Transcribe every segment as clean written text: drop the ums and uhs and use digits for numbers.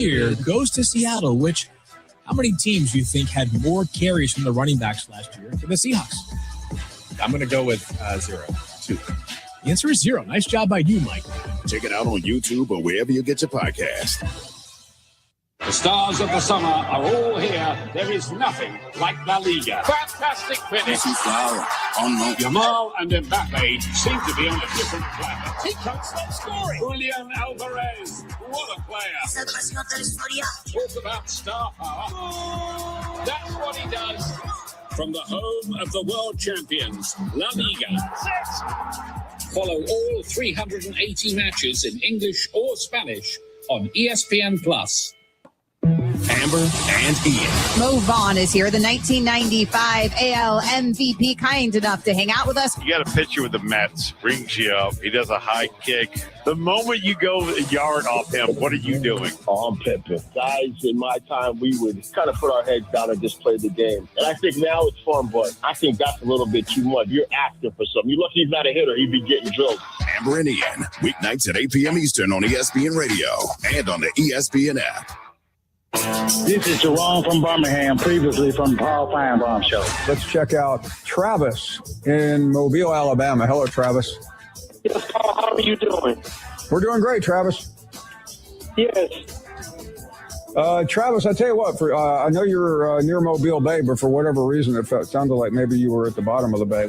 here goes to Seattle, which how many teams do you think had more carries from the running backs last year than the Seahawks? I'm going to go with 0. 2. The answer is 0. Nice job by you, Mike. Check it out on YouTube or wherever you get your podcast. The stars of the summer are all here. There is nothing like La Liga. Fantastic finish. Yamal and Mbappe seem to be on a different planet. He can't stop scoring. Julian Alvarez, what a player. Talk about star power. That's what he does. From the home of the world champions, La Liga. Follow all 380 matches in English or Spanish on ESPN Plus. Amber and Ian. Mo Vaughn is here, the 1995 AL MVP, kind enough to hang out with us. You got a picture with the Mets, rings you up. He does a high kick. The moment you go a yard off him, what are you doing? Oh, I'm pimping. Guys, in my time, we would kind of put our heads down and just play the game. And I think now it's fun, but I think that's a little bit too much. You're asking for something. You're lucky he's not a hitter. He'd be getting drilled. Amber and Ian, weeknights at 8 p.m. Eastern on ESPN Radio and on the ESPN app. This is Jerome from Birmingham, previously from the Paul Feinbaum Show. Let's check out Travis in Mobile, Alabama. Hello, Travis. Yes, Paul, how are you doing? We're doing great, Travis. Yes. Travis, I tell you what, I know you're near Mobile Bay, but for whatever reason, it sounded like maybe you were at the bottom of the bay.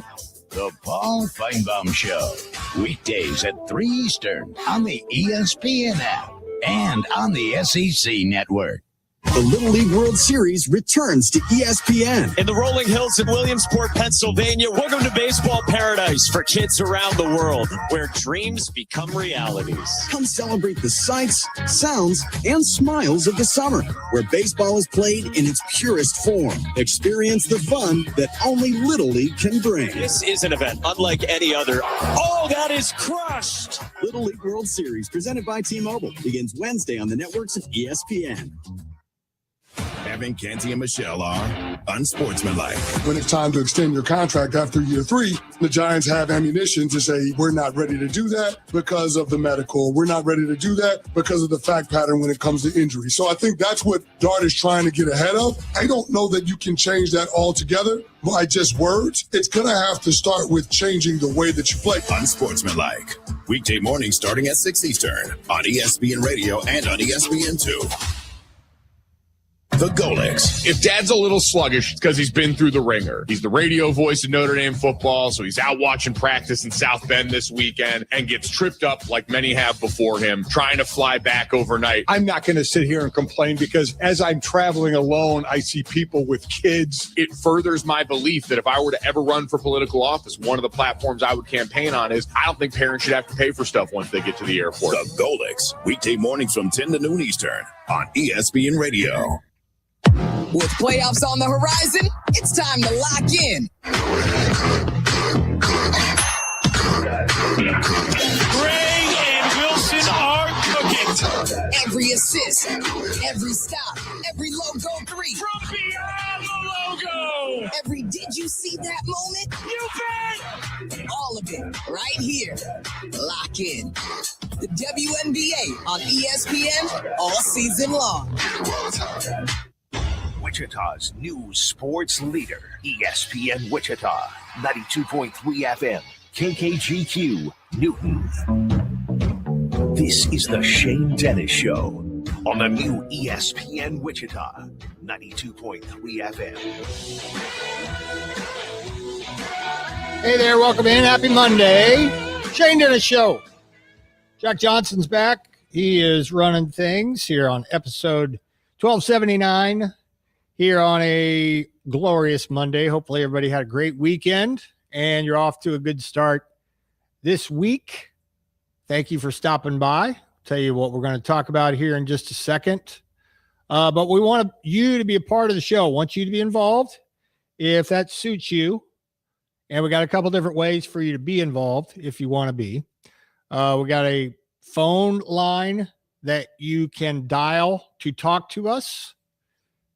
The Paul Feinbaum Show, weekdays at 3 Eastern on the ESPN app and on the SEC Network. The Little League World Series returns to ESPN. In the rolling hills of Williamsport, Pennsylvania, welcome to baseball paradise for kids around the world, where dreams become realities. Come celebrate the sights, sounds, and smiles of the summer, where baseball is played in its purest form. Experience the fun that only Little League can bring. This is an event unlike any other. Oh, that is crushed! Little League World Series, presented by T-Mobile, begins Wednesday on the networks of ESPN. Evan, Canty, and Michelle are unsportsmanlike. When it's time to extend your contract after year 3, the Giants have ammunition to say, we're not ready to do that because of the medical. We're not ready to do that because of the fact pattern when it comes to injury. So I think that's what Dart is trying to get ahead of. I don't know that you can change that altogether by just words. It's going to have to start with changing the way that you play. Unsportsmanlike. Weekday mornings starting at 6 Eastern on ESPN Radio and on ESPN2. The Golix. If Dad's a little sluggish, it's because he's been through the ringer. He's the radio voice of Notre Dame football, so he's out watching practice in South Bend this weekend and gets tripped up like many have before him, trying to fly back overnight. I'm not going to sit here and complain because as I'm traveling alone, I see people with kids. It furthers my belief that if I were to ever run for political office, one of the platforms I would campaign on is I don't think parents should have to pay for stuff once they get to the airport. The Golix. Weekday mornings from 10 to noon Eastern on ESPN Radio. With playoffs on the horizon, it's time to lock in. Gray and Wilson are cooking. Every assist, every stop, every logo 3. From beyond the logo. Every did you see that moment? You bet. All of it right here. Lock in. The WNBA on ESPN all season long. Wichita's new sports leader, ESPN Wichita, 92.3 FM, KKGQ, Newton. This is the Shane Dennis Show on the new ESPN Wichita, 92.3 FM. Hey there, welcome in. Happy Monday. Shane Dennis Show. Jack Johnson's back. He is running things here on episode 1279. Here on a glorious Monday. Hopefully everybody had a great weekend and you're off to a good start this week. Thank you for stopping by. I'll tell you what we're going to talk about here in just a second. But we want you to be a part of the show. Want you to be involved if that suits you. And we got a couple different ways for you to be involved if you want to be. We got a phone line that you can dial to talk to us.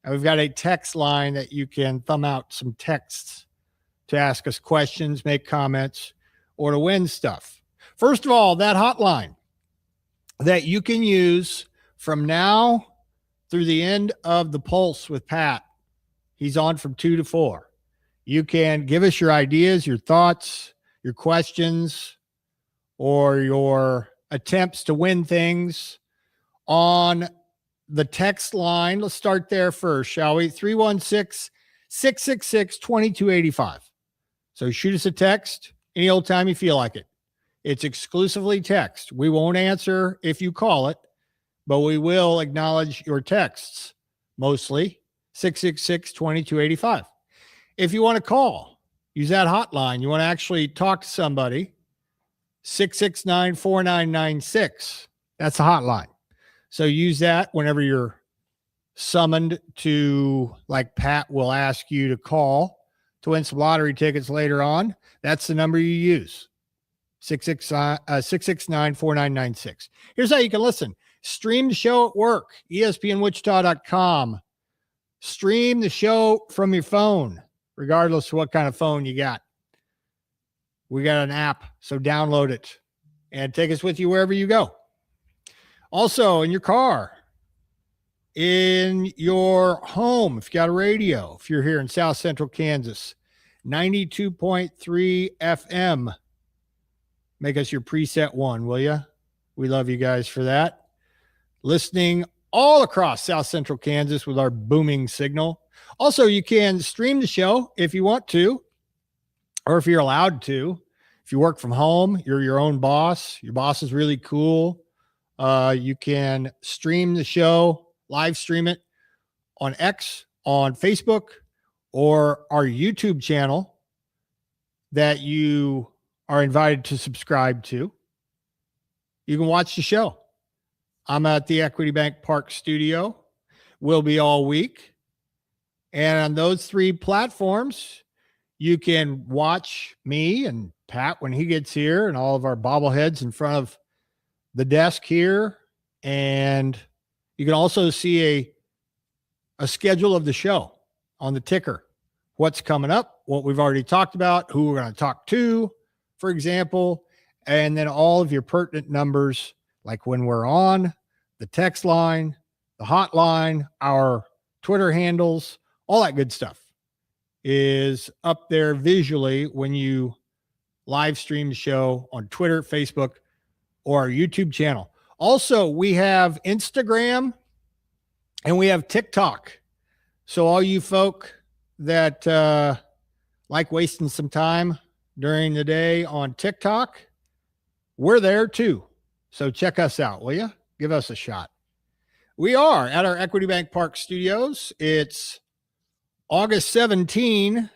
And we've got a text line that you can thumb out some texts to ask us questions, make comments, or to win stuff. First of all, that hotline that you can use from now through the end of the Pulse with Pat. He's on from 2 to 4. You can give us your ideas, your thoughts, your questions, or your attempts to win things on the text line. Let's start there first, shall we? 316-666-2285. So shoot us a text any old time you feel like it. It's exclusively text. We won't answer if you call it, but we will acknowledge your texts, mostly 666-2285. If you want to call, use that hotline. You want to actually talk to somebody, 669-4996. That's the hotline. So use that whenever you're summoned to, like Pat will ask you to call to win some lottery tickets later on. That's the number you use, 669-4996. Here's how you can listen. Stream the show at work, ESPNWichita.com. Stream the show from your phone, regardless of what kind of phone you got. We got an app, so download it and take us with you wherever you go. Also, in your car, in your home, if you got a radio, if you're here in South Central Kansas, 92.3 FM. Make us your preset one, will you? We love you guys for that. Listening all across South Central Kansas with our booming signal. Also, you can stream the show if you want to, or if you're allowed to. If you work from home, you're your own boss. Your boss is really cool. You can stream the show, live stream it on X, on Facebook, or our YouTube channel that you are invited to subscribe to. You can watch the show. I'm at the Equity Bank Park studio. Will be all week. And on those 3 platforms, you can watch me and Pat when he gets here and all of our bobbleheads in front of the desk here. And you can also see a schedule of the show on the ticker. What's coming up, what we've already talked about, who we're going to talk to, for example, and then all of your pertinent numbers, like when we're on, the text line, the hotline, our Twitter handles, all that good stuff is up there visually when you live stream the show on Twitter, Facebook, or our YouTube channel. Also, we have Instagram and we have TikTok. So all you folk that like wasting some time during the day on TikTok, we're there too. So check us out, will you? Give us a shot. We are at our Equity Bank Park studios. It's August 17,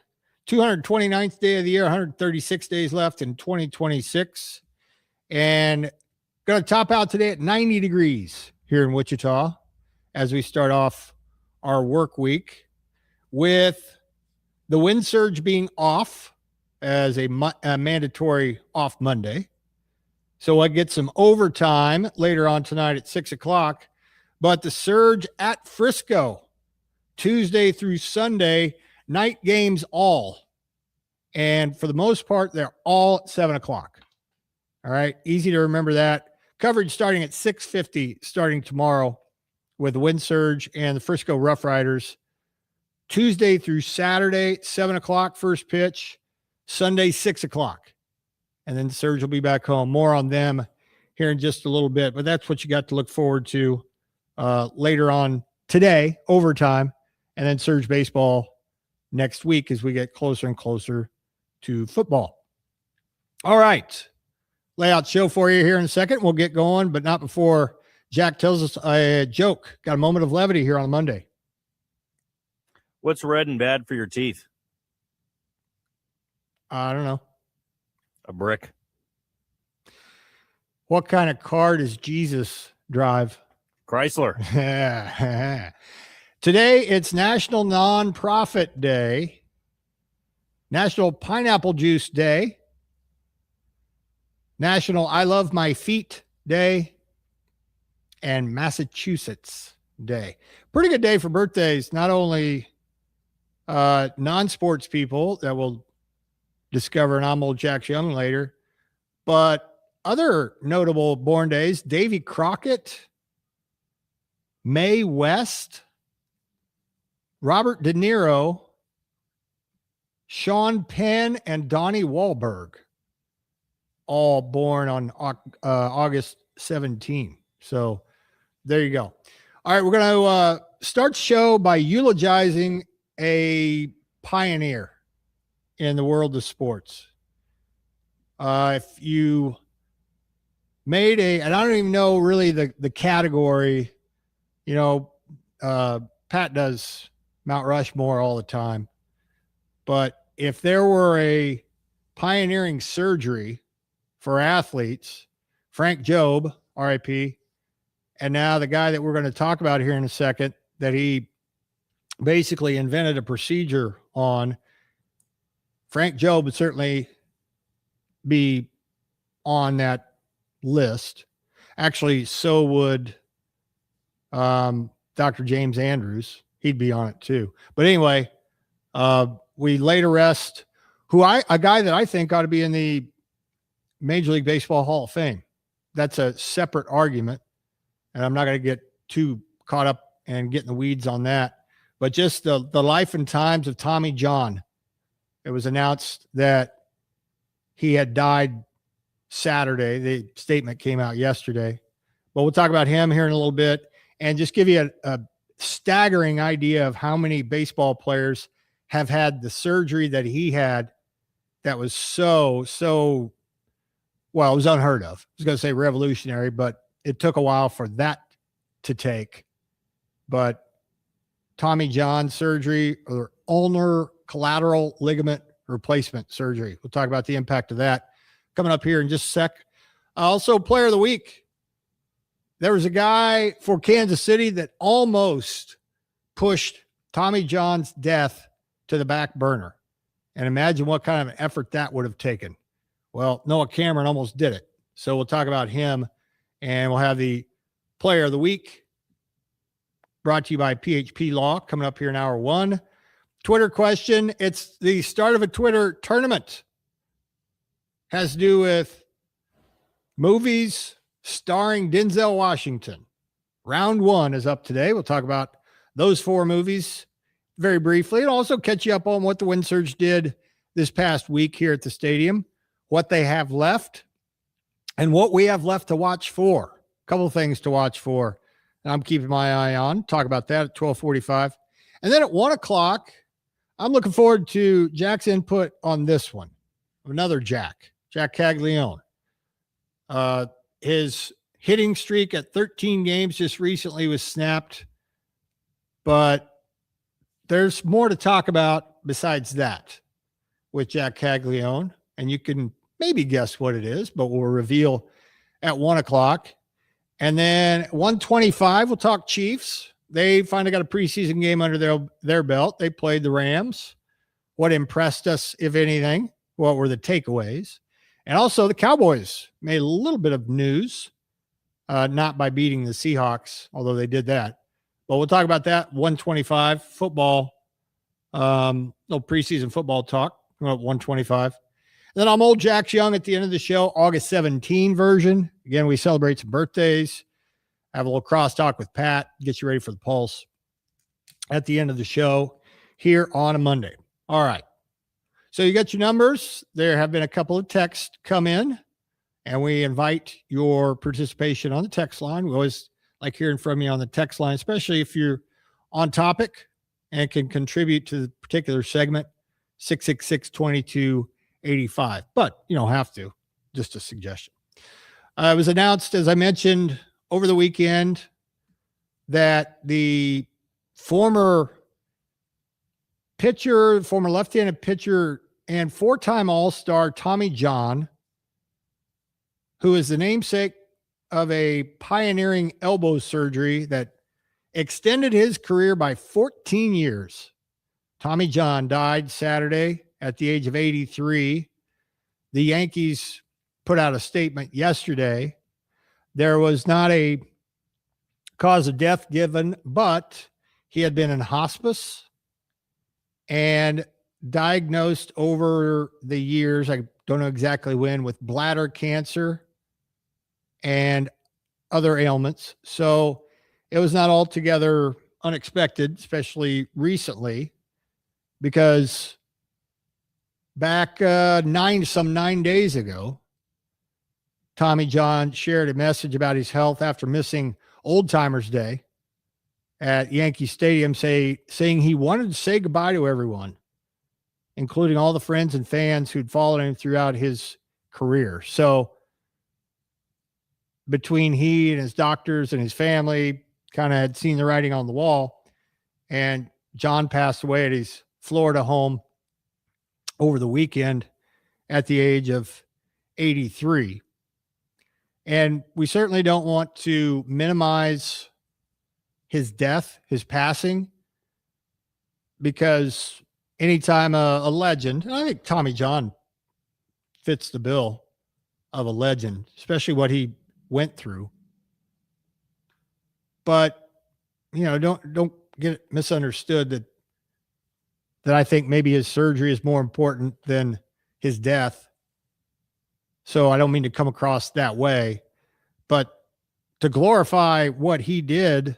229th day of the year, 136 days left in 2026. And going to top out today at 90 degrees here in Wichita as we start off our work week, with the wind surge being off as a mandatory off Monday. So I get some overtime later on tonight at 6 o'clock. But the surge at Frisco, Tuesday through Sunday, night games all. And for the most part, they're all at 7 o'clock. All right, easy to remember that. Coverage starting at 6:50 starting tomorrow with the wind surge and the Frisco Rough Riders. Tuesday through Saturday, 7 o'clock first pitch. Sunday, 6 o'clock. And then Surge will be back home. More on them here in just a little bit. But that's what you got to look forward to later on today, overtime. And then Surge baseball next week as we get closer and closer to football. All right. Layout show for you here in a second. We'll get going, but not before Jack tells us a joke. Got a moment of levity here on Monday. What's red and bad for your teeth? I don't know. A brick. What kind of car does Jesus drive? Chrysler. Today, it's National Nonprofit Day, National Pineapple Juice Day, National I Love My Feet Day, and Massachusetts Day. Pretty good day for birthdays. Not only non-sports people that will discover an I'm Old Jack's Young later, but other notable born days. Davy Crockett, Mae West, Robert De Niro, Sean Penn, and Donnie Wahlberg, all born on August 17. So there you go. All right, we're going to start the show by eulogizing a pioneer in the world of sports. If you made and I don't even know really the category, Pat does Mount Rushmore all the time. But if there were a pioneering surgery for athletes, Frank Jobe, RIP, and now the guy that we're going to talk about here in a second, that he basically invented a procedure on, Frank Jobe would certainly be on that list. Actually, so would Dr. James Andrews. He'd be on it too. But anyway, we laid to rest a guy that I think ought to be in the Major League Baseball Hall of Fame. That's a separate argument, and I'm not going to get too caught up and get in the weeds on that. But just the life and times of Tommy John. It was announced that he had died Saturday. The statement came out yesterday. But we'll talk about him here in a little bit and just give you a staggering idea of how many baseball players have had the surgery that he had that was so, well, it was unheard of. I was going to say revolutionary, but it took a while for that to take. But Tommy John surgery, or ulnar collateral ligament replacement surgery. We'll talk about the impact of that coming up here in just a sec. Also, player of the week. There was a guy for Kansas City that almost pushed Tommy John's death to the back burner. And imagine what kind of effort that would have taken. Well, Noah Cameron almost did it. So we'll talk about him, and we'll have the player of the week brought to you by PHP Law coming up here in hour one. Twitter question. It's the start of a Twitter tournament. Has to do with movies starring Denzel Washington. Round one is up today. We'll talk about those 4 movies very briefly, and also catch you up on what the Wind Surge did this past week here at the stadium, what they have left, and what we have left to watch for. A couple of things to watch for, and I'm keeping my eye on. Talk about that at 12:45. And then at 1 o'clock, I'm looking forward to Jack's input on this one. Another Jack Caglione. His hitting streak at 13 games just recently was snapped, but there's more to talk about besides that with Jack Caglione, and you can maybe guess what it is, but we'll reveal at 1 o'clock. And then 1:25, we'll talk Chiefs. They finally got a preseason game under their belt. They played the Rams. What impressed us, if anything? What were the takeaways? And also the Cowboys made a little bit of news, not by beating the Seahawks, although they did that. But we'll talk about that. 1:25 football, little preseason football talk. 1:25. And then I'm old Jack's Young at the end of the show, August 17 version. Again, we celebrate some birthdays. Have a little crosstalk with Pat. Get you ready for the Pulse at the end of the show here on a Monday. All right. So you got your numbers. There have been a couple of texts come in, and we invite your participation on the text line. We always like hearing from you on the text line, especially if you're on topic and can contribute to the particular segment, 666-2285. But you don't have to, just a suggestion. It was announced, as I mentioned, over the weekend that the former left-handed pitcher and 4-time All-Star Tommy John, who is the namesake of a pioneering elbow surgery that extended his career by 14 years. Tommy John died Saturday at the age of 83. The Yankees put out a statement yesterday. There was not a cause of death given, but he had been in hospice and diagnosed over the years, I don't know exactly when, with bladder cancer and other ailments. So it was not altogether unexpected, especially recently, because back 9 days ago, Tommy John shared a message about his health after missing Old Timers Day at Yankee Stadium, saying he wanted to say goodbye to everyone, including all the friends and fans who'd followed him throughout his career. So between he and his doctors and his family kind of had seen the writing on the wall, and John passed away at his Florida home over the weekend at the age of 83. And we certainly don't want to minimize his death, his passing, because anytime a legend, and I think Tommy John fits the bill of a legend, especially what he went through. But, don't get it misunderstood that I think maybe his surgery is more important than his death. So I don't mean to come across that way, but to glorify what he did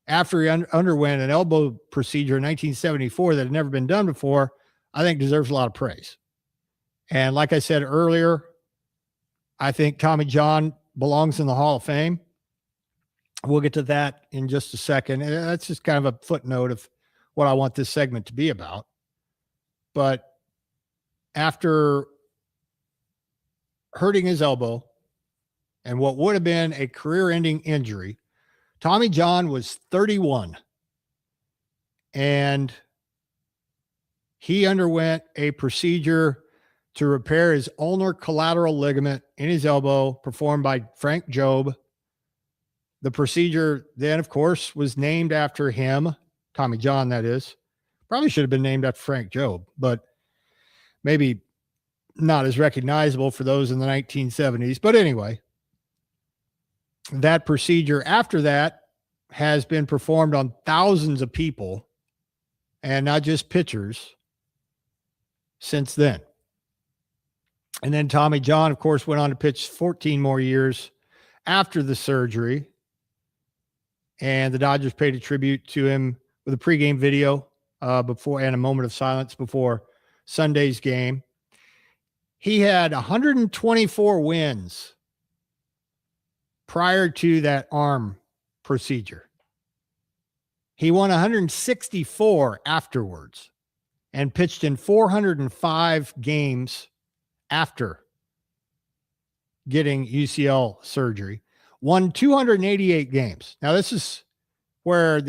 after he underwent an elbow procedure in 1974 that had never been done before, I think deserves a lot of praise. And like I said earlier, I think Tommy John belongs in the Hall of Fame. We'll get to that in just a second. And that's just kind of a footnote of what I want this segment to be about. But after hurting his elbow and what would have been a career-ending injury, Tommy John was 31, and he underwent a procedure to repair his ulnar collateral ligament in his elbow, performed by Frank Jobe. The procedure then, of course, was named after him, Tommy John, that is. Probably should have been named after Frank Jobe, but maybe not as recognizable for those in the 1970s. But anyway, that procedure after that has been performed on thousands of people, and not just pitchers, since then. And then Tommy John, of course, went on to pitch 14 more years after the surgery. And the Dodgers paid a tribute to him with a pregame video before, and a moment of silence before Sunday's game. He had 124 wins prior to that arm procedure. He won 164 afterwards and pitched in 405 games after getting UCL surgery. Won 288 games. Now, this is where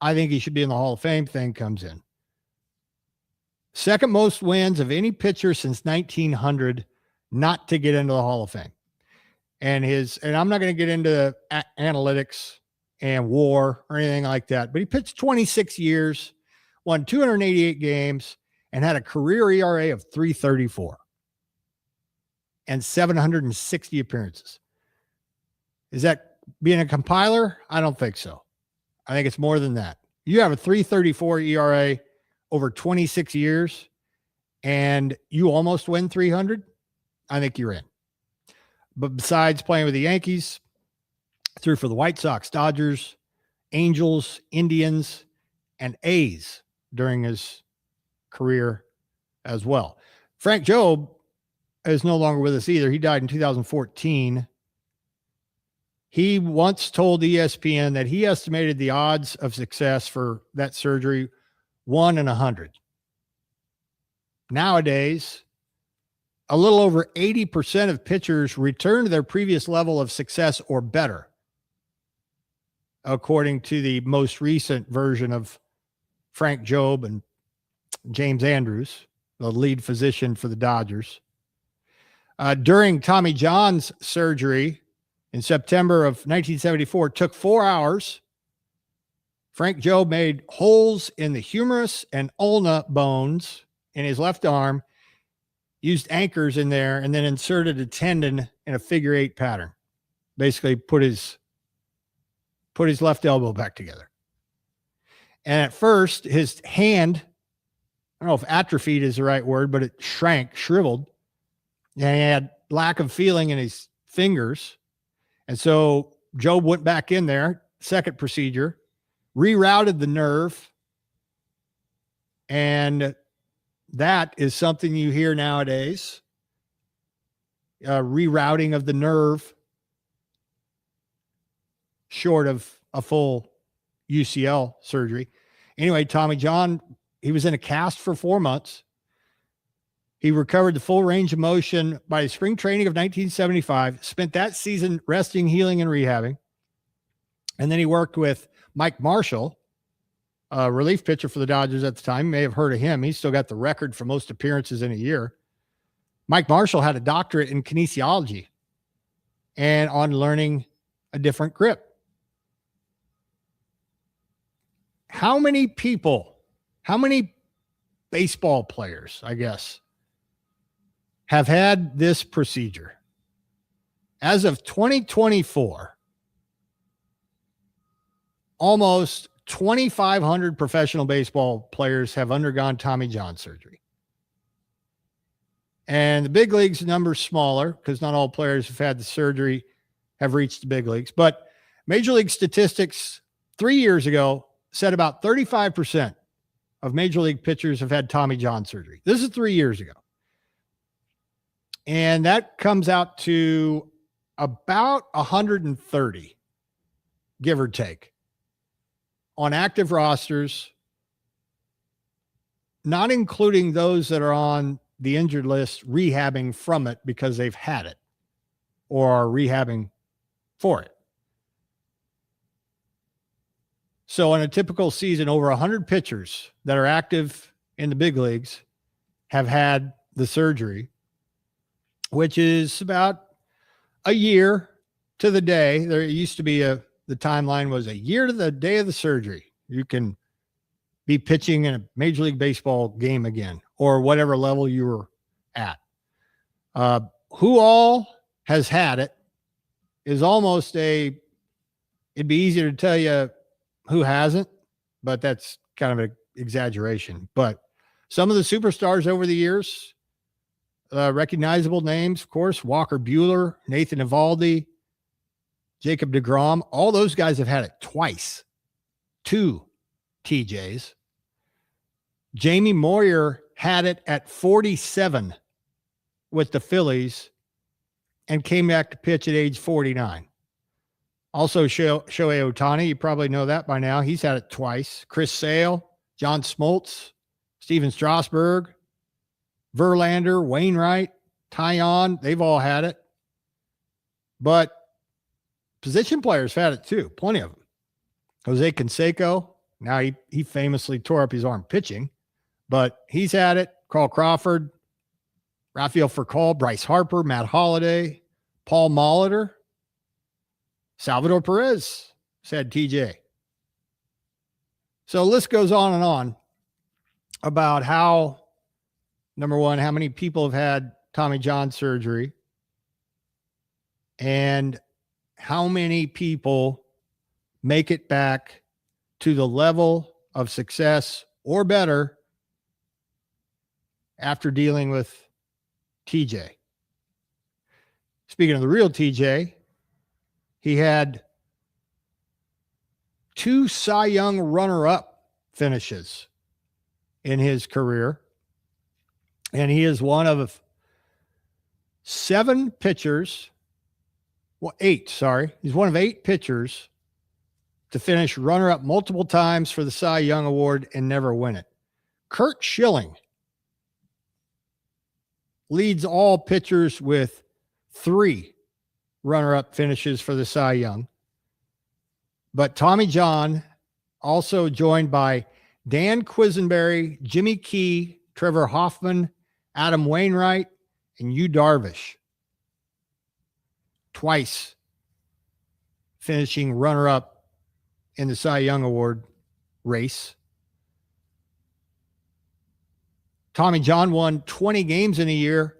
I think he should be in the Hall of Fame thing comes in. Second most wins of any pitcher since 1900 not to get into the Hall of Fame. And I'm not going to get into analytics and WAR or anything like that, but he pitched 26 years, won 288 games, and had a career ERA of 3.34 and 760 appearances. Is that being a compiler? I don't think so. I think it's more than that. You have a 3.34 ERA over 26 years and you almost win 300. I think you're in. But besides playing with the Yankees, threw for the White Sox, Dodgers, Angels, Indians, and A's during his career as well. Frank Jobe is no longer with us either. He died in 2014. He once told ESPN that he estimated the odds of success for that surgery 1 in 100. Nowadays, a little over 80% of pitchers return to their previous level of success or better, according to the most recent version of Frank Jobe and James Andrews, the lead physician for the Dodgers. During Tommy John's surgery in September of 1974, took 4 hours. Frank Jobe made holes in the humerus and ulna bones in his left arm, used anchors in there, and then inserted a tendon in a figure 8 pattern. Basically put his left elbow back together. And at first, his hand, I don't know if atrophied is the right word, but it shriveled. And he had lack of feeling in his fingers. And so Jobe went back in there, second procedure, rerouted the nerve. And that is something you hear nowadays. Rerouting of the nerve, short of a full UCL surgery. Anyway, Tommy John, he was in a cast for 4 months. He recovered the full range of motion by spring training of 1975, spent that season resting, healing, and rehabbing. And then he worked with Mike Marshall, a relief pitcher for the Dodgers at the time. You may have heard of him. He's still got the record for most appearances in a year. Mike Marshall had a doctorate in kinesiology and on learning a different grip. How many baseball players, I guess, have had this procedure? As of 2024, almost 2,500 professional baseball players have undergone Tommy John surgery. And the big leagues number is smaller because not all players who've had the surgery have reached the big leagues. But Major League Statistics 3 years ago said about 35% of Major League pitchers have had Tommy John surgery. This is 3 years ago. And that comes out to about 130, give or take, on active rosters, not including those that are on the injured list rehabbing from it because they've had it or are rehabbing for it. So in a typical season, over 100 pitchers that are active in the big leagues have had the surgery, which is about a year to the day. There used to be the timeline was a year to the day of the surgery. You can be pitching in a Major League Baseball game again, or whatever level you were at. Who all has had it is almost it'd be easier to tell you who hasn't, but that's kind of an exaggeration. But some of the superstars over the years, recognizable names, of course, Walker Buehler, Nathan Eovaldi, Jacob deGrom, all those guys have had it twice. 2 TJs. Jamie Moyer had it at 47 with the Phillies and came back to pitch at age 49. Also, Shohei Ohtani, you probably know that by now. He's had it twice. Chris Sale, John Smoltz, Steven Strasburg, Verlander, Wainwright, Tyon, they've all had it. But position players have had it too, plenty of them. Jose Canseco, now he famously tore up his arm pitching, but he's had it. Carl Crawford, Rafael Furcal, Bryce Harper, Matt Holliday, Paul Molitor, Salvador Perez said TJ. So the list goes on and on about how, number one, how many people have had Tommy John surgery and how many people make it back to the level of success or better after dealing with TJ. Speaking of the real TJ, he had 2 Cy Young runner-up finishes in his career. And he is one of 7 pitchers. Well, 8, sorry. He's one of 8 pitchers to finish runner-up multiple times for the Cy Young Award and never win it. Curt Schilling leads all pitchers with 3 runner-up finishes for the Cy Young. But Tommy John, also joined by Dan Quisenberry, Jimmy Key, Trevor Hoffman, Adam Wainwright, and Yu Darvish, twice finishing runner-up in the Cy Young Award race. Tommy John won 20 games in a year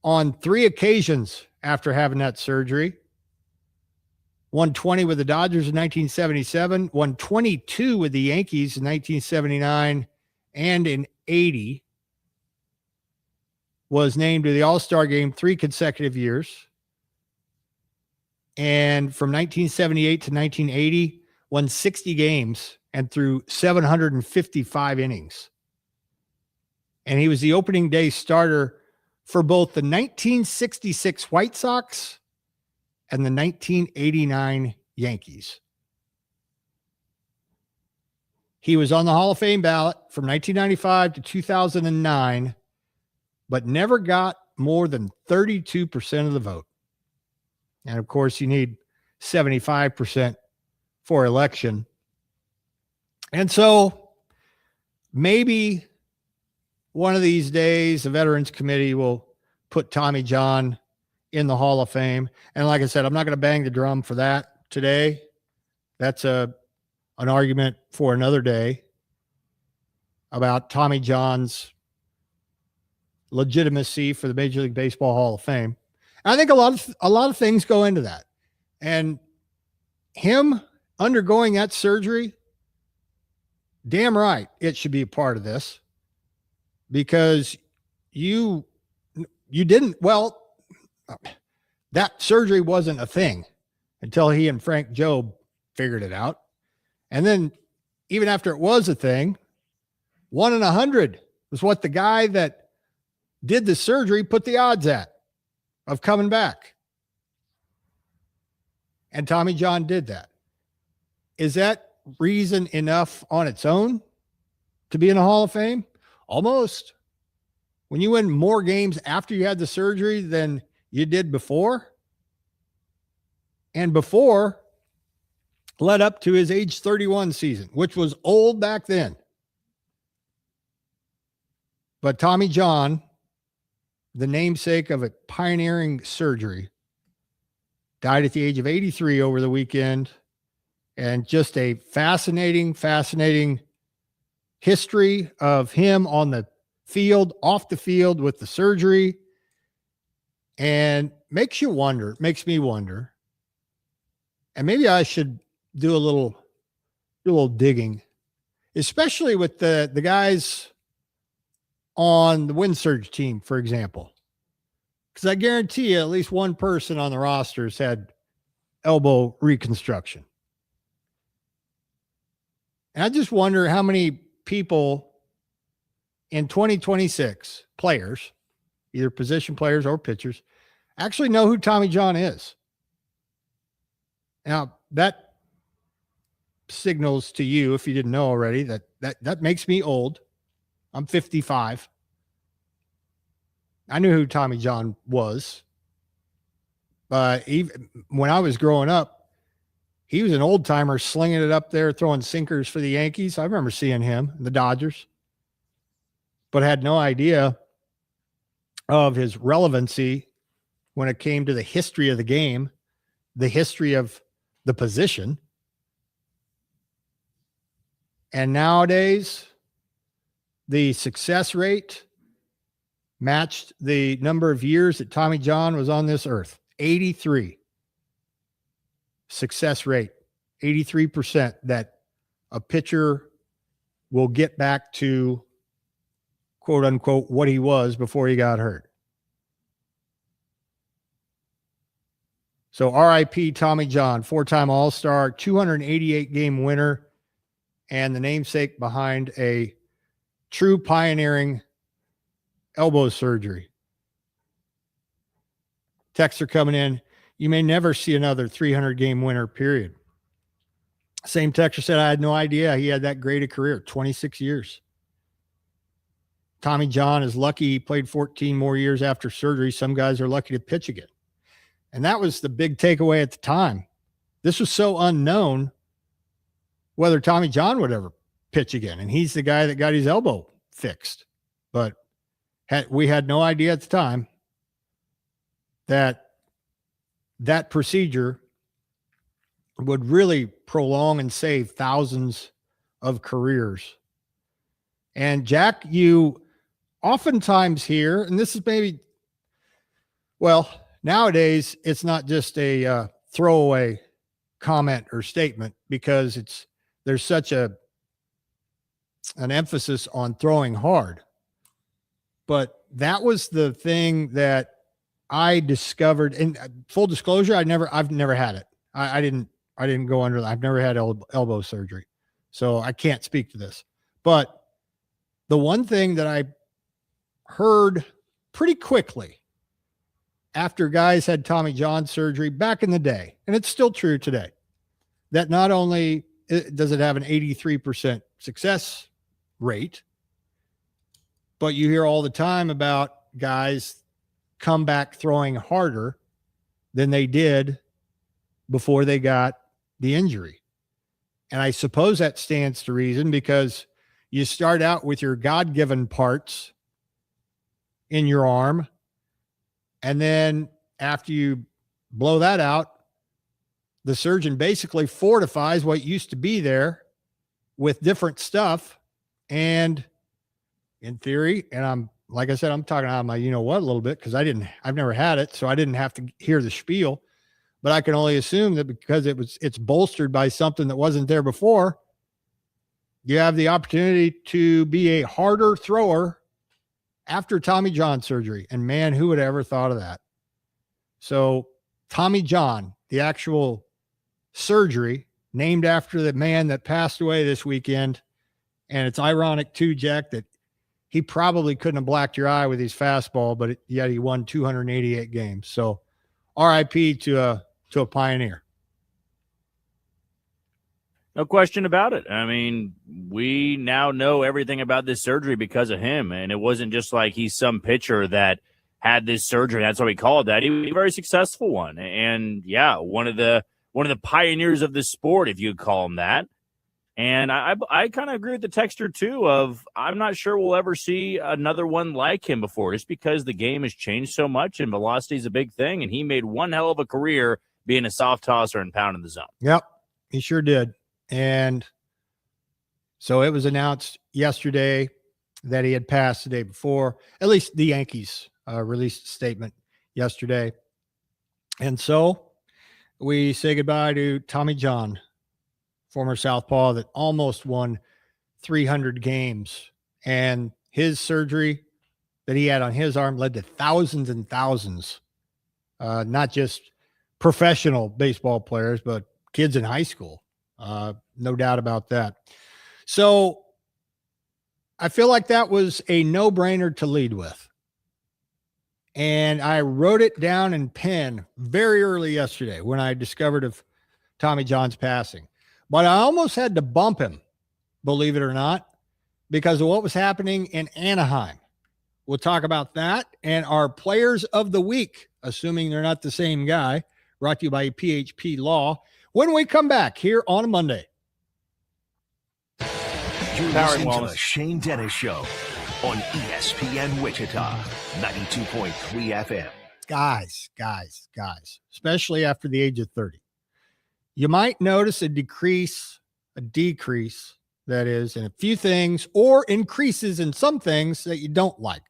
on 3 occasions after having that surgery. Won 20 with the Dodgers in 1977, won 22 with the Yankees in 1979 and in 80. Was named to the All-Star game 3 consecutive years. And from 1978 to 1980, won 60 games and threw 755 innings. And he was the opening day starter for both the 1966 White Sox and the 1989 Yankees. He was on the Hall of Fame ballot from 1995 to 2009, but never got more than 32% of the vote. And of course, you need 75% for election. And so maybe one of these days, the Veterans Committee will put Tommy John in the Hall of Fame. And like I said, I'm not going to bang the drum for that today. That's an argument for another day about Tommy John's legitimacy for the Major League Baseball Hall of Fame. And I think a lot of things go into that. And him undergoing that surgery, damn right, it should be a part of this, because you didn't, well, that surgery wasn't a thing until he and Frank Jobe figured it out. And then even after it was a thing, 1 in 100 was what the guy that did the surgery put the odds at of coming back. And Tommy John did that. Is that reason enough on its own to be in the Hall of Fame? Almost. When you win more games after you had the surgery than you did before, and before led up to his age 31 season, which was old back then. But Tommy John, the namesake of a pioneering surgery, died at the age of 83 over the weekend. And just a fascinating history of him on the field, off the field with the surgery. And makes me wonder, and maybe I should do a little digging, especially with the guys on the Wind Surge team, for example, because I guarantee you at least one person on the rosters had elbow reconstruction. And I just wonder how many people in 2026, players, either position players or pitchers, actually know who Tommy John is. Now, that signals to you, if you didn't know already, that makes me old. I'm 55. I knew who Tommy John was. But even when I was growing up, he was an old timer slinging it up there, throwing sinkers for the Yankees. I remember seeing him, the Dodgers, but had no idea of his relevancy when it came to the history of the game, the history of the position. And nowadays, the success rate matched the number of years that Tommy John was on this earth. 83. Success rate, 83% that a pitcher will get back to, quote unquote, what he was before he got hurt. So RIP Tommy John, 4-time All-Star, 288 game winner, and the namesake behind a true pioneering elbow surgery. Texts are coming in. You may never see another 300 game winner, period. Same texter said, I had no idea he had that great a career, 26 years. Tommy John is lucky he played 14 more years after surgery. Some guys are lucky to pitch again. And that was the big takeaway at the time. This was so unknown whether Tommy John would ever pitch again. And he's the guy that got his elbow fixed. But we had no idea at the time that procedure would really prolong and save thousands of careers. And Jack, you oftentimes hear, and this is maybe, well, nowadays it's not just a throwaway comment or statement, because there's such an emphasis on throwing hard. But that was the thing that I discovered, and full disclosure, I've never had it. I didn't I didn't go under. I've never had elbow surgery, so I can't speak to this. But the one thing that I heard pretty quickly after guys had Tommy John surgery back in the day, and it's still true today, that not only does it have an 83% success rate, but you hear all the time about guys come back throwing harder than they did before they got the injury. And I suppose that stands to reason because you start out with your God-given parts in your arm, and then after you blow that out, the surgeon basically fortifies what used to be there with different stuff. And in theory, and like I said, I'm talking out of my you-know-what a little bit because I've never had it, so I didn't have to hear the spiel. But I can only assume that because it's bolstered by something that wasn't there before, you have the opportunity to be a harder thrower after Tommy John surgery. And man, who would have ever thought of that? So Tommy John, the actual surgery, named after the man that passed away this weekend. And it's ironic too, Jack, that he probably couldn't have blacked your eye with his fastball, but yet he won 288 games. So RIP to a pioneer. No question about it. I mean, we now know everything about this surgery because of him. And it wasn't just like he's some pitcher that had this surgery. That's what we call it that. He was a very successful one. And yeah, one of the pioneers of the sport, if you'd call him that. And I kind of agree with the texter too of I'm not sure we'll ever see another one like him before, just because the game has changed so much and velocity is a big thing. And he made one hell of a career being a soft tosser and pounding the zone. Yep, he sure did. And so it was announced yesterday that he had passed the day before. At least the Yankees released a statement yesterday. And so we say goodbye to Tommy John, former Southpaw that almost won 300 games. And his surgery that he had on his arm led to thousands and thousands, not just professional baseball players, but kids in high school. No doubt about that. So I feel like that was a no-brainer to lead with. And I wrote it down in pen very early yesterday when I discovered of Tommy John's passing. But I almost had to bump him, believe it or not, because of what was happening in Anaheim. We'll talk about that and our players of the week, assuming they're not the same guy, brought to you by PHP Law, when we come back here on a Monday. You're listening to the Shane Dennis Show on ESPN Wichita, 92.3 FM. Guys, especially after the age of 30. You might notice a decrease, that is, in a few things, or increases in some things that you don't like.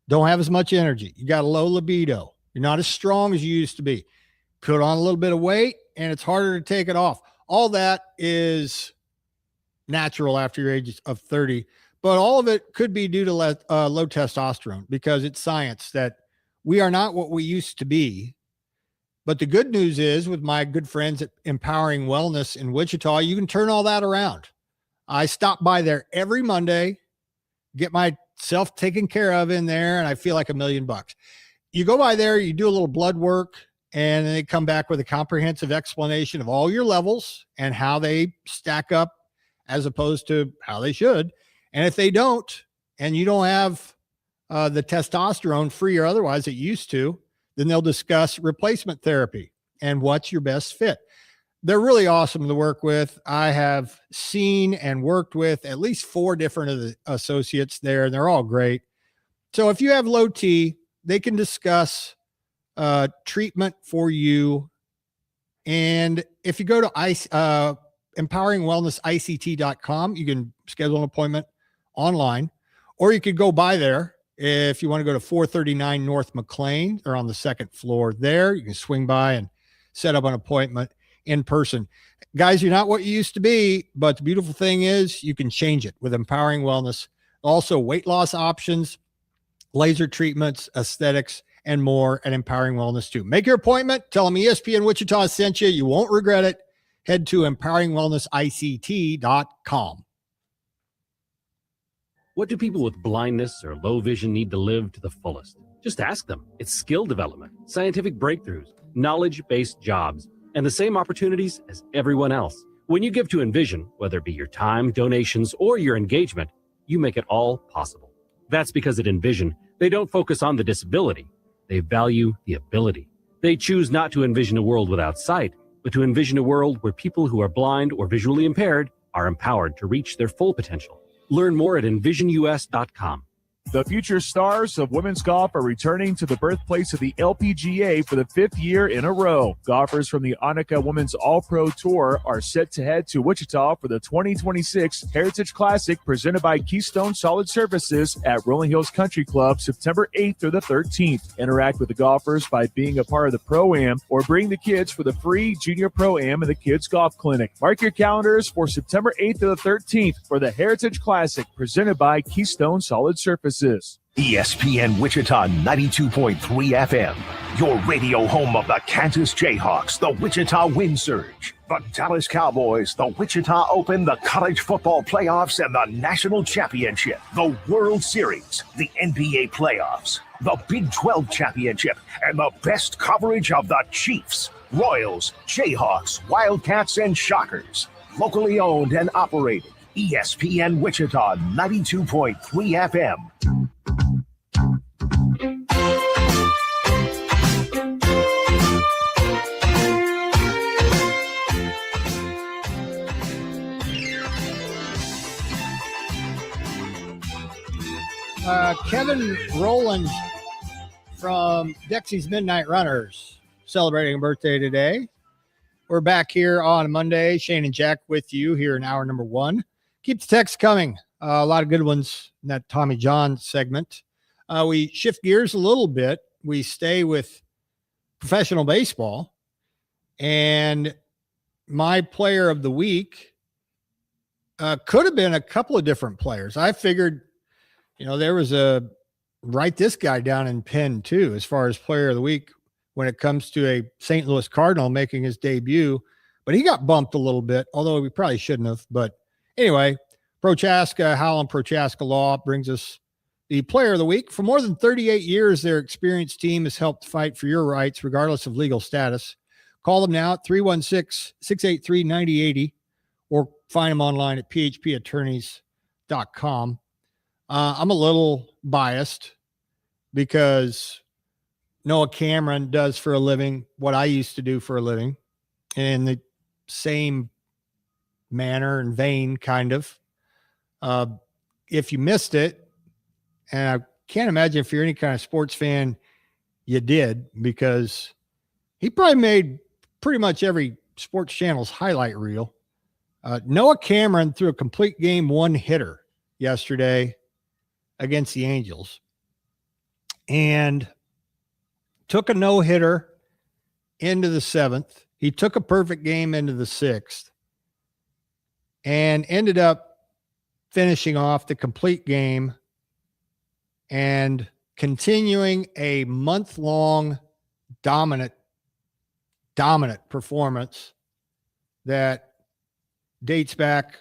Don't have as much energy. You got a low libido. You're not as strong as you used to be. Put on a little bit of weight, and it's harder to take it off. All that is natural after your age of 30, but all of it could be due to low testosterone, because it's science that we are not what we used to be. But the good news is, with my good friends at Empowering Wellness in Wichita, you can turn all that around. I stop by there every Monday, get myself taken care of in there, and I feel like $1 million. You go by there, you do a little blood work, and then they come back with a comprehensive explanation of all your levels and how they stack up as opposed to how they should. And if they don't, and you don't have the testosterone free or otherwise that you used to, then they'll discuss replacement therapy and what's your best fit. They're really awesome to work with. I have seen and worked with at least 4 different of the associates there, and they're all great. So if you have low T, they can discuss treatment for you. And if you go to empoweringwellnessict.com, you can schedule an appointment online, or you could go by there. If you want to go to 439 North McLean, or on the 2nd floor there, you can swing by and set up an appointment in person. Guys, you're not what you used to be, but the beautiful thing is you can change it with Empowering Wellness. Also weight loss options, laser treatments, aesthetics, and more at Empowering Wellness too. Make your appointment. Tell them ESPN Wichita sent you. You won't regret it. Head to empoweringwellnessict.com. What do people with blindness or low vision need to live to the fullest? Just ask them. It's skill development, scientific breakthroughs, knowledge-based jobs, and the same opportunities as everyone else. When you give to Envision, whether it be your time, donations, or your engagement, you make it all possible. That's because at Envision, they don't focus on the disability. They value the ability. They choose not to envision a world without sight, but to envision a world where people who are blind or visually impaired are empowered to reach their full potential. Learn more at envisionus.com. The future stars of women's golf are returning to the birthplace of the LPGA for the 5th year in a row. Golfers from the Annika Women's All-Pro Tour are set to head to Wichita for the 2026 Heritage Classic presented by Keystone Solid Surfaces at Rolling Hills Country Club September 8th through the 13th. Interact with the golfers by being a part of the Pro-Am or bring the kids for the free Junior Pro-Am and the Kids Golf Clinic. Mark your calendars for September 8th to the 13th for the Heritage Classic presented by Keystone Solid Surfaces. ESPN Wichita 92.3 FM, your radio home of the Kansas Jayhawks, the Wichita Wind Surge, the Dallas Cowboys, the Wichita Open, the college football playoffs, and the national championship, the World Series, the NBA playoffs, the Big 12 championship, and the best coverage of the Chiefs, Royals, Jayhawks, Wildcats, and Shockers. Locally owned and operated. ESPN Wichita 92.3 FM. Kevin Rowland from Dexy's Midnight Runners celebrating a birthday today. We're back here on Monday. Shane and Jack with you here in hour number 1. Keep the texts coming. A lot of good ones in that Tommy John segment. We shift gears a little bit. We stay with professional baseball. And my player of the week could have been a couple of different players. I figured, there was write this guy down in pen too, as far as player of the week when it comes to a St. Louis Cardinal making his debut. But he got bumped a little bit, although we probably shouldn't have. But anyway, Prochaska, Howland Prochaska Law brings us the player of the week. For more than 38 years, their experienced team has helped fight for your rights, regardless of legal status. Call them now at 316-683-9080 or find them online at phpattorneys.com. I'm a little biased because Noah Cameron does for a living what I used to do for a living in the same manner and vein, kind of. If you missed it, and I can't imagine if you're any kind of sports fan, you did, because he probably made pretty much every sports channel's highlight reel. Noah Cameron threw a complete game one-hitter yesterday against the Angels and took a no-hitter into the 7th. He took a perfect game into the 6th and ended up finishing off the complete game and continuing a month-long dominant performance that dates back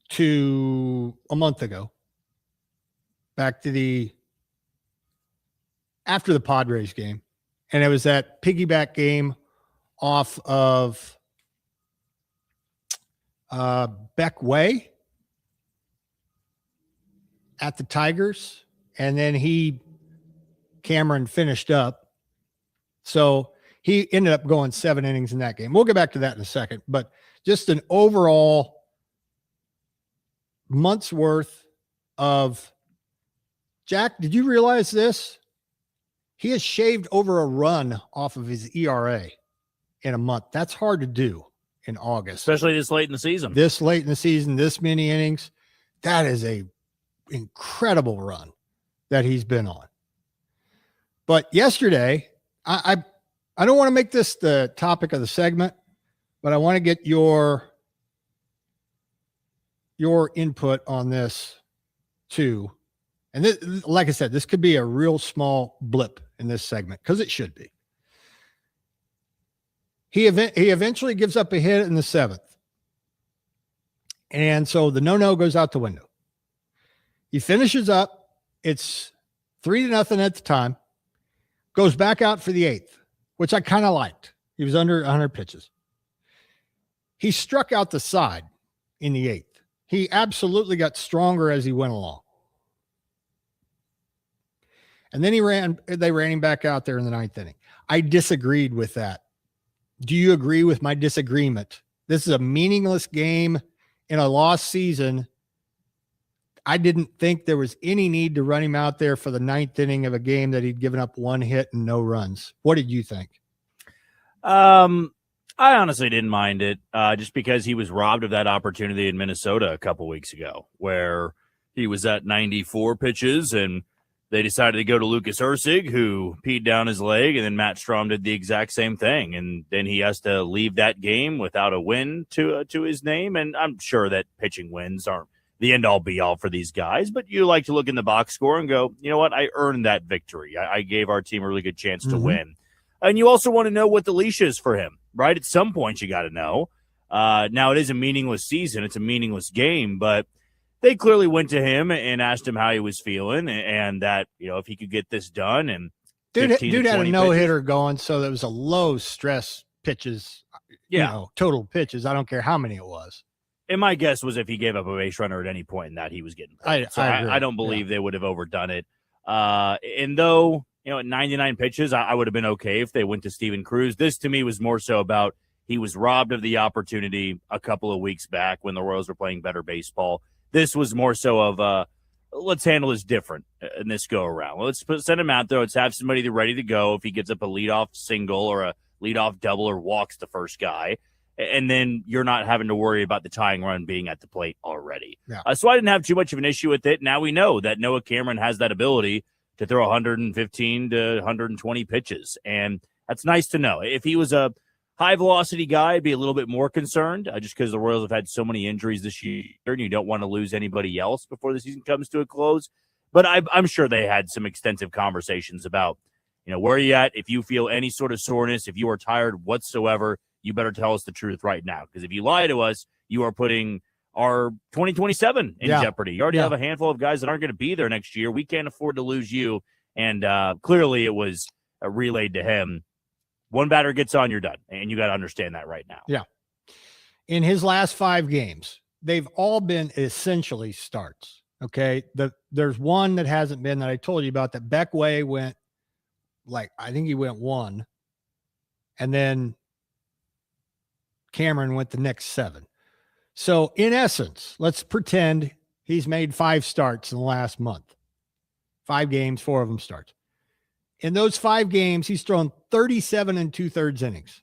to a month ago, back to after the Padres game. And it was that piggyback game off of Beck Way at the Tigers. And then Cameron finished up. So he ended up going 7 innings in that game. We'll get back to that in a second, but just an overall month's worth of Jack. Did you realize this? He has shaved over a run off of his ERA in a month. That's hard to do in August, especially this late in the season. This many innings. That is a incredible run that he's been on. But yesterday, I don't want to make this the topic of the segment, but I want to get your input on this too. And this, like I said, this could be a real small blip in this segment because it should be. He eventually gives up a hit in the 7th. And so the no goes out the window. He finishes up. It's 3-0 at the time. Goes back out for the 8th, which I kind of liked. He was under 100 pitches. He struck out the side in the 8th. He absolutely got stronger as he went along. And then they ran him back out there in the 9th inning. I disagreed with that. Do you agree with my disagreement? This is a meaningless game in a lost season. I didn't think there was any need to run him out there for the 9th inning of a game that he'd given up 1 hit and no runs. What did you think? I honestly didn't mind it, just because he was robbed of that opportunity in Minnesota a couple weeks ago, where he was at 94 pitches and they decided to go to Lucas Ursig, who peed down his leg, and then Matt Strahm did the exact same thing. And then he has to leave that game without a win to his name. And I'm sure that pitching wins aren't the end-all be-all for these guys, but you like to look in the box score and go, you know what, I earned that victory. I gave our team a really good chance to win. And you also want to know what the leash is for him, right? At some point, you got to know. Now, it is a meaningless season. It's a meaningless game, but they clearly went to him and asked him how he was feeling and that, you know, if he could get this done. And dude had a no-hitter going, so there was a low-stress pitches, total pitches. I don't care how many it was. And my guess was if he gave up a base runner at any point in that, he was getting paid. I don't believe they would have overdone it. And though, you know, at 99 pitches, I would have been okay if they went to Steven Cruz. This, to me, was more so about he was robbed of the opportunity a couple of weeks back when the Royals were playing better baseball. This was more so of, let's handle this different in this go-around. Let's send him out there. Let's have somebody ready to go if he gets up a leadoff single or a leadoff double or walks the first guy. And then you're not having to worry about the tying run being at the plate already. Yeah. So I didn't have too much of an issue with it. Now we know that Noah Cameron has that ability to throw 115 to 120 pitches. And that's nice to know. If he was a high-velocity guy, I'd be a little bit more concerned just because the Royals have had so many injuries this year, and you don't want to lose anybody else before the season comes to a close. But I'm sure they had some extensive conversations about, you know, where are you at? If you feel any sort of soreness, if you are tired whatsoever, you better tell us the truth right now. Because if you lie to us, you are putting our 2027 in jeopardy. You already have a handful of guys that aren't going to be there next year. We can't afford to lose you. And clearly it was relayed to him. One batter gets on, you're done. And you got to understand that right now. Yeah. In his last 5 games, they've all been essentially starts. Okay. There's one that hasn't been that I told you about that Beckway went I think he went 1. And then Cameron went the next 7. So in essence, let's pretend he's made 5 starts in the last month. 5 games, 4 of them starts. In those 5 games, he's thrown 37 2/3 innings.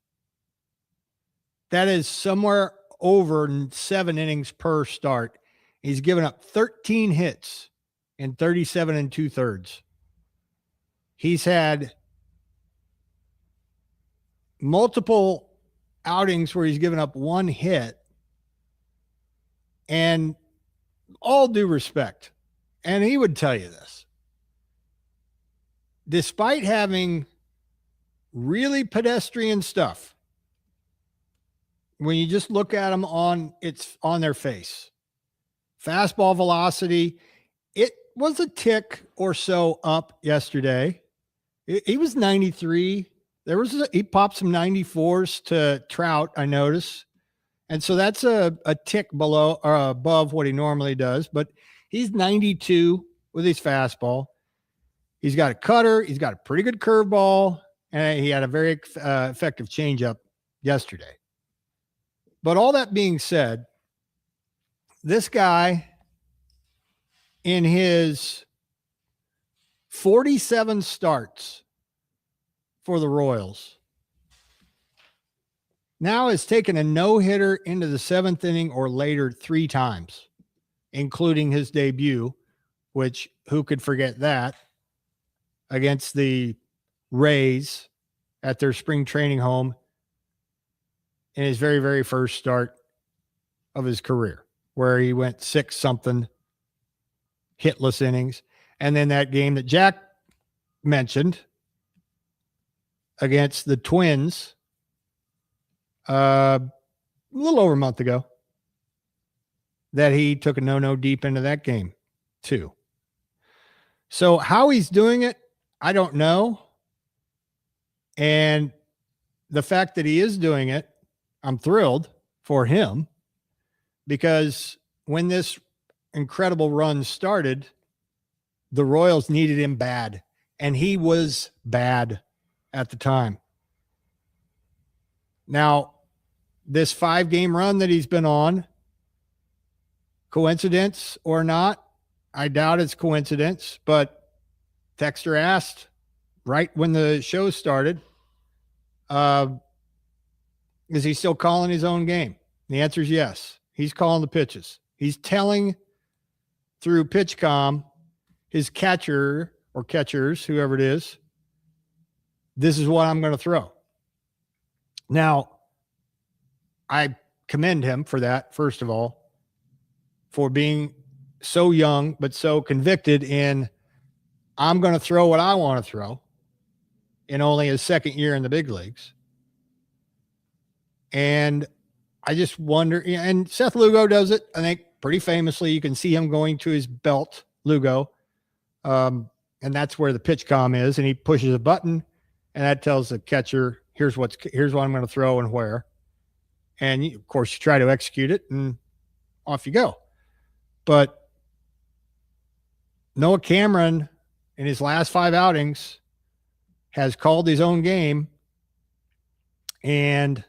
That is somewhere over 7 innings per start. He's given up 13 hits in 37 2/3. He's had multiple outings where he's given up 1 hit, and all due respect, and he would tell you this, despite having really pedestrian stuff, when you just look at them on their face, fastball velocity, it was a tick or so up yesterday. He was 93. He popped some 94s to Trout, I noticed. And so that's a tick below or above what he normally does, but he's 92 with his fastball. He's got a cutter. He's got a pretty good curveball, and he had a very effective changeup yesterday. But all that being said, this guy in his 47 starts for the Royals now has taken a no-hitter into the 7th inning or later 3 times, including his debut, which who could forget that, against the Rays at their spring training home in his very, very first start of his career, where he went 6-something hitless innings. And then that game that Jack mentioned against the Twins a little over a month ago, that he took a no deep into that game too. So how he's doing it, I don't know. And the fact that he is doing it, I'm thrilled for him, because when this incredible run started, the Royals needed him bad, and he was bad at the time. Now, this 5-game run that he's been on, coincidence or not, I doubt it's coincidence, but Texter asked right when the show started, is he still calling his own game? The answer is yes. He's calling the pitches. He's telling through PitchCom his catcher or catchers, whoever it is, this is what I'm going to throw. Now, I commend him for that, first of all, for being so young, but so convicted in, I'm going to throw what I want to throw in only his second year in the big leagues. And I just wonder, and Seth Lugo does it, I think, pretty famously. You can see him going to his belt, Lugo. And that's where the PitchCom is. And he pushes a button, and that tells the catcher, here's what I'm going to throw and where. And of course, you try to execute it, and off you go. But Noah Cameron, in his last 5 outings, has called his own game, and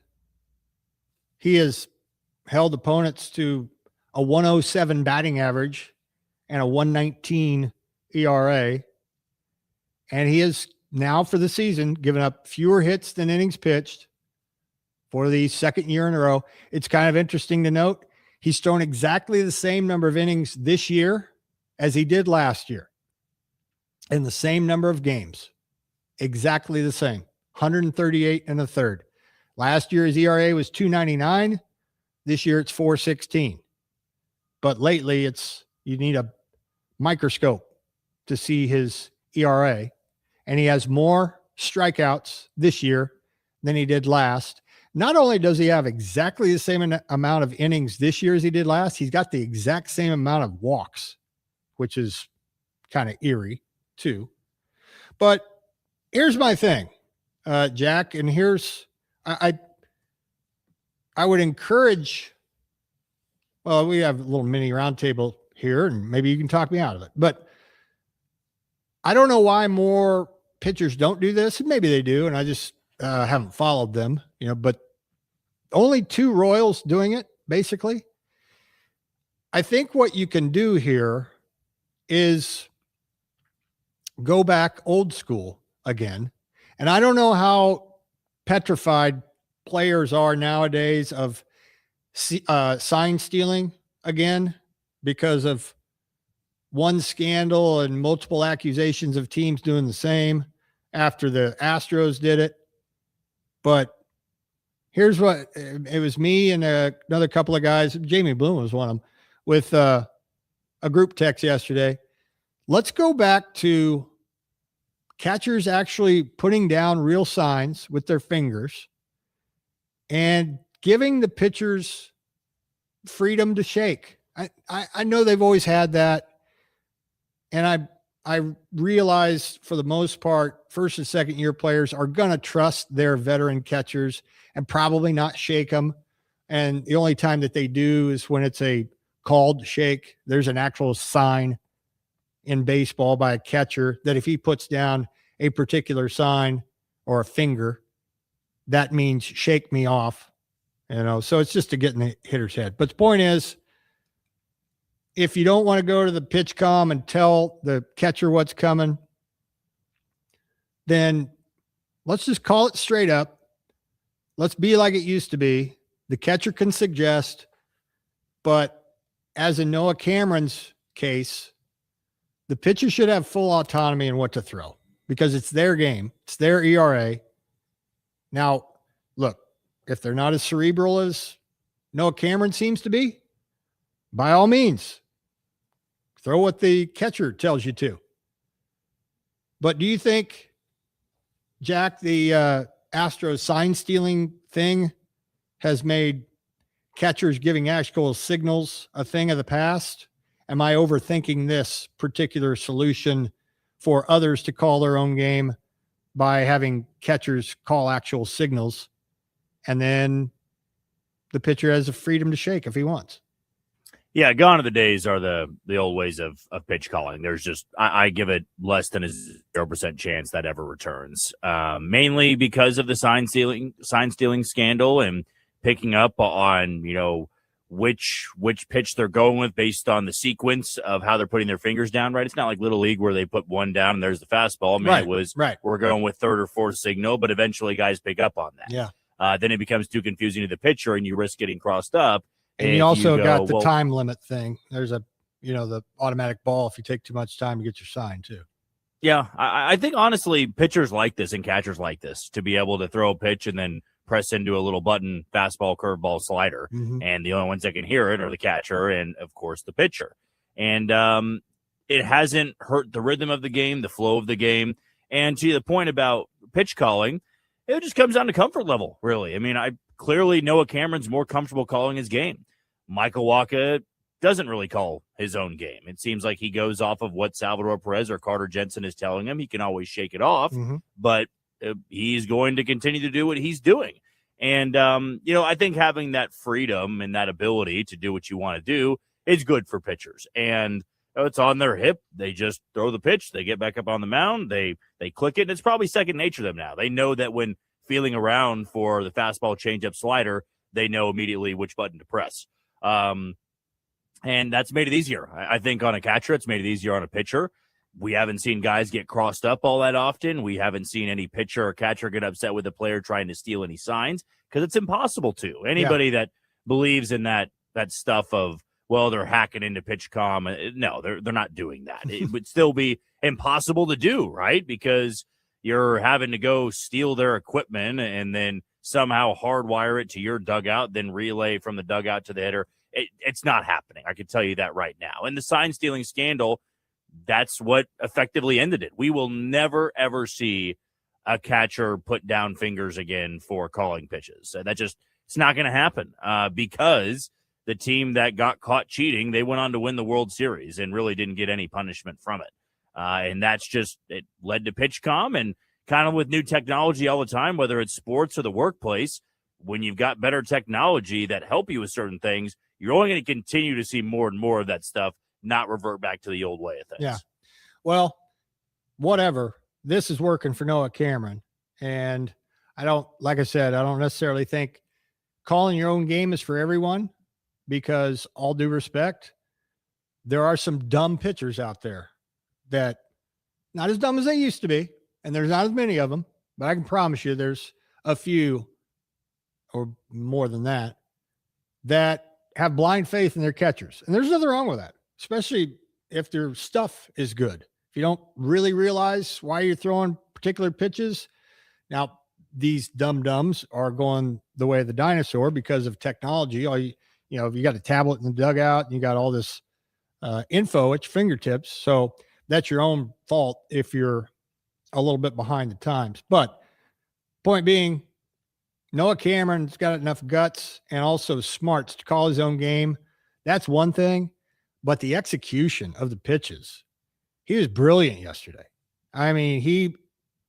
he has held opponents to a 107 batting average and a 119 ERA. And he has now, for the season, given up fewer hits than innings pitched for the second year in a row. It's kind of interesting to note, he's thrown exactly the same number of innings this year as he did last year, in the same number of games. Exactly the same. 138 and a third. Last year, his ERA was 2.99. This year, it's 4.16. But lately, you need a microscope to see his ERA. And he has more strikeouts this year than he did last. Not only does he have exactly the same amount of innings this year as he did last, he's got the exact same amount of walks, which is kind of eerie too. But here's my thing, Jack, and here's, I would encourage, well, we have a little mini roundtable here, and maybe you can talk me out of it, but I don't know why more pitchers don't do this. Maybe they do, and I just haven't followed them, but only 2 Royals doing it, basically. I think what you can do here is go back old school again. And I don't know how petrified players are nowadays of sign stealing again, because of one scandal and multiple accusations of teams doing the same after the Astros did it. But here's what it was, me and another couple of guys, Jamie Bloom was one of them, with a group text yesterday. Let's go back to catchers actually putting down real signs with their fingers and giving the pitchers freedom to shake. I know they've always had that. And I realize, for the most part, first and second year players are going to trust their veteran catchers and probably not shake them. And the only time that they do is when it's a called shake. There's an actual sign in baseball by a catcher that if he puts down a particular sign or a finger, that means shake me off, so it's just to get in the hitter's head. But the point is, if you don't want to go to the PitchCom and tell the catcher what's coming, then let's just call it straight up. Let's be like it used to be. The catcher can suggest, but as in Noah Cameron's case, the pitcher should have full autonomy in what to throw, because it's their game. It's their ERA. Now, look, if they're not as cerebral as Noah Cameron seems to be, by all means, throw what the catcher tells you to. But do you think, Jack, the Astros sign stealing thing has made catchers giving actual signals a thing of the past? Am I overthinking this particular solution for others to call their own game by having catchers call actual signals, and then the pitcher has the freedom to shake if he wants? Yeah, gone are the days are the old ways of pitch calling. There's just I give it less than a 0% chance that ever returns. Mainly because of the sign stealing scandal and picking up on which pitch they're going with based on the sequence of how they're putting their fingers down. Right, it's not like Little League where they put one down and there's the fastball. I mean, it was we're going with third or fourth signal, but eventually guys pick up on that. Yeah. Then it becomes too confusing to the pitcher, and you risk getting crossed up. And you also got the time limit thing. There's the automatic ball. If you take too much time, you get your sign too. Yeah, I think honestly, pitchers like this and catchers like this, to be able to throw a pitch and then press into a little button, fastball, curveball, slider. Mm-hmm. And the only ones that can hear it are the catcher and, of course, the pitcher. And it hasn't hurt the rhythm of the game, the flow of the game. And to the point about pitch calling, it just comes down to comfort level, really. I mean, clearly Noah Cameron's more comfortable calling his game. Michael Wacha doesn't really call his own game. It seems like he goes off of what Salvador Perez or Carter Jensen is telling him. He can always shake it off, but he's going to continue to do what he's doing. And, I think having that freedom and that ability to do what you want to do is good for pitchers. And it's on their hip. They just throw the pitch. They get back up on the mound. They click it. And it's probably second nature to them now. They know that when feeling around for the fastball, changeup, slider, they know immediately which button to press. And that's made it easier. I think on a catcher, it's made it easier on a pitcher. We haven't seen guys get crossed up all that often. We haven't seen any pitcher or catcher get upset with a player trying to steal any signs, because it's impossible to. Anybody that believes in that stuff of, well, they're hacking into PitchCom, no, they're not doing that. It would still be impossible to do, right? Because you're having to go steal their equipment and then somehow hardwire it to your dugout, then relay from the dugout to the hitter. It's not happening. I can tell you that right now. And the sign stealing scandal, that's what effectively ended it. We will never, ever see a catcher put down fingers again for calling pitches. It's not going to happen because the team that got caught cheating, they went on to win the World Series and really didn't get any punishment from it. And it led to PitchCom, and kind of with new technology all the time, whether it's sports or the workplace, when you've got better technology that help you with certain things, you're only going to continue to see more and more of that stuff not revert back to the old way of things. Yeah. Well, whatever. This is working for Noah Cameron. And like I said, I don't necessarily think calling your own game is for everyone, because all due respect, there are some dumb pitchers out there that not as dumb as they used to be. And there's not as many of them, but I can promise you there's a few or more than that have blind faith in their catchers. And there's nothing wrong with that, especially if their stuff is good. If you don't really realize why you're throwing particular pitches. Now, these dum-dums are going the way of the dinosaur because of technology. You got a tablet in the dugout and you got all this info at your fingertips. So that's your own fault if you're a little bit behind the times. But point being, Noah Cameron's got enough guts and also smarts to call his own game. That's one thing. But the execution of the pitches, he was brilliant yesterday. I mean, he,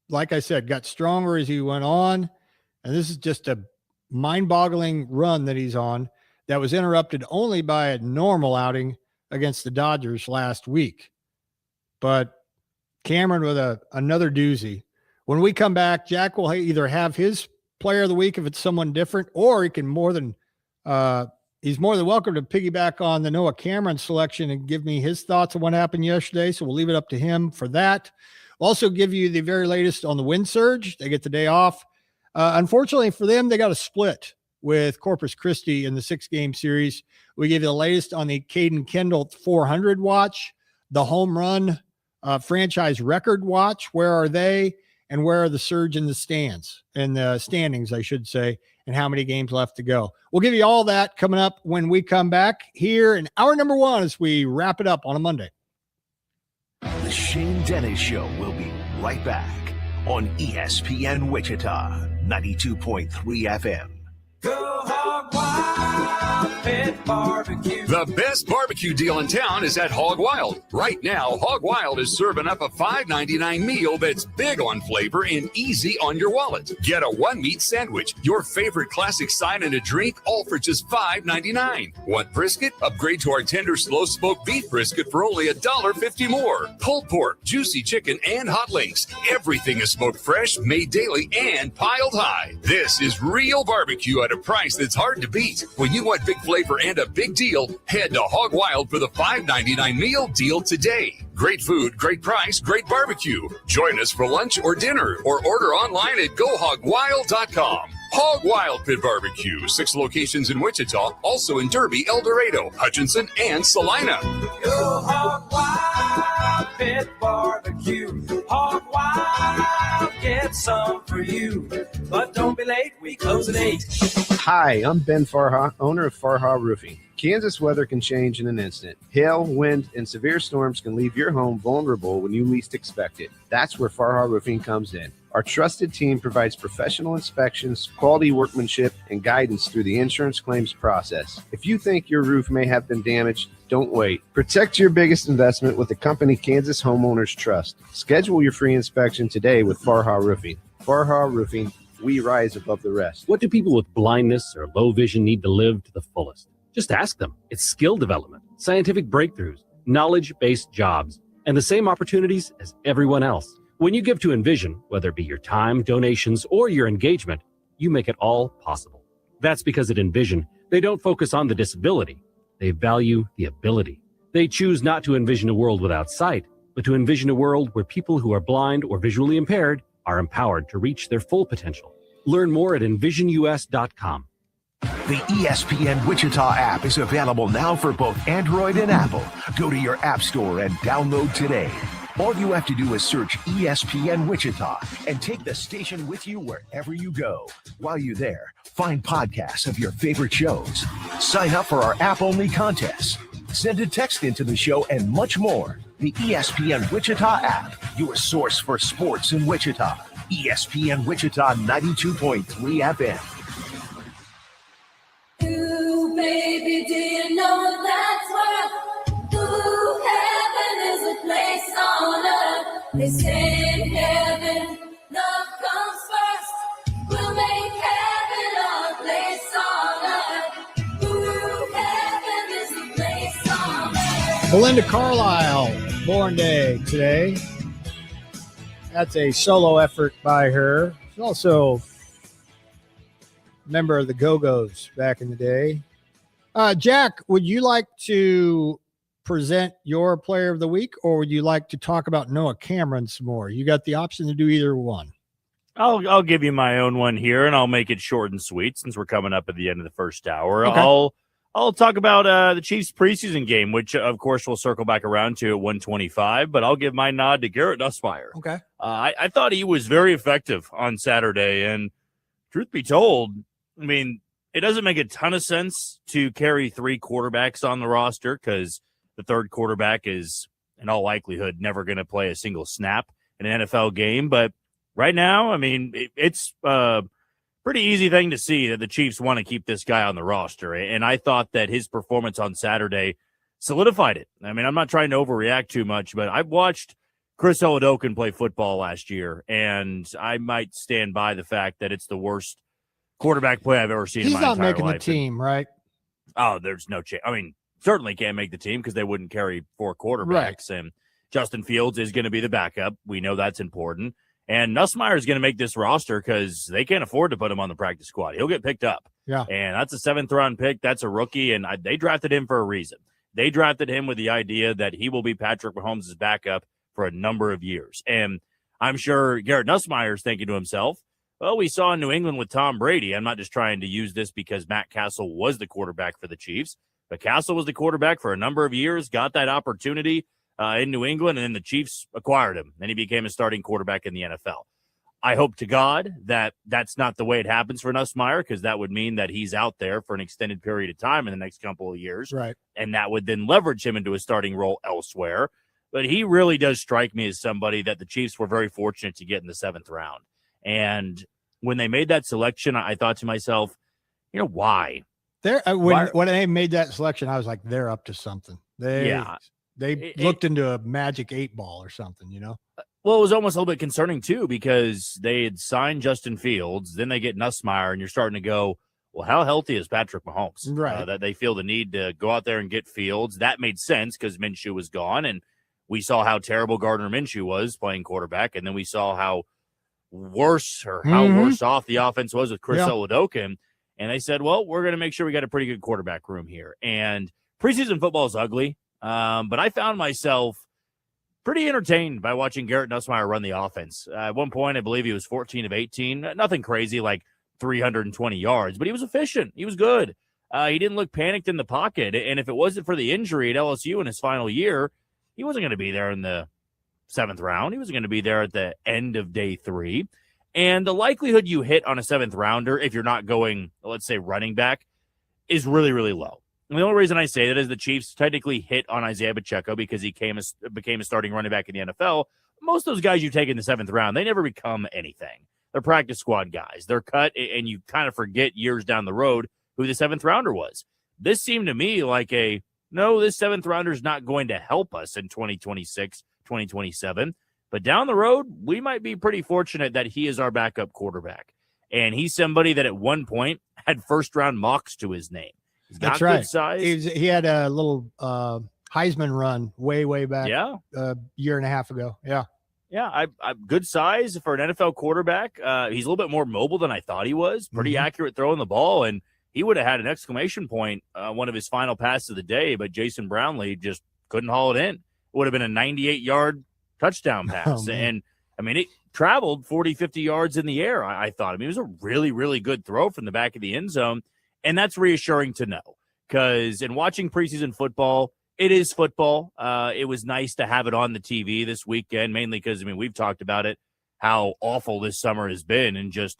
like I said, got stronger as he went on. And this is just a mind-boggling run that he's on that was interrupted only by a normal outing against the Dodgers last week. But Cameron with another doozy. When we come back, Jack will either have his player of the week if it's someone different, or he can he's more than welcome to piggyback on the Noah Cameron selection and give me his thoughts on what happened yesterday. So we'll leave it up to him for that. Also give you the very latest on the wind surge. They get the day off. Unfortunately for them, they got a split with Corpus Christi in the 6-game series. We give you the latest on the Caden Kendall 400 watch, the home run franchise record watch. Where are they? And where are the Surge in the standings, I should say, and how many games left to go. We'll give you all that coming up when we come back here in hour number 1 as we wrap it up on a Monday. The Shane Dennis Show will be right back on ESPN Wichita 92.3 FM. Go Hog Wild Pit Barbecue. The best barbecue deal in town is at Hog Wild. Right now, Hog Wild is serving up a $5.99 meal that's big on flavor and easy on your wallet. Get a one-meat sandwich, your favorite classic side, and a drink, all for just $5.99. Want brisket? Upgrade to our tender slow-smoked beef brisket for only $1.50 more. Pulled pork, juicy chicken, and hot links. Everything is smoked fresh, made daily, and piled high. This is real barbecue at a price that's hard to beat. When you want big flavor and a big deal, head to Hog Wild for the $5.99 meal deal today. Great food, great price, great barbecue. Join us for lunch or dinner or order online at gohogwild.com. Hog Wild Pit Barbecue, 6 locations in Wichita, also in Derby, El Dorado, Hutchinson, and Salina. Go Hog Wild Pit Barbecue. Hog Wild, get some for you. But don't be late, we close at 8. Hi, I'm Ben Farha, owner of Farha Roofing. Kansas weather can change in an instant. Hail, wind, and severe storms can leave your home vulnerable when you least expect it. That's where Farha Roofing comes in. Our trusted team provides professional inspections, quality workmanship, and guidance through the insurance claims process. If you think your roof may have been damaged, don't wait. Protect your biggest investment with the company Kansas homeowners trust. Schedule your free inspection today with Farha Roofing. Farha Roofing, we rise above the rest. What do people with blindness or low vision need to live to the fullest? Just ask them. It's skill development, scientific breakthroughs, knowledge-based jobs, and the same opportunities as everyone else. When you give to Envision, whether it be your time, donations, or your engagement, you make it all possible. That's because at Envision, they don't focus on the disability. They value the ability. They choose not to envision a world without sight, but to envision a world where people who are blind or visually impaired are empowered to reach their full potential. Learn more at envisionus.com. The ESPN Wichita app is available now for both Android and Apple. Go to your app store and download today. All you have to do is search ESPN Wichita and take the station with you wherever you go. While you're there, find podcasts of your favorite shows. Sign up for our app-only contests. Send a text into the show and much more. The ESPN Wichita app, your source for sports in Wichita. ESPN Wichita 92.3 FM. Ooh, baby, do you know that's where heaven is a place on earth? They say in heaven, love comes first. We'll make heaven our place on earth. Ooh, heaven is a place on earth. Belinda Carlisle, born day today. That's a solo effort by her. She's also member of the Go-Go's back in the day. Jack, would you like to present your player of the week, or would you like to talk about Noah Cameron some more? You got the option to do either one. I'll give you my own one here, and I'll make it short and sweet since we're coming up at the end of the first hour. Okay. I'll talk about the Chiefs preseason game, which, of course, we'll circle back around to at 125, but I'll give my nod to Garrett Nussmeier. Okay. I thought he was very effective on Saturday, and truth be told, I mean, it doesn't make a ton of sense to carry 3 quarterbacks on the roster because the third quarterback is, in all likelihood, never going to play a single snap in an NFL game. But right now, I mean, it's a pretty easy thing to see that the Chiefs want to keep this guy on the roster. And I thought that his performance on Saturday solidified it. I mean, I'm not trying to overreact too much, but I've watched Chris Oladokun play football last year, and I might stand by the fact that it's the worst quarterback play I've ever seen in my entire life. He's not making the team, right? Oh, there's no chance. I mean, certainly can't make the team because they wouldn't carry 4 quarterbacks. Right. And Justin Fields is going to be the backup. We know that's important. And Nussmeier is going to make this roster because they can't afford to put him on the practice squad. He'll get picked up. Yeah. And that's a 7th-round pick. That's a rookie, and they drafted him for a reason. They drafted him with the idea that he will be Patrick Mahomes' backup for a number of years. And I'm sure Garrett Nussmeier is thinking to himself, well, we saw in New England with Tom Brady. I'm not just trying to use this because Matt Castle was the quarterback for the Chiefs, but Castle was the quarterback for a number of years, got that opportunity in New England, and then the Chiefs acquired him, and he became a starting quarterback in the NFL. I hope to God that that's not the way it happens for Nussmeier, because that would mean that he's out there for an extended period of time in the next couple of years. Right. And that would then leverage him into a starting role elsewhere. but he really does strike me as somebody that the Chiefs were very fortunate to get in the 7th round. And when they made that selection, I thought to myself, why? When they made that selection, I was like, they're up to something. They looked into a magic 8-ball or something, Well, it was almost a little bit concerning, too, because they had signed Justin Fields. Then they get Nussmeier, and you're starting to go, well, how healthy is Patrick Mahomes? Right. That they feel the need to go out there and get Fields. That made sense because Minshew was gone, and we saw how terrible Gardner Minshew was playing quarterback, and then we saw how worse off the offense was with Chris Oladokun. And they said, well, we're going to make sure we got a pretty good quarterback room here. And preseason football is ugly, but I found myself pretty entertained by watching Garrett Nussmeier run the offense. At one point, I believe he was 14 of 18. Nothing crazy like 320 yards, but he was efficient. He was good. He didn't look panicked in the pocket. And if it wasn't for the injury at LSU in his final year, he wasn't going to be there in the 7th round. He was going to be there at the end of day 3. And the likelihood you hit on a 7th rounder, if you're not going, let's say, running back, is really, really low. And the only reason I say that is the Chiefs technically hit on Isaiah Pacheco because he became a starting running back in the NFL. Most of those guys you take in the 7th round, they never become anything. They're practice squad guys. They're cut, and you kind of forget years down the road who the 7th rounder was. This seemed to me like no, this 7th rounder is not going to help us in 2026, 2027. But down the road, we might be pretty fortunate that he is our backup quarterback. And he's somebody that at one point had first-round mocks to his name. He's got good size. He had a little Heisman run way back a year and a half ago. Yeah. Yeah, I good size for an NFL quarterback. He's a little bit more mobile than I thought he was. Pretty accurate throwing the ball, and he would have had an exclamation point one of his final passes of the day, but Jason Brownlee just couldn't haul it in. It would have been a 98-yard touchdown pass. And, it traveled 40, 50 yards in the air, I thought. It was a really, really good throw from the back of the end zone, and that's reassuring to know because in watching preseason football, it is football. It was nice to have it on the TV this weekend, mainly because, we've talked about it, how awful this summer has been and just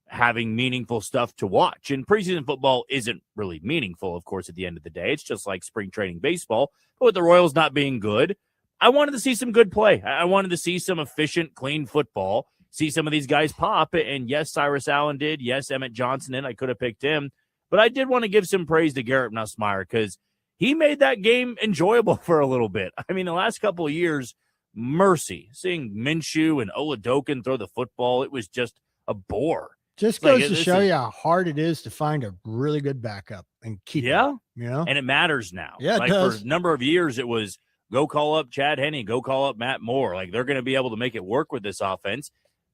having meaningful stuff to watch. And preseason football isn't really meaningful, of course, at the end of the day. It's just like spring training baseball. But with the Royals not being good, I wanted to see some good play. I wanted to see some efficient, clean football, see some of these guys pop. And yes, Cyrus Allen did. Yes, Emmett Johnson did. I could have picked him. But I did want to give some praise to Garrett Nussmeier because he made that game enjoyable for a little bit. The last couple of years, mercy. Seeing Minshew and Oladokun throw the football, it was just a bore. Just goes to show you how hard it is to find a really good backup and keep it, And it matters now. Yeah, it does. For a number of years, it was go call up Chad Henne, go call up Matt Moore. They're going to be able to make it work with this offense.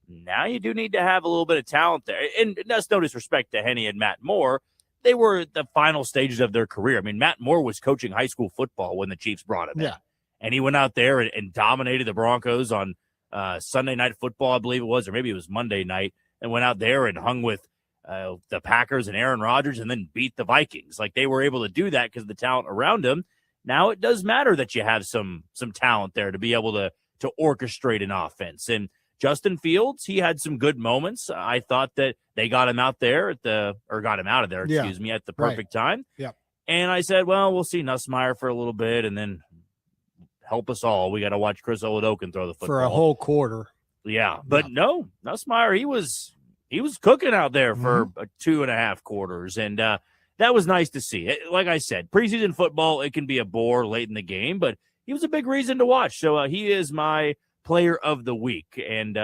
Now you do need to have a little bit of talent there. And that's no disrespect to Henne and Matt Moore. They were at the final stages of their career. Matt Moore was coaching high school football when the Chiefs brought him in. And he went out there and dominated the Broncos on Sunday Night Football, I believe it was, or maybe it was Monday night, and went out there and hung with the Packers and Aaron Rodgers and then beat the Vikings. They were able to do that because of the talent around him. Now it does matter that you have some talent there to be able to orchestrate an offense. And Justin Fields, he had some good moments. I thought that they got him out there at the perfect time. Yeah. And I said, well, we'll see Nussmeier for a little bit and then help us all. We got to watch Chris Oladokun throw the football for a whole quarter. Yeah. But no, Nussmeier, he was cooking out there for 2.5 quarters. And that was nice to see. Like I said, preseason football, it can be a bore late in the game, but he was a big reason to watch. So he is my player of the week. And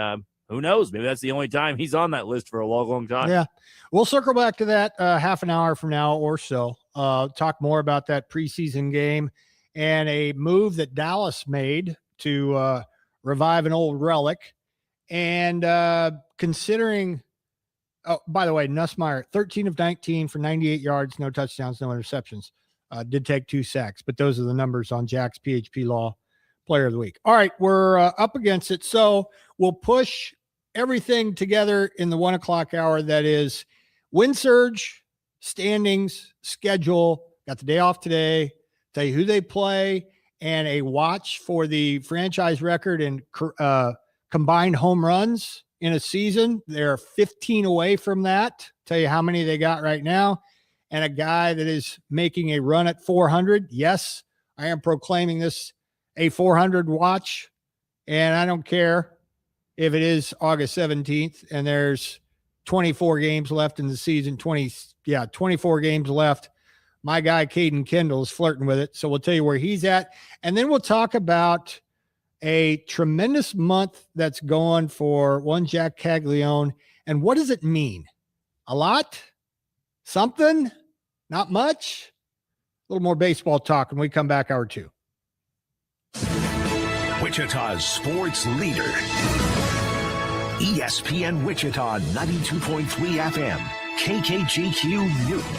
who knows? Maybe that's the only time he's on that list for a long, long time. Yeah. We'll circle back to that half an hour from now or so. Talk more about that preseason game and a move that Dallas made to revive an old relic. And considering, by the way, Nussmeier, 13 of 19 for 98 yards, no touchdowns, no interceptions. Did take 2 sacks, but those are the numbers on Jack's PHP Law Player of the Week. All right, we're up against it. So we'll push everything together in the 1 o'clock hour. That is win surge, standings, schedule. Got the day off today. Tell you who they play and a watch for the franchise record in combined home runs in a season. They're 15 away from that. Tell you how many they got right now. And a guy that is making a run at 400. Yes, I am proclaiming this a 400 watch. And I don't care if it is August 17th and there's 24 games left in the season, 24 games left. My guy, Caden Kendall, is flirting with it. So we'll tell you where he's at. And then we'll talk about a tremendous month that's going for one Jack Caglione. And what does it mean? A lot? Something? Not much? A little more baseball talk when we come back, hour two. Wichita's sports leader. ESPN Wichita 92.3 FM. KKGQ Newton.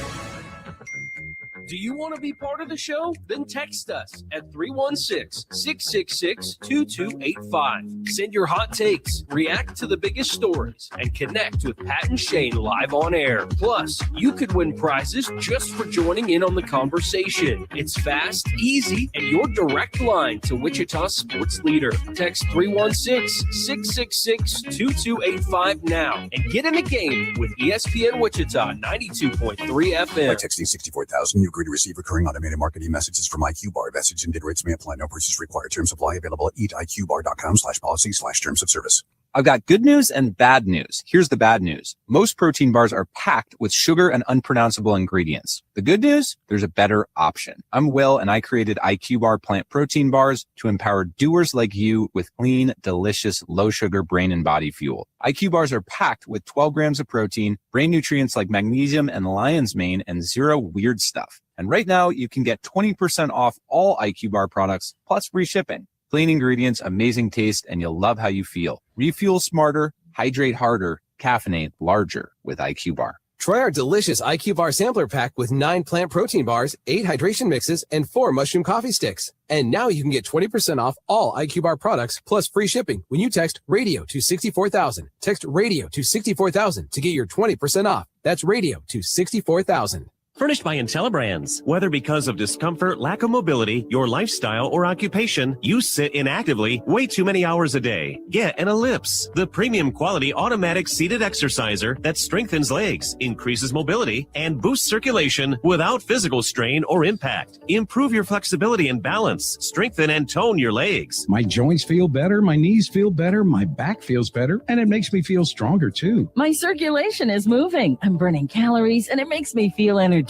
Do you want to be part of the show? Then text us at 316-666-2285. Send your hot takes, react to the biggest stories, and connect with Pat and Shane live on air. Plus, you could win prizes just for joining in on the conversation. It's fast, easy, and your direct line to Wichita's sports leader. Text 316-666-2285 now and get in the game with ESPN Wichita 92.3 FM. By texting 64,000, you agree to receive recurring automated marketing messages from IQ Bar. Message and data rates may apply. No purchase required. Terms apply. Available at eatiqbar.com/policy/terms of service. I've got good news and bad news. Here's the bad news. Most protein bars are packed with sugar and unpronounceable ingredients. The good news? There's a better option. I'm Will, and I created IQ Bar plant protein bars to empower doers like you with clean, delicious, low-sugar brain and body fuel. IQ bars are packed with 12 grams of protein, brain nutrients like magnesium and lion's mane, and zero weird stuff. And right now, you can get 20% off all IQ Bar products, plus free shipping. Clean ingredients, amazing taste, and you'll love how you feel. Refuel smarter, hydrate harder, caffeinate larger with IQ Bar. Try our delicious IQ Bar sampler pack with 9 plant protein bars, 8 hydration mixes, and 4 mushroom coffee sticks. And now you can get 20% off all IQ Bar products plus free shipping when you text RADIO to 64,000. Text RADIO to 64,000 to get your 20% off. That's RADIO to 64,000. Furnished by IntelliBrands. Whether because of discomfort, lack of mobility, your lifestyle, or occupation, you sit inactively way too many hours a day. Get an Ellipse, the premium quality automatic seated exerciser that strengthens legs, increases mobility, and boosts circulation without physical strain or impact. Improve your flexibility and balance. Strengthen and tone your legs. My joints feel better, my knees feel better, my back feels better, and it makes me feel stronger too. My circulation is moving. I'm burning calories, and it makes me feel energetic.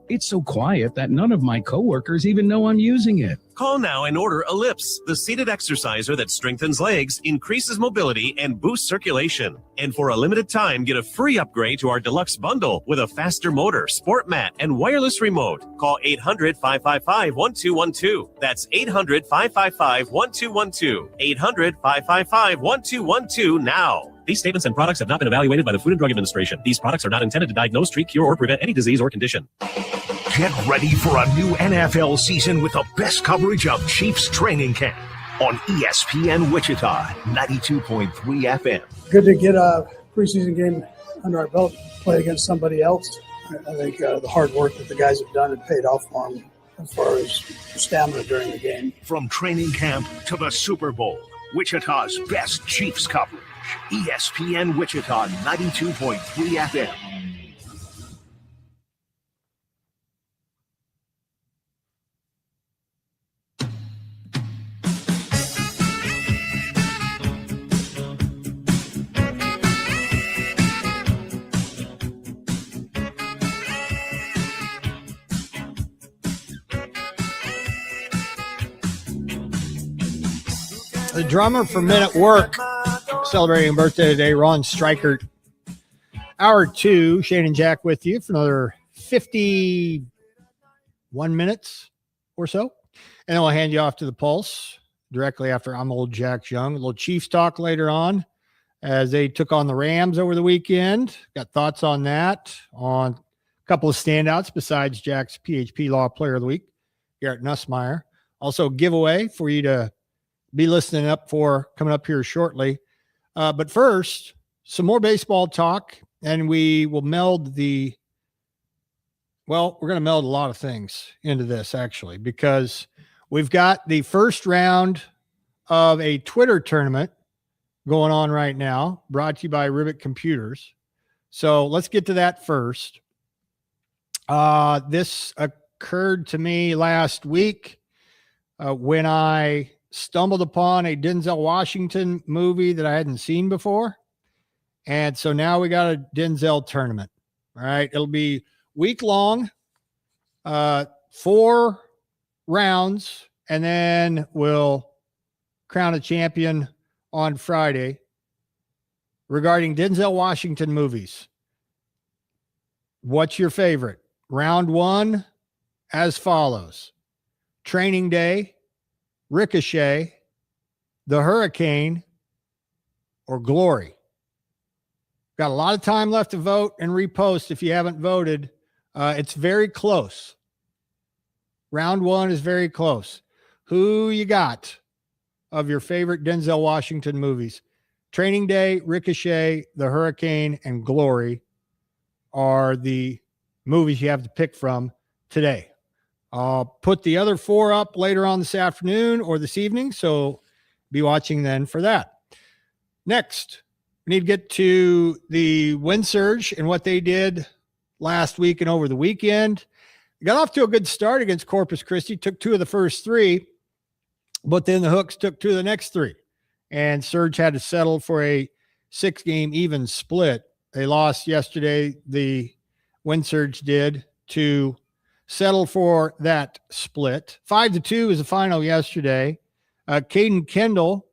It's so quiet that none of my coworkers even know I'm using it. Call now and order Ellipse, the seated exerciser that strengthens legs, increases mobility, and boosts circulation. And for a limited time, get a free upgrade to our deluxe bundle with a faster motor, sport mat, and wireless remote. Call 800-555-1212. That's 800-555-1212. 800-555-1212 now. These statements and products have not been evaluated by the Food and Drug Administration. These products are not intended to diagnose, treat, cure, or prevent any disease or condition. Get ready for a new NFL season with the best coverage of Chiefs training camp on ESPN Wichita 92.3 FM. Good to get a preseason game under our belt, play against somebody else. I think the hard work that the guys have done had paid off for them as far as stamina during the game. From training camp to the Super Bowl, Wichita's best Chiefs coverage. ESPN Wichita 92.3 FM. The drummer for Men at Work celebrating birthday today, Ron Strikert. Hour two, Shane and Jack with you for another 51 minutes or so. And then we'll hand you off to the Pulse directly after I'm Old Jack Young. A little Chiefs talk later on as they took on the Rams over the weekend. Got thoughts on that, on a couple of standouts besides Jack's PHP Law Player of the Week, Garrett Nussmeier. Also a giveaway for you to be listening up for coming up here shortly. But first, some more baseball talk, and we will meld we're going to meld a lot of things into this, actually, because we've got the first round of a Twitter tournament going on right now, brought to you by Rivet Computers. So let's get to that first. This occurred to me last week. when I stumbled upon a Denzel Washington movie that I hadn't seen before. And so now we got a Denzel tournament. All right. It'll be week long, 4 rounds, and then we'll crown a champion on Friday regarding Denzel Washington movies. What's your favorite? Round 1 as follows: Training Day, Ricochet, The Hurricane, or Glory. Got a lot of time left to vote and repost if you haven't voted. It's very close. Round 1 is very close. Who you got of your favorite Denzel Washington movies? Training Day, Ricochet, The Hurricane, and Glory are the movies you have to pick from today. I'll put the other 4 up later on this afternoon or this evening, so be watching then for that. Next, we need to get to the Wind Surge and what they did last week and over the weekend. They got off to a good start against Corpus Christi, took 2 of the first 3, but then the Hooks took 2 of the next 3, and Surge had to settle for a 6-game even split. They lost yesterday, the Wind Surge did, to settle for that split. 5-2 was the final yesterday. Caden Kendall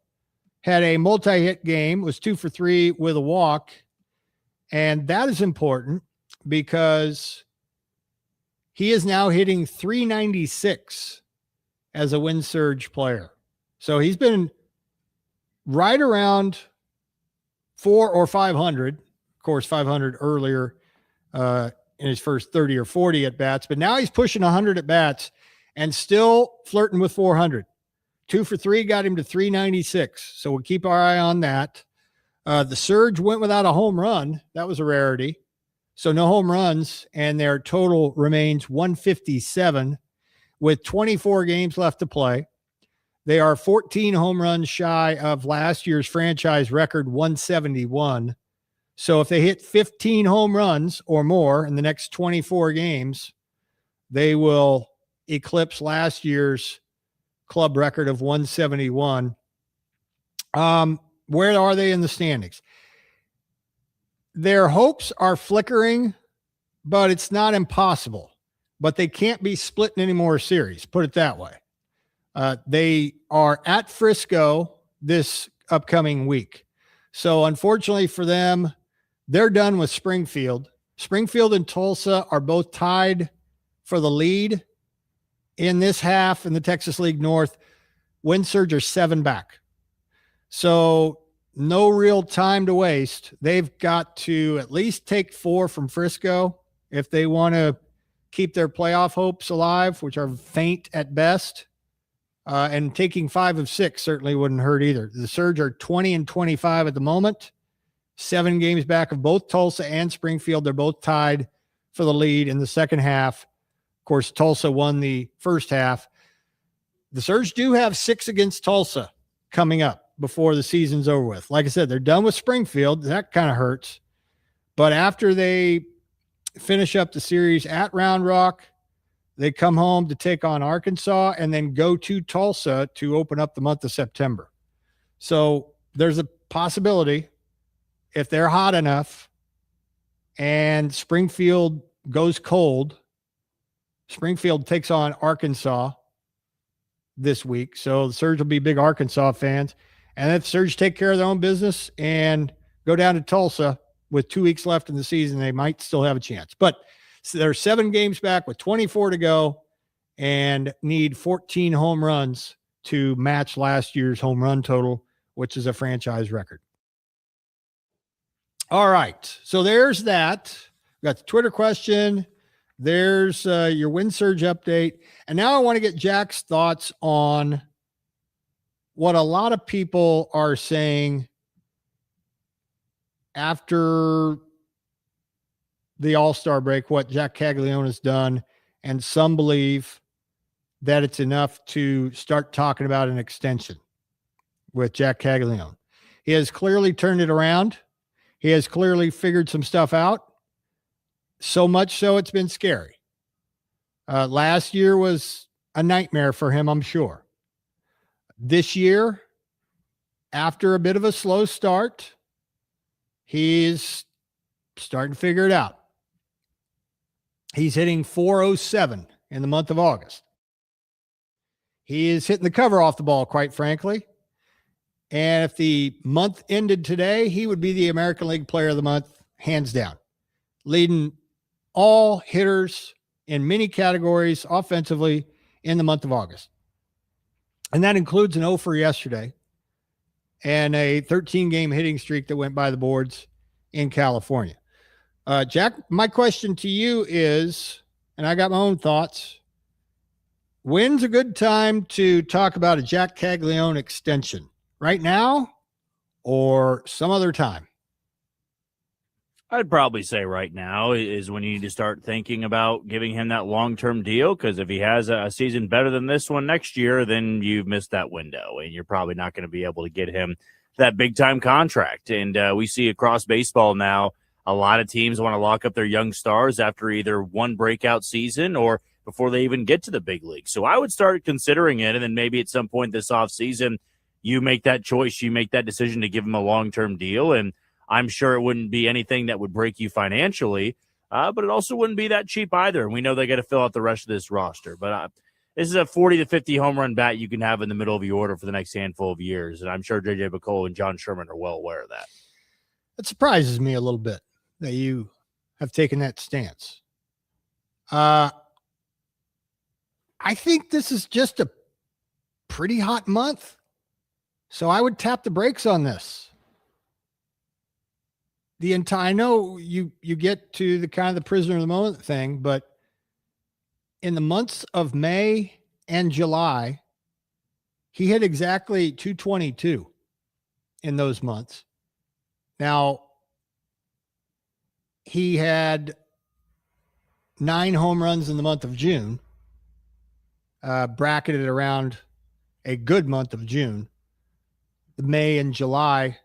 had a multi-hit game, was 2 for 3 with a walk. And that is important because he is now hitting .396 as a Wind Surge player. So he's been right around 400 or 500. Of course, 500 earlier in his first 30 or 40 at bats, but now he's pushing 100 at bats and still flirting with 400. 2 for 3 got him to .396. So we'll keep our eye on that. The Surge went without a home run. That was a rarity. So no home runs, and their total remains 157 with 24 games left to play. They are 14 home runs shy of last year's franchise record, 171. So if they hit 15 home runs or more in the next 24 games, they will eclipse last year's club record of 171. Where are they in the standings? Their hopes are flickering, but it's not impossible. But they can't be splitting any more series, put it that way. They are at Frisco this upcoming week. So unfortunately for them, they're done with Springfield. Springfield and Tulsa are both tied for the lead in this half in the Texas League North. Wind Surge are 7 back. So no real time to waste. They've got to at least take 4 from Frisco if they want to keep their playoff hopes alive, which are faint at best. And taking 5 of 6 certainly wouldn't hurt either. The Surge are 20-25 at the moment. 7 games back of both Tulsa and Springfield. They're both tied for the lead in the second half. Of course, Tulsa won the first half. The Surge do have 6 against Tulsa coming up before the season's over with. Like I said, they're done with Springfield. That kind of hurts. But after they finish up the series at Round Rock, they come home to take on Arkansas and then go to Tulsa to open up the month of September. So there's a possibility, if they're hot enough and Springfield goes cold, Springfield takes on Arkansas this week. So the Surge will be big Arkansas fans. And if the Surge take care of their own business and go down to Tulsa with 2 weeks left in the season, they might still have a chance. But they're 7 games back with 24 to go and need 14 home runs to match last year's home run total, which is a franchise record. All right. So there's that. We got the Twitter question. There's your Wind Surge update. And now I want to get Jack's thoughts on what a lot of people are saying after the All-Star break, what Jack Caglione has done, and some believe that it's enough to start talking about an extension with Jack Caglione. He has clearly turned it around. He has clearly figured some stuff out. So much so it's been scary. Last year was a nightmare for him, I'm sure. This year, after a bit of a slow start, he's starting to figure it out. He's hitting .407 in the month of August. He is hitting the cover off the ball, quite frankly. And if the month ended today, he would be the American League Player of the Month, hands down, leading all hitters in many categories offensively in the month of August. And that includes an 0 for yesterday and a 13-game hitting streak that went by the boards in California. Jack, my question to you is, and I got my own thoughts, when's a good time to talk about a Jack Caglione extension? Right now or some other time? I'd probably say right now is when you need to start thinking about giving him that long-term deal, because if he has a season better than this one next year, then you've missed that window, and you're probably not going to be able to get him that big-time contract. And we see across baseball now, a lot of teams want to lock up their young stars after either one breakout season or before they even get to the big league. So I would start considering it, and then maybe at some point this offseason, you make that choice, you make that decision to give him a long-term deal, and I'm sure it wouldn't be anything that would break you financially, but it also wouldn't be that cheap either. And we know they got to fill out the rest of this roster. But this is a 40 to 50 home run bat you can have in the middle of your order for the next handful of years. And I'm sure J.J. Picollo and John Sherman are well aware of that. It surprises me a little bit that you have taken that stance. I think this is just a pretty hot month. So I would tap the brakes on this. I know you get to the kind of the prisoner of the moment thing, but in the months of May and July, he hit exactly 222 in those months. Now, he had 9 home runs in the month of June, bracketed around a good month of June. The May and July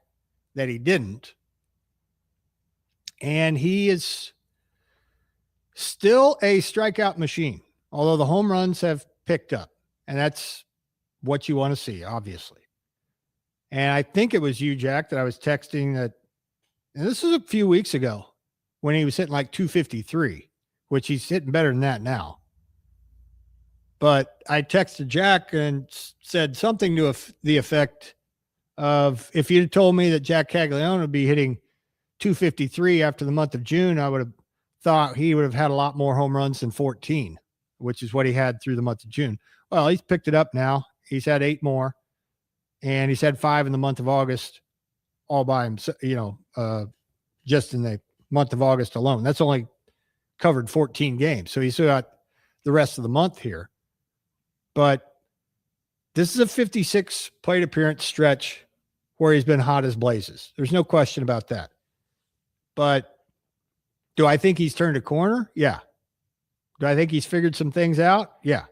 that he didn't. And he is still a strikeout machine, although the home runs have picked up. And that's what you want to see, obviously. And I think it was you, Jack, that I was texting that, and this was a few weeks ago when he was hitting like 253, which he's hitting better than that now. But I texted Jack and said something to the effect of, if you'd told me that Jack Caglione would be hitting 253 after the month of June, I would have thought he would have had a lot more home runs than 14, which is what he had through the month of June. Well, he's picked it up now. He's had 8 more, and he's had 5 in the month of August, all by himself, just in the month of August alone. That's only covered 14 games. So he's still got the rest of the month here. But this is a 56 plate appearance stretch where he's been hot as blazes. There's no question about that. But do I think he's turned a corner? Yeah. Do I think he's figured some things out? Yeah.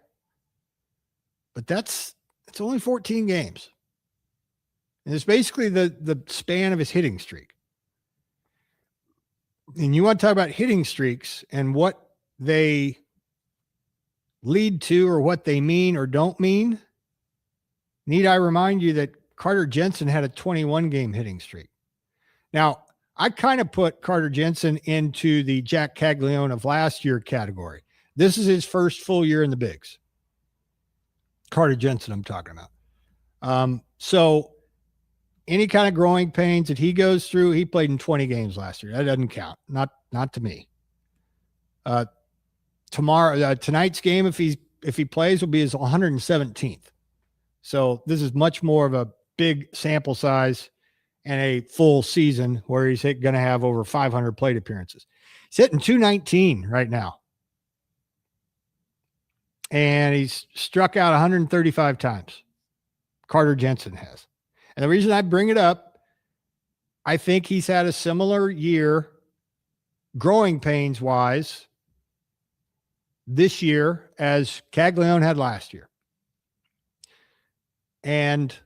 But it's only 14 games. And it's basically the span of his hitting streak. And you want to talk about hitting streaks and what they lead to or what they mean or don't mean. Need I remind you that Carter Jensen had a 21-game hitting streak. Now, I kind of put Carter Jensen into the Jack Caglione of last year category. This is his first full year in the bigs. Carter Jensen I'm talking about. So any kind of growing pains that he goes through, he played in 20 games last year. That doesn't count. Not to me. Tonight's game, if he plays, will be his 117th. So this is much more of a big sample size and a full season where he's going to have over 500 plate appearances. He's hitting 219 right now. And he's struck out 135 times. Carter Jensen has. And the reason I bring it up, I think he's had a similar year growing pains wise this year as Caglione had last year. And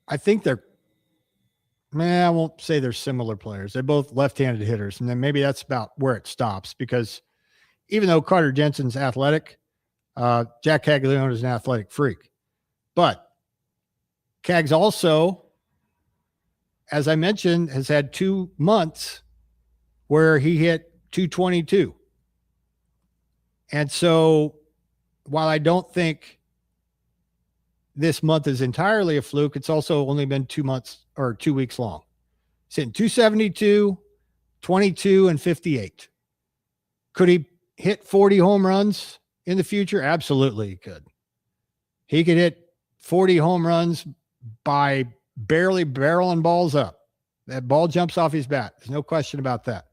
I think I won't say they're similar players. They're both left-handed hitters. And then maybe that's about where it stops, because even though Carter Jensen's athletic, Jack Caglione is an athletic freak. But Cags also, as I mentioned, has had 2 months where he hit 222. And so while I don't think this month is entirely a fluke, it's also only been 2 months or 2 weeks long. He's hitting 272, 22, and 58. Could he hit 40 home runs in the future? Absolutely he could. He could hit 40 home runs by barely barreling balls up. That ball jumps off his bat. There's no question about that.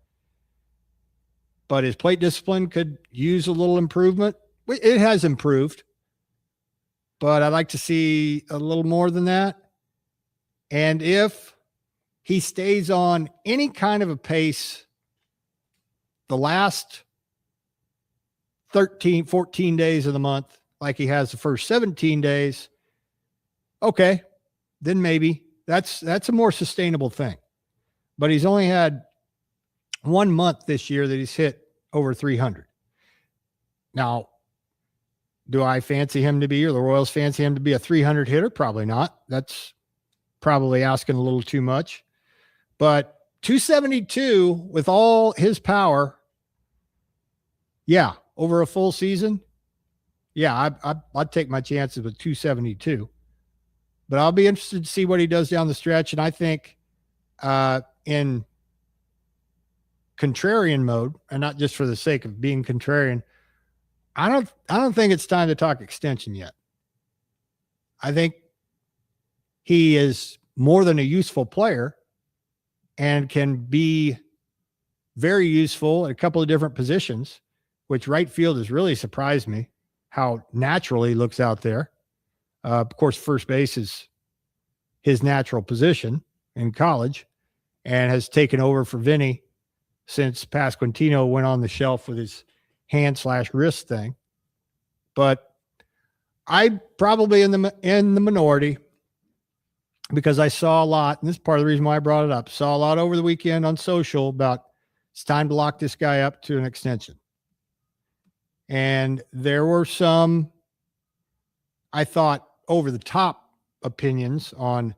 But his plate discipline could use a little improvement. It has improved, but I'd like to see a little more than that. And if he stays on any kind of a pace the last 13, 14 days of the month, like he has the first 17 days, okay, then maybe that's a more sustainable thing. But he's only had 1 month this year that he's hit over 300. Now, do I fancy him to be, or the Royals fancy him to be a 300 hitter? Probably not. That's probably asking a little too much. But 272 with all his power, yeah, over a full season, yeah, I'd take my chances with 272. But I'll be interested to see what he does down the stretch. And I think in contrarian mode, and not just for the sake of being contrarian, I don't think it's time to talk extension yet. I think he is more than a useful player and can be very useful at a couple of different positions, which right field has really surprised me how naturally he looks out there. Of course, first base is his natural position in college and has taken over for Vinny since Pasquantino went on the shelf with his hand/wrist thing. But I probably in the minority, because I saw a lot, and this is part of the reason why I brought it up, saw a lot over the weekend on social about it's time to lock this guy up to an extension. And there were some, I thought, over the top opinions on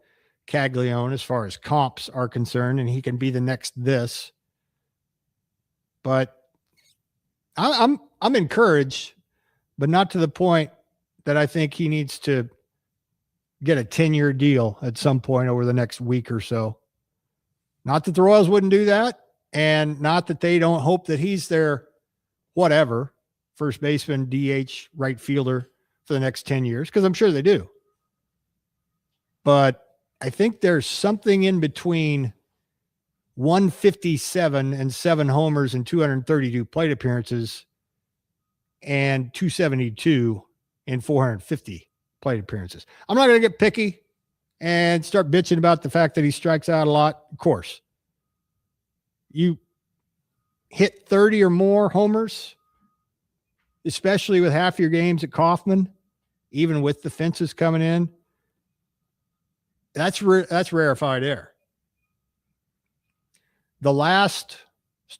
Caglione as far as comps are concerned, and he can be the next this. But I'm encouraged, but not to the point that I think he needs to get a 10-year deal at some point over the next week or so. Not that the Royals wouldn't do that, and not that they don't hope that he's their whatever, first baseman, DH, right fielder for the next 10 years, because I'm sure they do. But I think there's something in between 157 and 7 homers and 232 plate appearances and 272 and 450 plate appearances. I'm not going to get picky and start bitching about the fact that he strikes out a lot. Of course, you hit 30 or more homers, especially with half your games at Kauffman, even with the fences coming in. That's rarefied air. The last,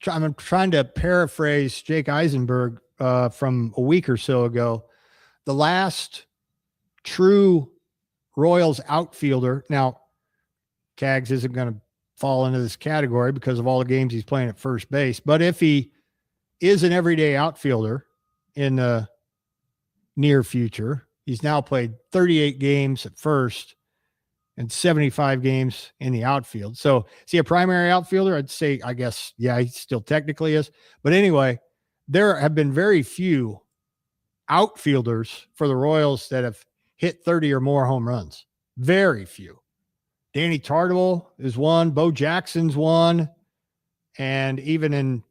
I'm trying to paraphrase Jake Eisenberg from a week or so ago. The last true Royals outfielder. Now, Cags isn't going to fall into this category because of all the games he's playing at first base. But if he is an everyday outfielder in the near future, he's now played 38 games at first and 75 games in the outfield. So is he a primary outfielder? I'd say, I guess, yeah, he still technically is. But anyway, there have been very few outfielders for the Royals that have hit 30 or more home runs. Very few. Danny Tartabull is one. Bo Jackson's one. And even in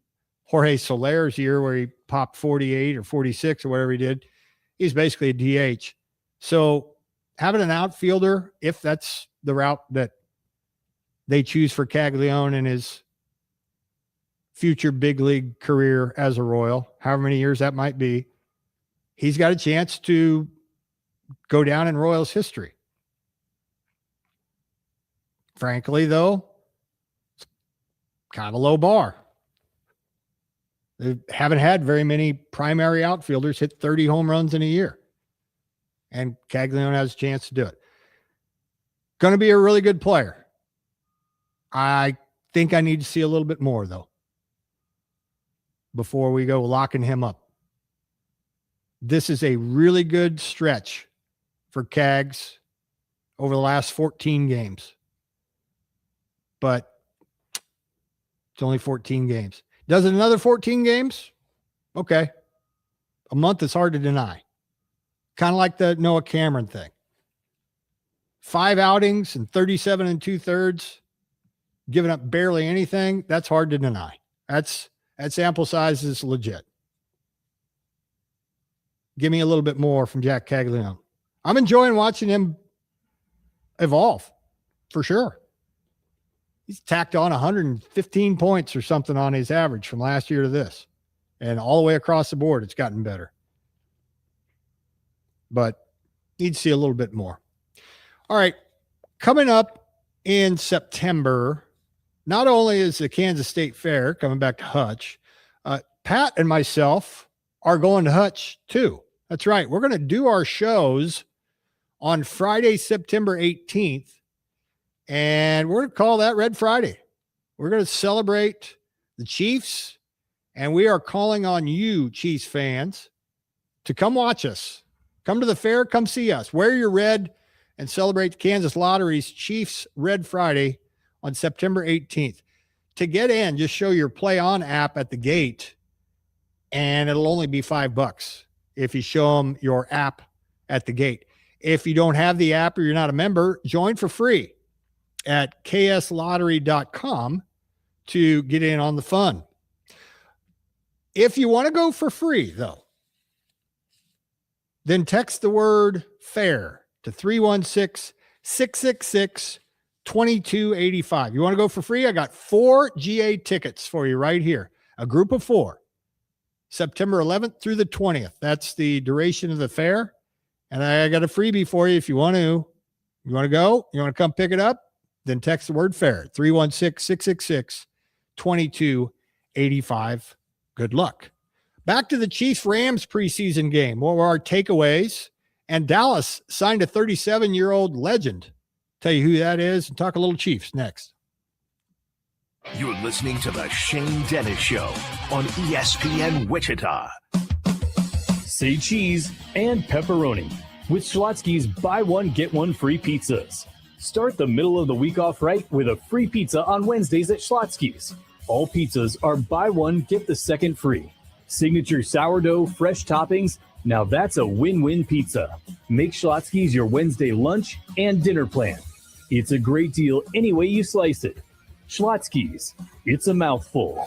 Jorge Soler's year where he popped 48 or 46 or whatever he did, he's basically a DH. So having an outfielder, if that's the route that they choose for Caglione in his future big league career as a Royal, however many years that might be, he's got a chance to go down in Royals history. Frankly, though, it's kind of a low bar. They haven't had very many primary outfielders hit 30 home runs in a year. and Caglione has a chance to do it. Going to be a really good player. I think I need to see a little bit more, though, before we go locking him up. This is a really good stretch for Cags over the last 14 games. But it's only 14 games. Does it another 14 games? Okay. A month is hard to deny. Kind of like the Noah Cameron thing. 5 outings and 37 2/3, giving up barely anything. That's hard to deny. That sample size is legit. Give me a little bit more from Jack Caglione. I'm enjoying watching him evolve, for sure. He's tacked on 115 points or something on his average from last year to this. And all the way across the board, it's gotten better. But need to see a little bit more. All right. Coming up in September, not only is the Kansas State Fair coming back to Hutch, Pat and myself are going to Hutch too. That's right. We're going to do our shows on Friday, September 18th. And we're going to call that Red Friday. We're going to celebrate the Chiefs. And we are calling on you, Chiefs fans, to come watch us. Come to the fair. Come see us. Wear your red and celebrate the Kansas Lottery's Chiefs Red Friday on September 18th. To get in, just show your Play On app at the gate, and it'll only be $5 if you show them your app at the gate. If you don't have the app or you're not a member, join for free at kslottery.com to get in on the fun. If you want to go for free, though, then text the word FAIR to 316-666-2285. You want to go for free? I got 4 GA tickets for you right here. A group of 4. September 11th through the 20th. That's the duration of the fair. And I got a freebie for you if you want to. You want to go? You want to come pick it up? Then text the word FAIR, 316-666-2285. Good luck. Back to the Chiefs-Rams preseason game. What were our takeaways? And Dallas signed a 37-year-old legend. Tell you who that is and talk a little Chiefs next. You're listening to the Shane Dennis Show on ESPN Wichita. Say cheese and pepperoni with Schlotzsky's buy one, get one free pizzas. Start the middle of the week off right with a free pizza on Wednesdays at Schlotzsky's. All pizzas are buy one, get the second free. Signature sourdough, fresh toppings. Now that's a win-win pizza. Make Schlotzsky's your Wednesday lunch and dinner plan. It's a great deal any way you slice it. Schlotzsky's, it's a mouthful.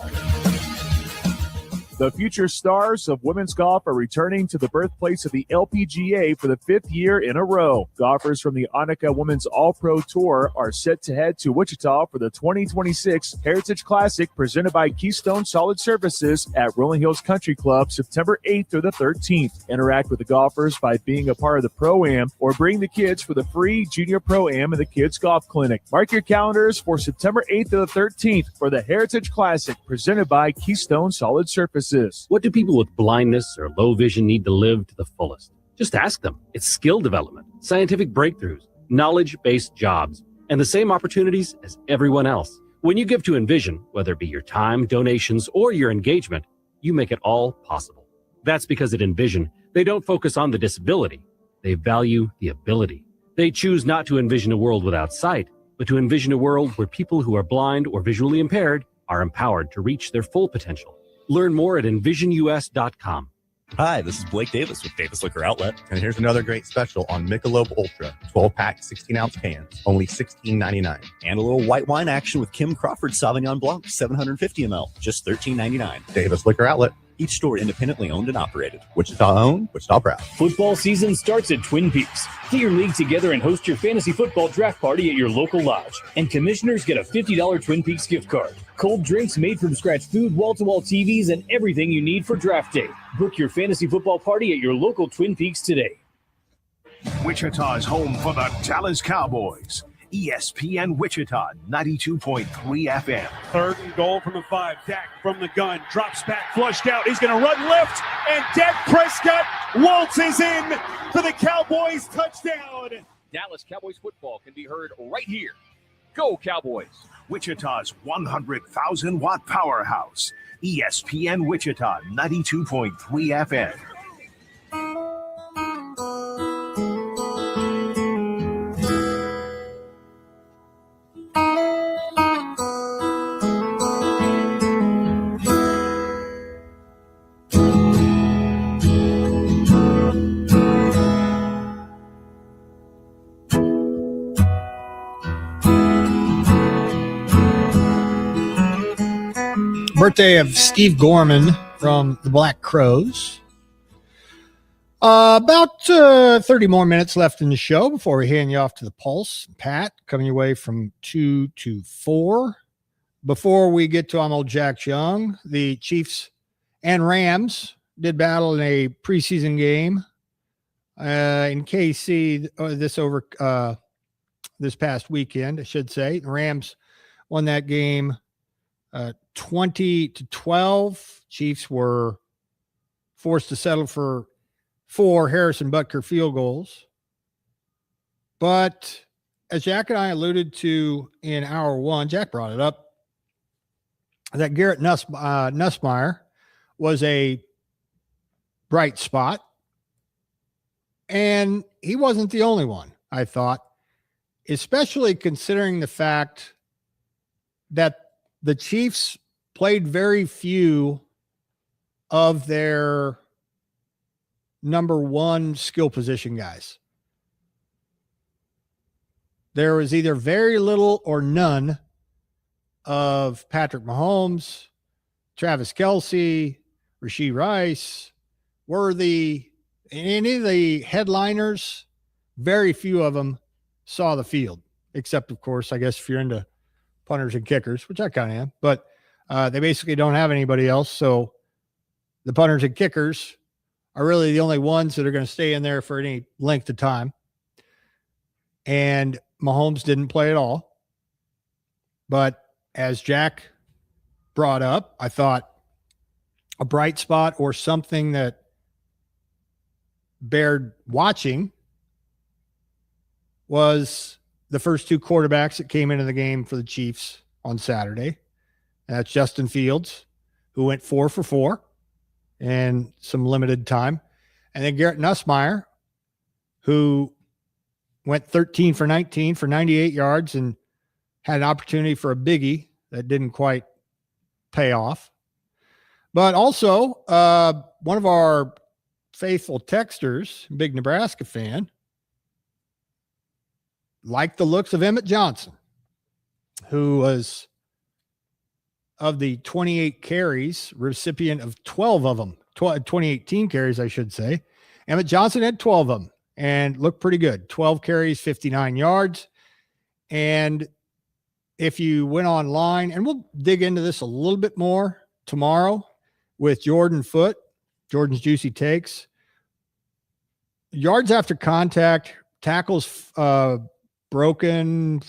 The future stars of women's golf are returning to the birthplace of the LPGA for the 5th year in a row. Golfers from the Annika Women's All-Pro Tour are set to head to Wichita for the 2026 Heritage Classic presented by Keystone Solid Surfaces at Rolling Hills Country Club September 8th through the 13th. Interact with the golfers by being a part of the Pro-Am or bring the kids for the free Junior Pro-Am and the Kids Golf Clinic. Mark your calendars for September 8th to the 13th for the Heritage Classic presented by Keystone Solid Surfaces. What do people with blindness or low vision need to live to the fullest? Just ask them. It's skill development, scientific breakthroughs, knowledge-based jobs, and the same opportunities as everyone else. When you give to Envision, whether it be your time, donations, or your engagement, you make it all possible. That's because at Envision, they don't focus on the disability. They value the ability. They choose not to envision a world without sight, but to envision a world where people who are blind or visually impaired are empowered to reach their full potential. Learn more at envisionus.com. Hi, this is Blake Davis with Davis Liquor Outlet, and here's another great special on Michelob Ultra, 12-pack, 16-ounce cans, only $16.99. And a little white wine action with Kim Crawford Sauvignon Blanc, 750 ml, just $13.99. Davis Liquor Outlet, each store independently owned and operated. Wichita owned, Wichita proud. Football season starts at Twin Peaks. Get your league together and host your fantasy football draft party at your local lodge. And commissioners get a $50 Twin Peaks gift card. Cold drinks, made from scratch food, wall-to-wall TVs, and everything you need for draft day. Book your fantasy football party at your local Twin Peaks today. Wichita's home for the Dallas Cowboys. ESPN Wichita 92.3 FM. 3rd and goal from the 5. Dak from the gun, drops back, flushed out. He's going to run left, and Dak Prescott waltzes in for the Cowboys touchdown. Dallas Cowboys football can be heard right here. Go Cowboys. Wichita's 100,000-watt powerhouse. ESPN Wichita 92.3 FM. Birthday of Steve Gorman from the Black Crowes. About 30 more minutes left in the show before we hand you off to the Pulse. Pat, coming your way from 2 to 4. Before we get to old Jack Young, the Chiefs and Rams did battle in a preseason game in KC this past weekend, I should say. The Rams won that game 20-12. Chiefs were forced to settle for 4 Harrison Butker field goals. But as Jack and I alluded to in hour 1, Jack brought it up, that Garrett Nussmeier was a bright spot. And he wasn't the only one, I thought, especially considering the fact that the Chiefs played very few of their number 1 skill position guys. There was either very little or none of Patrick Mahomes, Travis Kelce, Rashee Rice, Worthy, any of the headliners. Very few of them saw the field, except, of course, I guess if you're into punters and kickers, which I kind of am, but they basically don't have anybody else. So the punters and kickers are really the only ones that are going to stay in there for any length of time. And Mahomes didn't play at all. But as Jack brought up, I thought a bright spot or something that bared watching was the first 2 quarterbacks that came into the game for the Chiefs on Saturday. That's Justin Fields, who went 4 for 4 in some limited time. And then Garrett Nussmeier, who went 13 for 19 for 98 yards and had an opportunity for a biggie that didn't quite pay off. But also, one of our faithful texters, big Nebraska fan, liked the looks of Emmett Johnson, who was, of the 28 carries, recipient of 12 of them, 2018 carries, I should say. Emmett Johnson had 12 of them and looked pretty good. 12 carries, 59 yards. And if you went online, and we'll dig into this a little bit more tomorrow with Jordan Foote, Jordan's Juicy Takes. Yards after contact, tackles broken,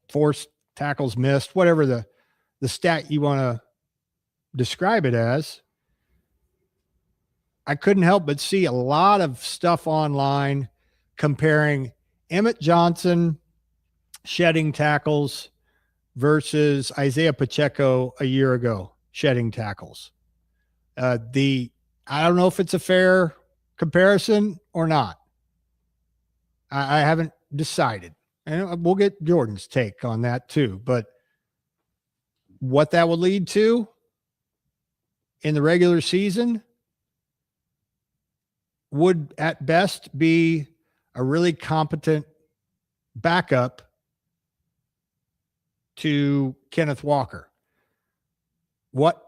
forced tackles missed, whatever the stat you want to describe it as. I couldn't help but see a lot of stuff online comparing Emmett Johnson shedding tackles versus Isaiah Pacheco a year ago shedding tackles. I don't know if it's a fair comparison or not. I haven't decided. And we'll get Jordan's take on that too. But what that will lead to in the regular season would at best be a really competent backup to Kenneth Walker. What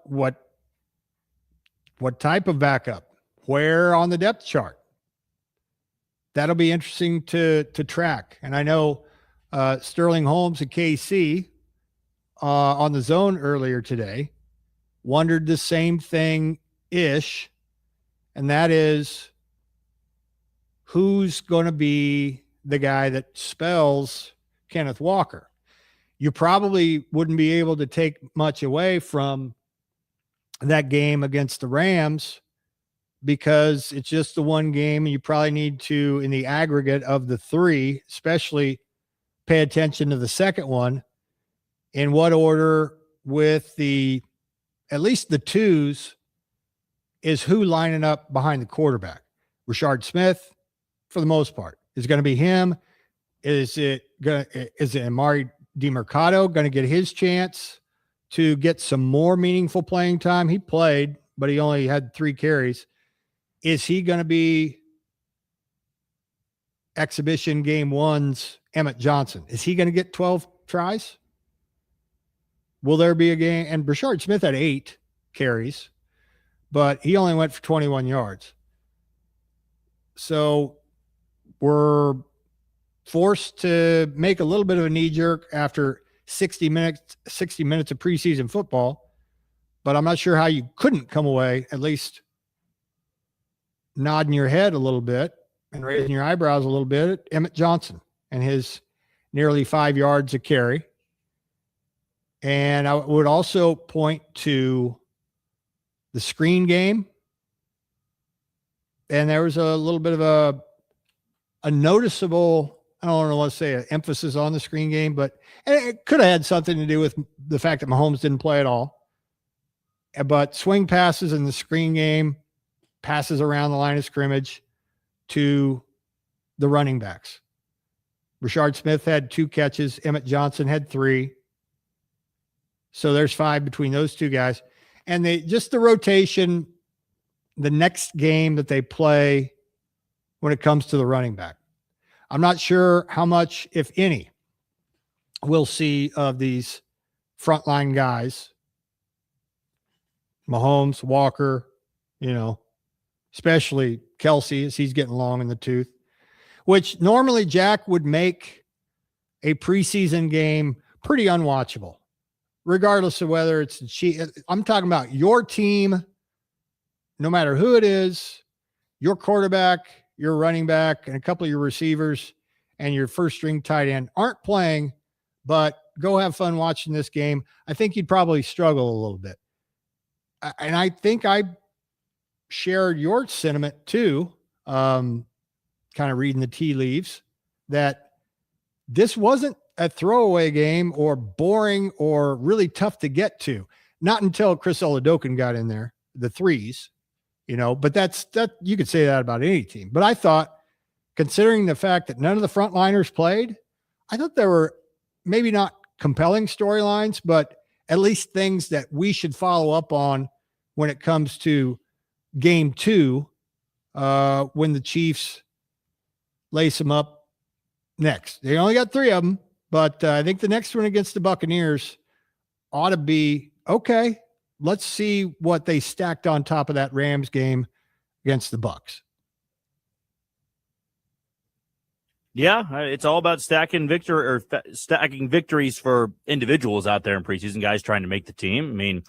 type of backup? Where on the depth chart? That'll be interesting to track. And I know Sterling Holmes at KC on the Zone earlier today wondered the same thing-ish, and that is who's going to be the guy that spells Kenneth Walker. You probably wouldn't be able to take much away from that game against the Rams because it's just the one game, and you probably need to, in the aggregate of the three, especially pay attention to the second one. In what order with at least the twos is who lining up behind the quarterback. Rashard Smith, for the most part, is going to be him. Is it Amari DiMercado going to get his chance to get some more meaningful playing time? He played, but he only had 3 carries. Is he going to be exhibition game one's Emmett Johnson? Is he going to get 12 tries? Will there be a game? And Rashard Smith had 8 carries, but he only went for 21 yards. So we're forced to make a little bit of a knee jerk after 60 minutes of preseason football, but I'm not sure how you couldn't come away at least nodding your head a little bit and raising your eyebrows a little bit at Emmett Johnson and his nearly 5 yards a carry. And I would also point to the screen game. And there was a little bit of a noticeable, I don't want to say an emphasis on the screen game, but it could have had something to do with the fact that Mahomes didn't play at all. But swing passes in the screen game, passes around the line of scrimmage to the running backs. Rashard Smith had 2 catches. Emmett Johnson had 3. So there's 5 between those 2 guys. And just the rotation, the next game that they play when it comes to the running back. I'm not sure how much, if any, we'll see of these frontline guys. Mahomes, Walker, especially Kelsey as he's getting long in the tooth, which normally Jack would make a preseason game pretty unwatchable, regardless of whether it's the Chiefs. I'm talking about your team, no matter who it is, your quarterback, your running back, and a couple of your receivers and your first string tight end aren't playing, but go have fun watching this game. I think you'd probably struggle a little bit. And I think I shared your sentiment too, kind of reading the tea leaves, that this wasn't a throwaway game or boring or really tough to get to. Not until Chris Oladokun got in there, the threes, but that you could say that about any team. But I thought, considering the fact that none of the frontliners played, I thought there were maybe not compelling storylines, but at least things that we should follow up on when it comes to game 2, when the Chiefs lace them up next. They only got 3 of them, but I think the next one against the Buccaneers ought to be okay. Let's see what they stacked on top of that Rams game against the Bucs. Yeah, it's all about stacking victories for individuals out there in preseason, guys trying to make the team. I mean,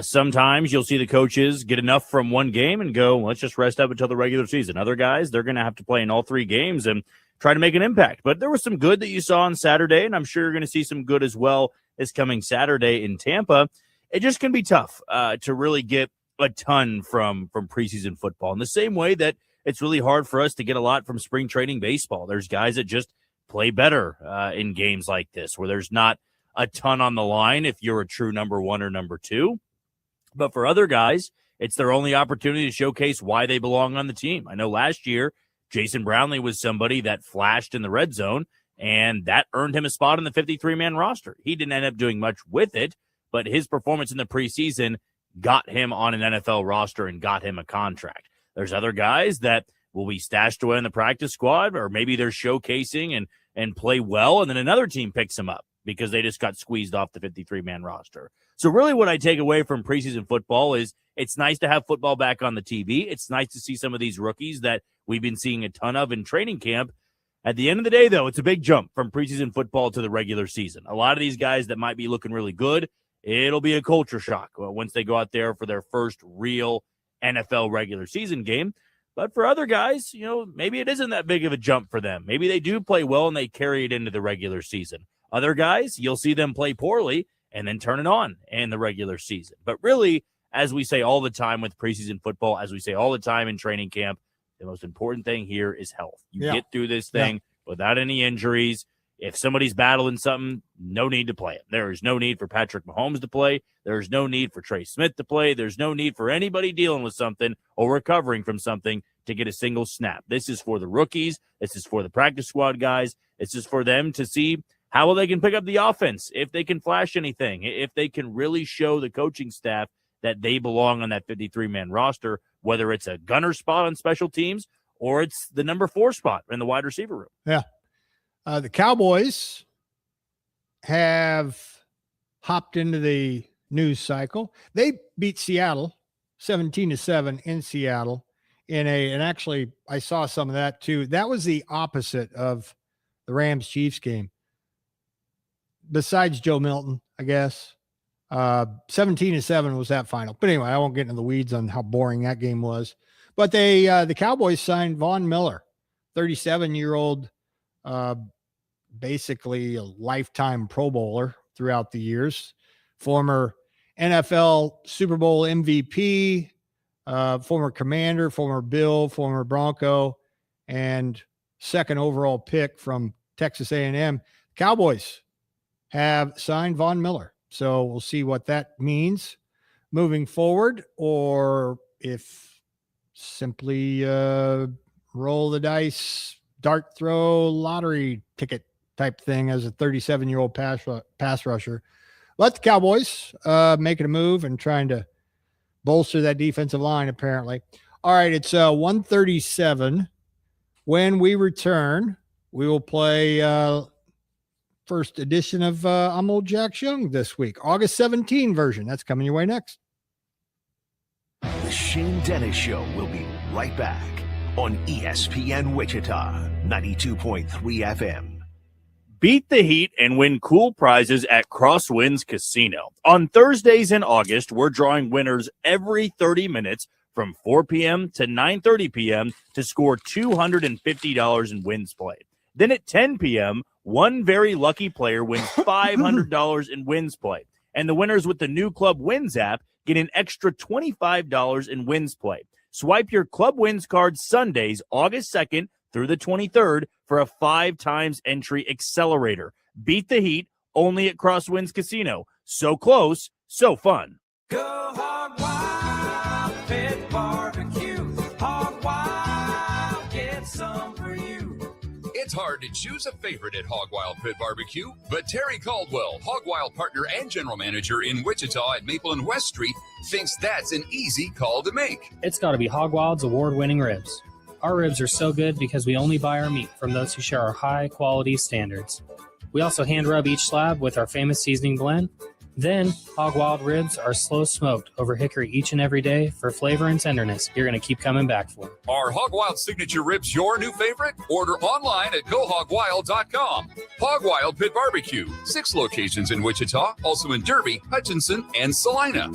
sometimes you'll see the coaches get enough from one game and go, let's just rest up until the regular season. Other guys, they're going to have to play in all 3 games and try to make an impact. But there was some good that you saw on Saturday, and I'm sure you're going to see some good as well as coming Saturday in Tampa. It just can be tough to really get a ton from preseason football in the same way that it's really hard for us to get a lot from spring training baseball. There's guys that just play better in games like this where there's not a ton on the line if you're a true number 1 or number 2. But for other guys, it's their only opportunity to showcase why they belong on the team. I know last year, Jason Brownlee was somebody that flashed in the red zone, and that earned him a spot on the 53-man roster. He didn't end up doing much with it, but his performance in the preseason got him on an NFL roster and got him a contract. There's other guys that will be stashed away in the practice squad, or maybe they're showcasing and play well, and then another team picks them up because they just got squeezed off the 53-man roster. So really what I take away from preseason football is it's nice to have football back on the TV. It's nice to see some of these rookies that we've been seeing a ton of in training camp. At the end of the day, though, it's a big jump from preseason football to the regular season. A lot of these guys that might be looking really good, it'll be a culture shock once they go out there for their first real NFL regular season game. But for other guys, maybe it isn't that big of a jump for them. Maybe they do play well and they carry it into the regular season. Other guys, you'll see them play poorly and then turn it on in the regular season. But really, as we say all the time with preseason football, as we say all the time in training camp, the most important thing here is health. You get through this thing without any injuries. If somebody's battling something, no need to play him. There is no need for Patrick Mahomes to play. There is no need for Trey Smith to play. There's no need for anybody dealing with something or recovering from something to get a single snap. This is for the rookies. This is for the practice squad guys. This is for them to see how well they can pick up the offense, if they can flash anything, if they can really show the coaching staff that they belong on that 53-man roster, whether it's a gunner spot on special teams or it's the number 4 spot in the wide receiver room. Yeah. The Cowboys have hopped into the news cycle. They beat Seattle 17-7 in Seattle and actually I saw some of that too. That was the opposite of the Rams-Chiefs game. Besides Joe Milton, I guess, 17-7 was that final. But anyway, I won't get into the weeds on how boring that game was. But the Cowboys signed Von Miller, 37-year-old, basically a lifetime Pro Bowler throughout the years, former NFL Super Bowl MVP, former Commander, former Bill, former Bronco, and second overall pick from Texas A&M. Cowboys have signed Von Miller. So we'll see what that means moving forward, or if simply roll the dice, dart throw, lottery ticket type thing as a 37-year-old pass rusher. Let the Cowboys making a move and trying to bolster that defensive line, apparently. All right, it's 1:37. When we return, we will play first edition of I'm Old Jack Young this week, August 17 version. That's coming your way next. The Shane Dennis Show will be right back on ESPN Wichita, 92.3 FM. Beat the heat and win cool prizes at Crosswinds Casino. On Thursdays in August, we're drawing winners every 30 minutes from 4 p.m. to 9:30 p.m. to score $250 in wins played. Then at 10 p.m., one very lucky player wins $500 in wins played. And the winners with the new Club Wins app get an extra $25 in wins played. Swipe your Club Wins card Sundays, August 2nd through the 23rd for a 5x entry accelerator. Beat the heat only at Crosswinds Casino. So close, so fun. Go Hog Wild, Pit Barbecue. Hog Wild, get some for you. It's hard to choose a favorite at Hog Wild Pit Barbecue, but Terry Caldwell, Hog Wild partner and general manager in Wichita at Maple and West Street, thinks that's an easy call to make. It's got to be Hog Wild's award-winning ribs. Our ribs are so good because we only buy our meat from those who share our high-quality standards. We also hand-rub each slab with our famous seasoning blend. Then, Hog Wild ribs are slow-smoked over hickory each and every day for flavor and tenderness you're going to keep coming back for. Are Hog Wild signature ribs your new favorite? Order online at GoHogWild.com. Hog Wild Pit Barbecue, 6 locations in Wichita, also in Derby, Hutchinson, and Salina.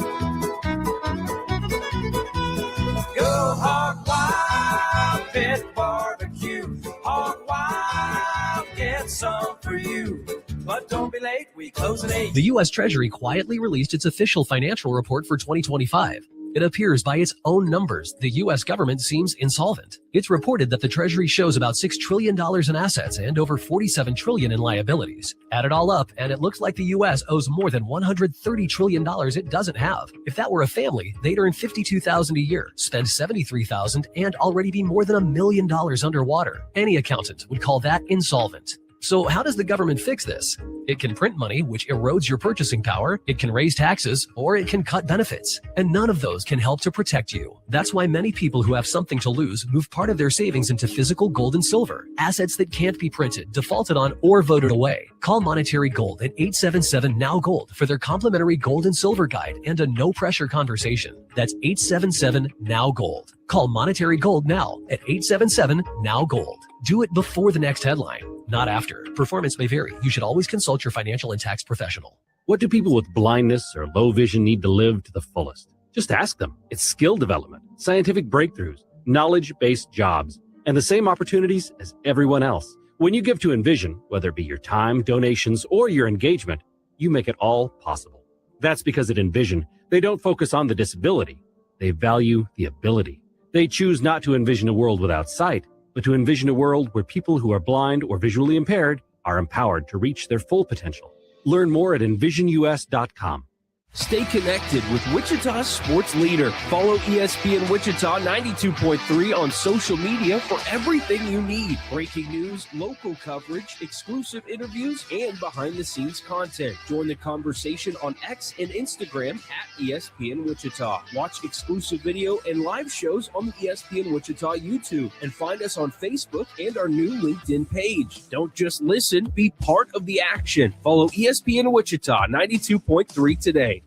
Go Hog Wild, Pit Barbecue. Hog Wild, get some for you. But don't be late, we close at 8. The U.S. Treasury quietly released its official financial report for 2025. It appears by its own numbers, the U.S. government seems insolvent. It's reported that the Treasury shows about $6 trillion in assets and over $47 trillion in liabilities. Add it all up, and it looks like the U.S. owes more than $130 trillion it doesn't have. If that were a family, they'd earn $52,000 a year, spend $73,000, and already be more than $1 million underwater. Any accountant would call that insolvent. So how does the government fix this? It can print money, which erodes your purchasing power. It can raise taxes, or it can cut benefits. And none of those can help to protect you. That's why many people who have something to lose move part of their savings into physical gold and silver, assets that can't be printed, defaulted on, or voted away. Call Monetary Gold at 877-NOW-GOLD for their complimentary gold and silver guide and a no-pressure conversation. That's 877-NOW-GOLD. Call Monetary Gold now at 877-NOW-GOLD. Do it before the next headline, not after. Performance may vary. You should always consult your financial and tax professional. What do people with blindness or low vision need to live to the fullest? Just ask them. It's skill development, scientific breakthroughs, knowledge-based jobs, and the same opportunities as everyone else. When you give to Envision, whether it be your time, donations, or your engagement, you make it all possible. That's because at Envision, they don't focus on the disability. They value the ability. They choose not to envision a world without sight, but to envision a world where people who are blind or visually impaired are empowered to reach their full potential. Learn more at envisionus.com. Stay connected with Wichita's sports leader. Follow ESPN Wichita 92.3 on social media for everything you need. Breaking news, local coverage, exclusive interviews, and behind-the-scenes content. Join the conversation on X and Instagram at ESPN Wichita. Watch exclusive video and live shows on the ESPN Wichita YouTube. And find us on Facebook and our new LinkedIn page. Don't just listen, be part of the action. Follow ESPN Wichita 92.3 today.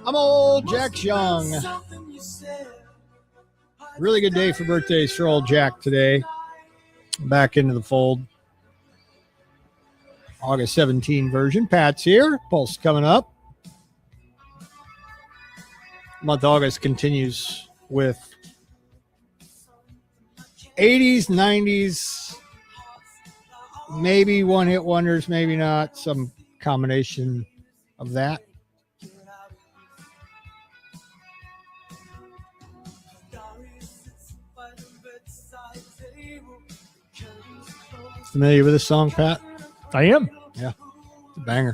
I'm old Jack Young. Really good day for birthdays for old Jack today. Back into the fold. August 17 version. Pat's here. Pulse coming up. Month August continues with 80s, 90s, maybe one-hit wonders, maybe not. Some combination of that. Familiar with this song, Pat? I am. Yeah, it's a banger.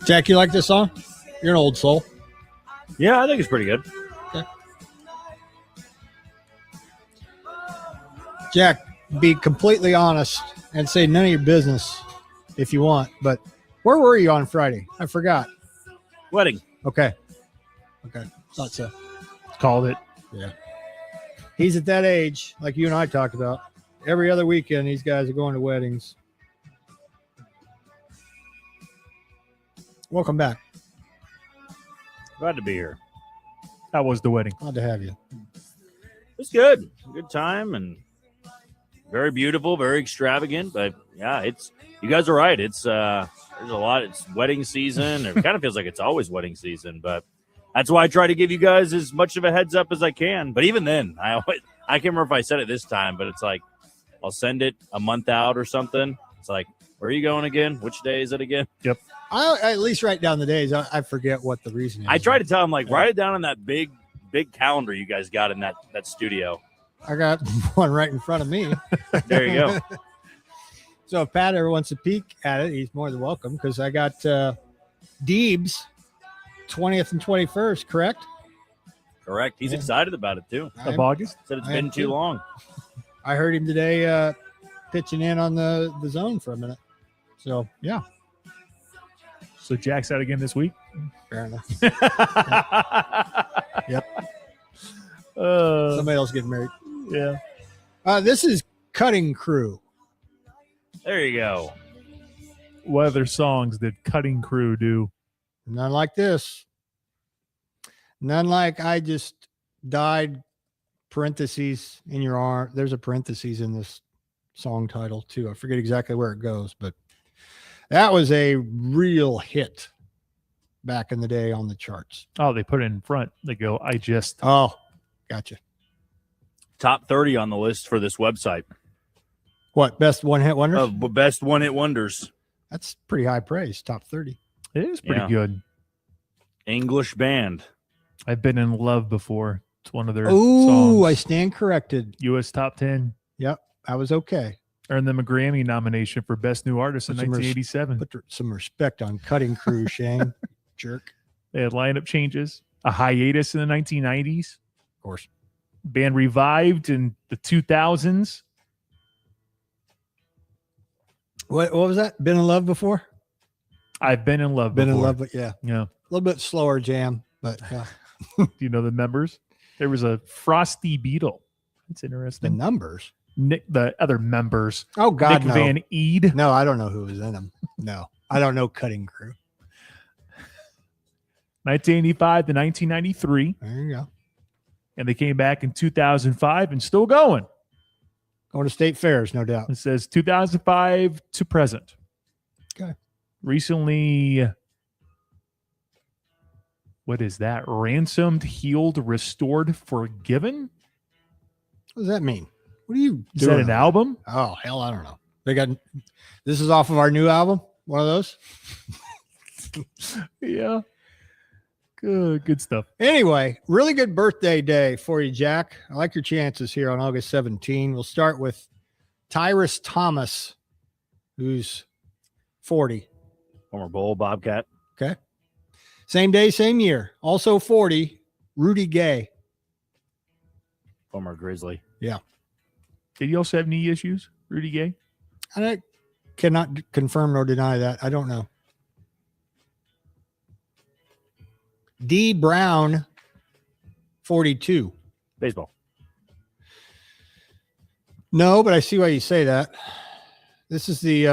Jack, you like this song? You're an old soul. Yeah, I think it's pretty good. Okay. Jack, be completely honest and say none of your business if you want, but where were you on Friday? I forgot. Wedding. Okay. Thought so. Called it. Yeah. He's at that age, like you and I talked about. Every other weekend, these guys are going to weddings. Welcome back. Glad to be here. How was the wedding? Glad to have you. It's good. Good time and very beautiful, very extravagant. But yeah, you guys are right. There's a lot. It's wedding season. It kind of feels like it's always wedding season, but that's why I try to give you guys as much of a heads up as I can. But even then, I can't remember if I said it this time, but it's like I'll send it a month out or something. It's like, where are you going again? Which day is it again? Yep. I at least write down the days. I forget what the reason is. I try to tell them, write it down on that big calendar you guys got in that studio. I got one right in front of me. There you go. So if Pat ever wants to peek at it, he's more than welcome, because I got Deebs 20th and 21st, correct? Correct. He's excited about it, too. Of August? Said it's been too long. I heard him today pitching in on the zone for a minute. So, yeah. So Jack's out again this week? Fair enough. Yep. Somebody else getting married. Yeah. This is Cutting Crew. There you go. What other songs did Cutting Crew do? None like this. None like I Just Died, parentheses, in your arm. There's a parentheses in this song title, too. I forget exactly where it goes, but that was a real hit back in the day on the charts. Oh, they put it in front. They go, I just. Oh, gotcha. Top 30 on the list for this website. What, best one-hit wonders? Best one-hit wonders. That's pretty high praise, top 30. It is pretty good. English band. I've been in love before. It's one of their songs. songs. I stand corrected. U.S. Top 10. Yep, I was okay. Earned them a Grammy nomination for Best New Artist in 1987. Put some respect on Cutting Crew, Shane. Jerk. They had lineup changes, a hiatus in the 1990s. Of course. Band revived in the 2000s. What was that? Been in love before? I've been in love Been before. in love, but yeah. Yeah. little bit slower jam, but Do you know the members? There was a Frosty Beetle. That's the interesting. numbers. Nick, the other members. Oh, God, Nick no. Van Eed. No, I don't know who was in them. No, I don't know Cutting Crew. 1985 to 1993. There you go. And they came back in 2005 and still going. Going to state fairs, no doubt. It says 2005 to present. Okay. Recently, what is that? Ransomed, healed, restored, forgiven? What does that mean? What are you Is that an album? Oh, hell, I don't know. This is off of our new album. One of those. Yeah. Good stuff. Anyway, really good birthday day for you, Jack. I like your chances here on August 17. We'll start with Tyrus Thomas, who's 40. Former Bull, Bobcat. Okay. Same day, same year. Also 40, Rudy Gay. Former Grizzly. Yeah. Did he also have knee issues, Rudy Gay? I cannot confirm nor deny that. I don't know. D. Brown, 42. Baseball. No, but I see why you say that. This is the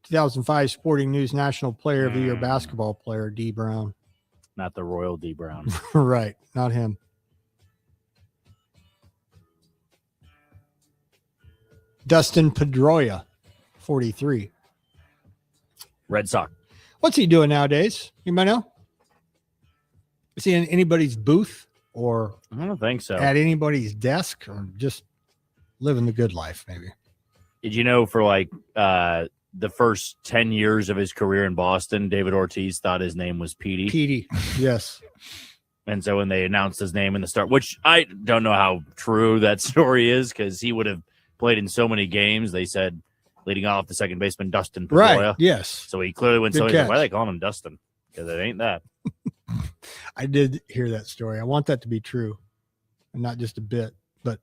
2005 Sporting News National Player of the Year basketball player, D. Brown. Not the Royal D. Brown. Right, not him. Dustin Pedroia, 43. Red Sox. What's he doing nowadays? You might know. Is he in anybody's booth or I don't think so. at anybody's desk or just living the good life, maybe? Did you know for like the first 10 years of his career in Boston, David Ortiz thought his name was Petey? Petey, yes. And so when they announced his name in the start, which I don't know how true that story is because he would have played in so many games, they said leading off the second baseman, Dustin Pedroia. Right, yes. So he clearly went, Good so he's like, catch. why are they calling him Dustin? Because it ain't that. I did hear that story. I want that to be true and not just a bit. But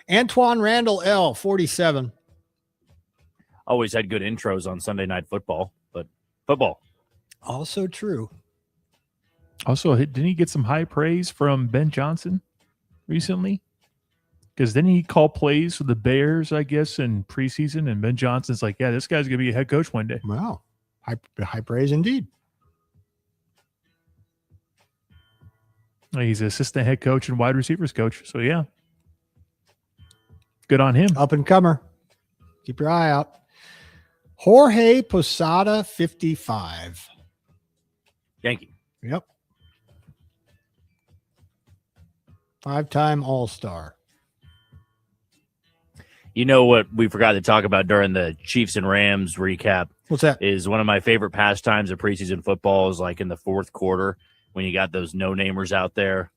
Antoine Randall L., 47. Always had good intros on Sunday Night Football, but football. Also true. Also, didn't he get some high praise from Ben Johnson recently? Because then he called plays for the Bears, I guess, in preseason, and Ben Johnson's like, yeah, this guy's going to be a head coach one day. Wow. High praise indeed. He's an assistant head coach and wide receivers coach. So, yeah. Good on him. Up and comer. Keep your eye out. Jorge Posada, 55. Yankee. Yep. 5-time All-Star. You know what we forgot to talk about during the Chiefs and Rams recap? What's that? Is one of my favorite pastimes of preseason football is like in the fourth quarter when you got those no-namers out there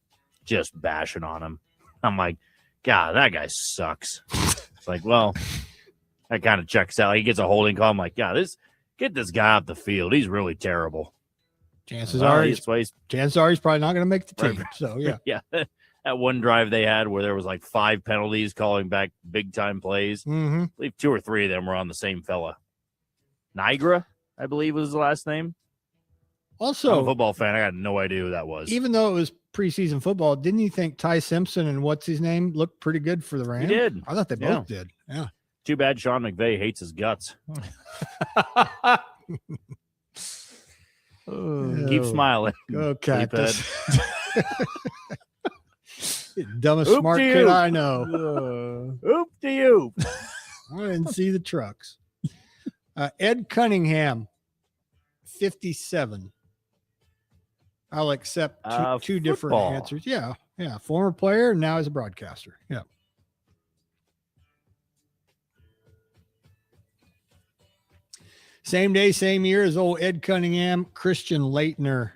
just bashing on him. I'm like, God, that guy sucks. It's like, well, that kind of checks out. He gets a holding call. I'm like, God, get this guy off the field. He's really terrible. Chances are he's probably not going to make the team. Right. So, yeah. Yeah. That one drive they had where there was like 5 penalties calling back big-time plays. Mm-hmm. I believe 2 or 3 of them were on the same fella. Niagara, I believe was the last name. Also, I'm a football fan. I got no idea who that was. even though it was preseason football, didn't you think Ty Simpson and what's his name looked pretty good for the Rams? He did. I thought they both did. Yeah. Too bad Sean McVay hates his guts. Keep smiling. Go Cactus. Sleephead. Dumbest Oop smart to kid you. I know. Oop to you. I didn't see the trucks. Ed Cunningham, 57. I'll accept two different football. answers. Yeah. Yeah. Former player, and now he's a broadcaster. Yeah. Same day, same year as old Ed Cunningham, Christian Leitner,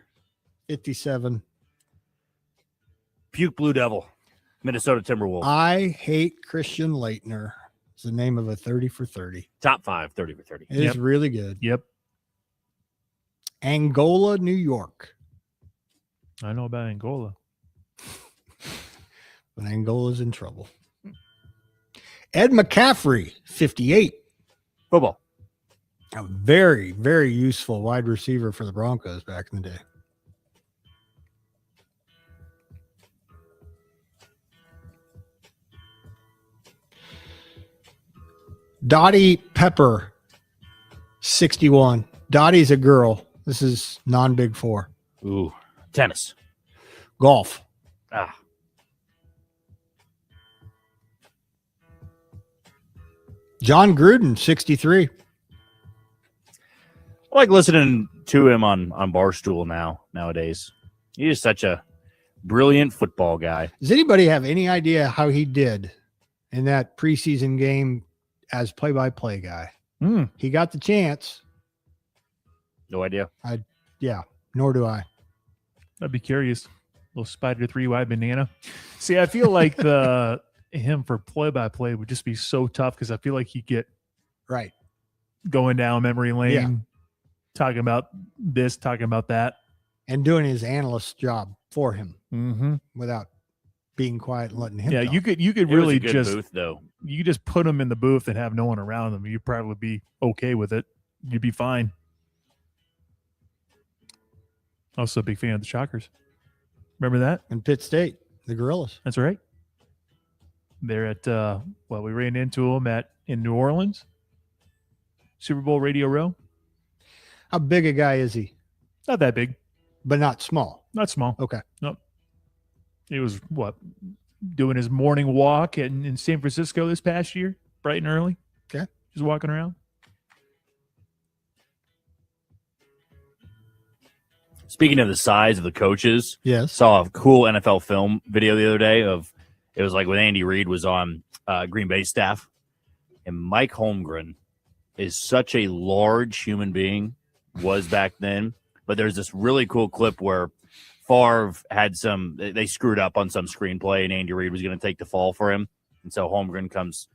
57. Puke Blue Devil, Minnesota Timberwolves. I hate Christian Leitner. It's the name of a 30 for 30. Top 5, 30 for 30. It is really good. Yep. Angola, New York. I know about Angola. But Angola's in trouble. Ed McCaffrey, 58. Football. A very, very useful wide receiver for the Broncos back in the day. Dottie Pepper, 61. Dottie's a girl. This is non-Big Four. Ooh, tennis. Golf. Ah. John Gruden, 63. I like listening to him on Barstool nowadays. He's just such a brilliant football guy. Does anybody have any idea how he did in that preseason game as play-by-play guy? He got the chance. No idea. Yeah, nor do I. I'd be curious. Little spider 3-wide banana. See, I feel like him for play-by-play would just be so tough because I feel like he'd get right going down memory lane, Yeah. talking about this, talking about that. And doing his analyst job for him Mm-hmm. without being quiet and letting him Yeah, talk. you could It was really a good just booth, though. you could just put him in the booth and have no one around him. You'd probably be okay with it. You'd be fine. Also a big fan of the Shockers. Remember that? And Pitt State, the Gorillas. That's right. They're at we ran into them in New Orleans, Super Bowl Radio Row. How big a guy is he? Not that big, but not small. Not small. Okay. Nope. He was doing his morning walk in San Francisco this past year, bright and early. Okay. Just walking around. Speaking of the size of the coaches, yes, saw a cool NFL film video the other day of it was like when Andy Reid was on Green Bay staff, and Mike Holmgren is such a large human being, was back then. But there's this really cool clip where Favre had they screwed up on some screenplay, and Andy Reid was going to take the fall for him, and so Holmgren comes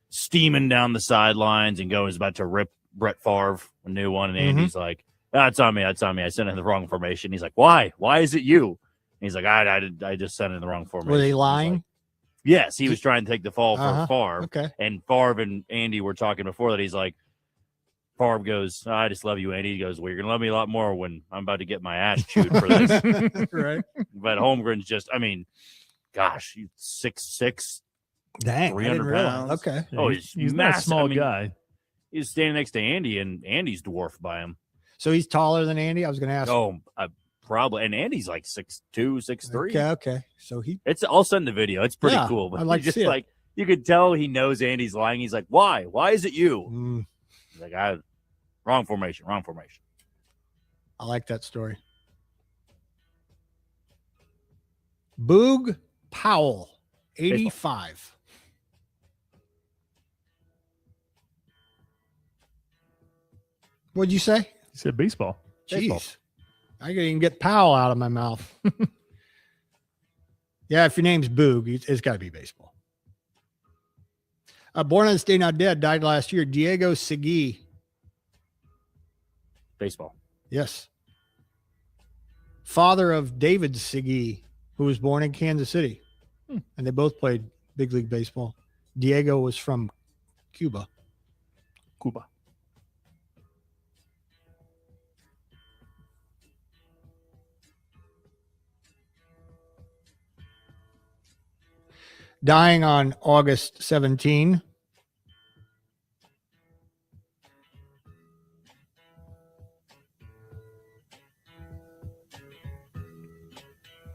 steaming down the sidelines and is about to rip Brett Favre a new one, and Andy's like, That's on me. I sent in the wrong formation. He's like, why? Why is it you? And he's like, I just sent in the wrong formation. Were they lying? Yes, he was trying to take the fall for Favre. Okay. And Favre and Andy were talking before that. He's like, Favre goes, I just love you, Andy. He goes, well, you're going to love me a lot more when I'm about to get my ass chewed for this. Right. But Holmgren's just, gosh, he's 6'6". Dang, 300 pounds. Okay. Oh, he's not a massive. small guy. He's standing next to Andy, and Andy's dwarfed by him. So he's taller than Andy? I was going to ask. Oh, probably. And Andy's like 6'2", 6'3". Okay. So I'll send the video. It's pretty cool. But I'd like to just see it. you could tell he knows Andy's lying. He's like, why? Why is it you? He's like, wrong formation. I like that story. Boog Powell, 85. What'd you say? He said baseball. Jeez. I can't even get Powell out of my mouth. Yeah, if your name's Boog, it's got to be baseball. Born on this day, not dead, died last year. Diego Segui. Baseball. Yes. Father of David Segui, who was born in Kansas City. And they both played big league baseball. Diego was from Cuba. Dying on August 17.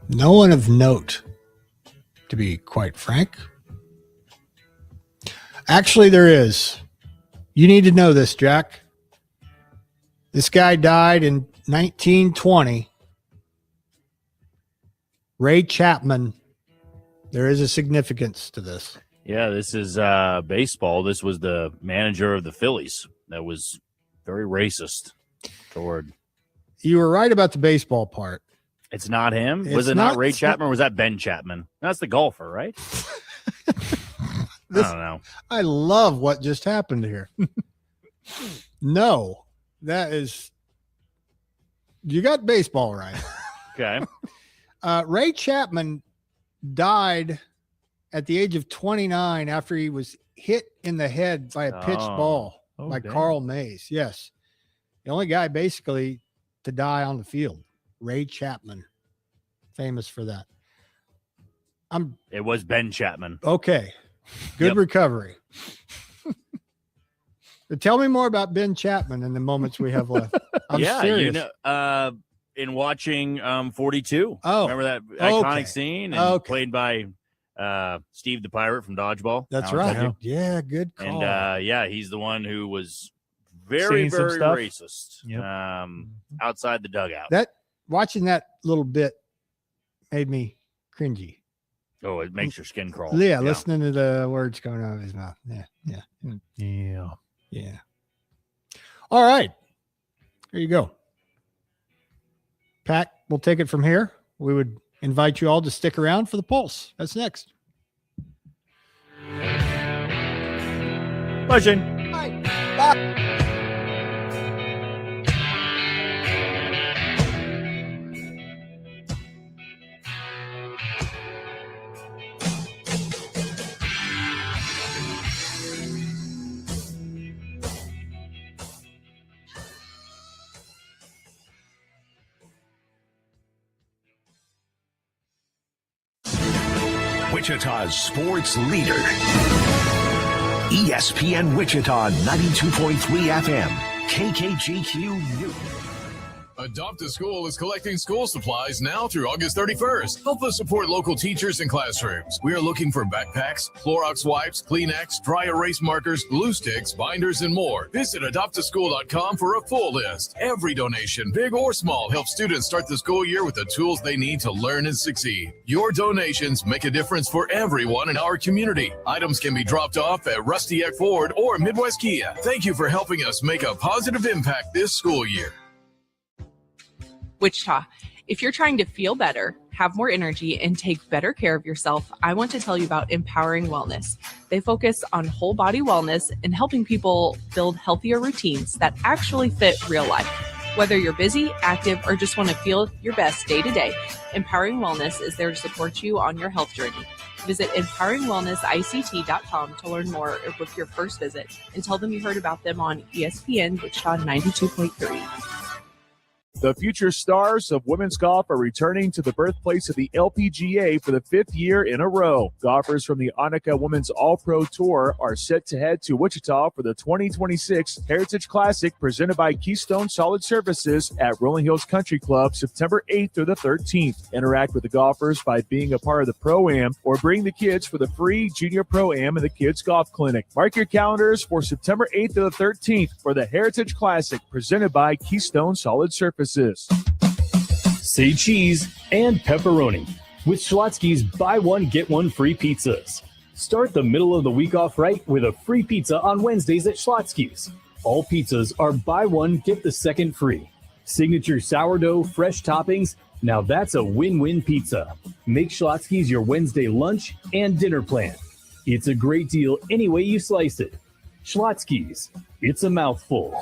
No one of note, to be quite frank. Actually, there is. You need to know this, Jack. This guy died in 1920. Ray Chapman. There is a significance to this. Yeah, this is baseball. This was the manager of the Phillies that was very racist toward. You were right about the baseball part. It's not him. Was It's it not not- Ray Chapman or was that Ben Chapman? That's the golfer, right? I don't know. I love what just happened here. No, that is. You got baseball right. Okay. Ray Chapman died at the age of 29 after he was hit in the head by a pitched ball. by damn. Carl Mays. Yes. The only guy basically to die on the field. Ray Chapman. Famous for that. It was Ben Chapman. Okay. Good recovery. Tell me more about Ben Chapman in the moments we have left. I'm serious. In watching 42. Oh, remember that iconic okay. scene? And played by Steve the Pirate from Dodgeball. That's right. Yeah, good call. And he's the one who was very, very racist outside the dugout. Watching that little bit made me cringy. Oh, it makes your skin crawl. Yeah, listening to the words coming out of his mouth. Yeah. All right. There you go. Pat, we'll take it from here. We would invite you all to stick around for the Pulse. That's next. Bye, Shane. Bye. Wichita's sports leader. ESPN Wichita 92.3 FM. KKGQ News. Adopt a School is collecting school supplies now through August 31st. Help us support local teachers and classrooms. We are looking for backpacks, Clorox wipes, Kleenex, dry erase markers, glue sticks, binders, and more. Visit adoptaschool.com for a full list. Every donation, big or small, helps students start the school year with the tools they need to learn and succeed. Your donations make a difference for everyone in our community. Items can be dropped off at Rusty Eck Ford or Midwest Kia. Thank you for helping us make a positive impact this school year. Wichita, if you're trying to feel better, have more energy, and take better care of yourself, I want to tell you about Empowering Wellness. They focus on whole body wellness and helping people build healthier routines that actually fit real life. Whether you're busy, active, or just want to feel your best day to day, Empowering Wellness is there to support you on your health journey. Visit empoweringwellnessict.com to learn more or book your first visit, and tell them you heard about them on ESPN Wichita 92.3. The future stars of women's golf are returning to the birthplace of the LPGA for the 5th year in a row. Golfers from the Annika Women's All-Pro Tour are set to head to Wichita for the 2026 Heritage Classic presented by Keystone Solid Surfaces at Rolling Hills Country Club September 8th through the 13th. Interact with the golfers by being a part of the Pro-Am or bring the kids for the free Junior Pro-Am and the Kids Golf Clinic. Mark your calendars for September 8th to the 13th for the Heritage Classic presented by Keystone Solid Surfaces. Say cheese and pepperoni with Schlotzsky's buy one, get one free pizzas. Start the middle of the week off right with a free pizza on Wednesdays at Schlotzsky's. All pizzas are buy one, get the second free. Signature sourdough, fresh toppings. Now that's a win-win pizza. Make Schlotzsky's your Wednesday lunch and dinner plan. It's a great deal any way you slice it. Schlotzsky's. It's a mouthful.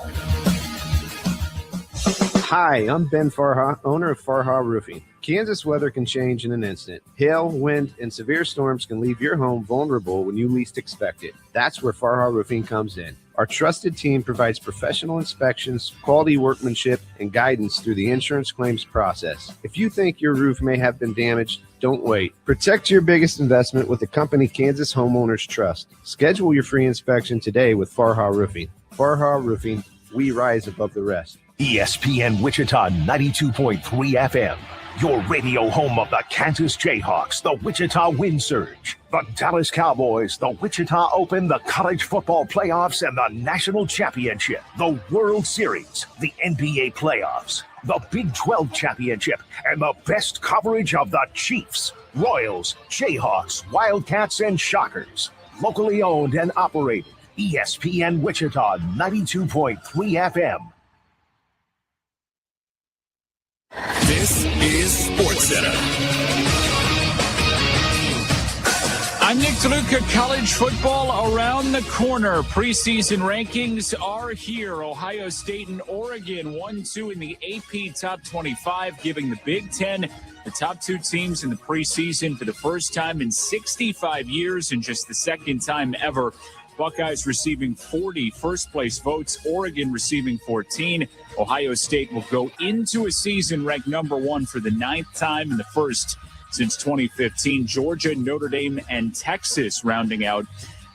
Hi, I'm Ben Farha, owner of Farha Roofing. Kansas weather can change in an instant. Hail, wind, and severe storms can leave your home vulnerable when you least expect it. That's where Farha Roofing comes in. Our trusted team provides professional inspections, quality workmanship, and guidance through the insurance claims process. If you think your roof may have been damaged, don't wait. Protect your biggest investment with the company Kansas homeowners trust. Schedule your free inspection today with Farha Roofing. Farha Roofing, we rise above the rest. ESPN Wichita 92.3 FM. Your radio home of the Kansas Jayhawks, the Wichita Wind Surge, the Dallas Cowboys, the Wichita Open, the college football playoffs, and the national championship, the World Series, the NBA playoffs, the Big 12 championship, and the best coverage of the Chiefs, Royals, Jayhawks, Wildcats, and Shockers. Locally owned and operated. ESPN Wichita 92.3 FM. This is SportsCenter. I'm Nick DeLuca. College football around the corner. Preseason rankings are here. Ohio State and Oregon 1-2 in the AP Top 25, giving the Big Ten the top two teams in the preseason for the first time in 65 years and just the second time ever Buckeyes receiving 40 first-place votes, Oregon receiving 14. Ohio State will go into a season ranked number 1 for the 9th time and the first since 2015. Georgia, Notre Dame, and Texas rounding out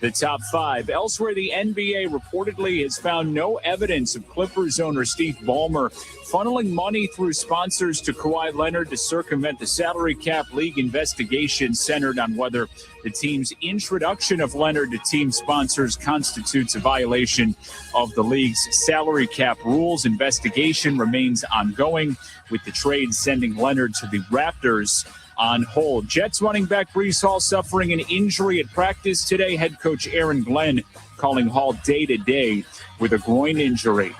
the top 5. Elsewhere, the NBA reportedly has found no evidence of Clippers owner Steve Ballmer funneling money through sponsors to Kawhi Leonard to circumvent the salary cap. League investigation centered on whether the team's introduction of Leonard to team sponsors constitutes a violation of the league's salary cap rules. Investigation remains ongoing, with the trade sending Leonard to the Raptors on hold. Jets running back Breece Hall suffering an injury at practice today. Head coach Aaron Glenn calling Hall day-to-day with a groin injury.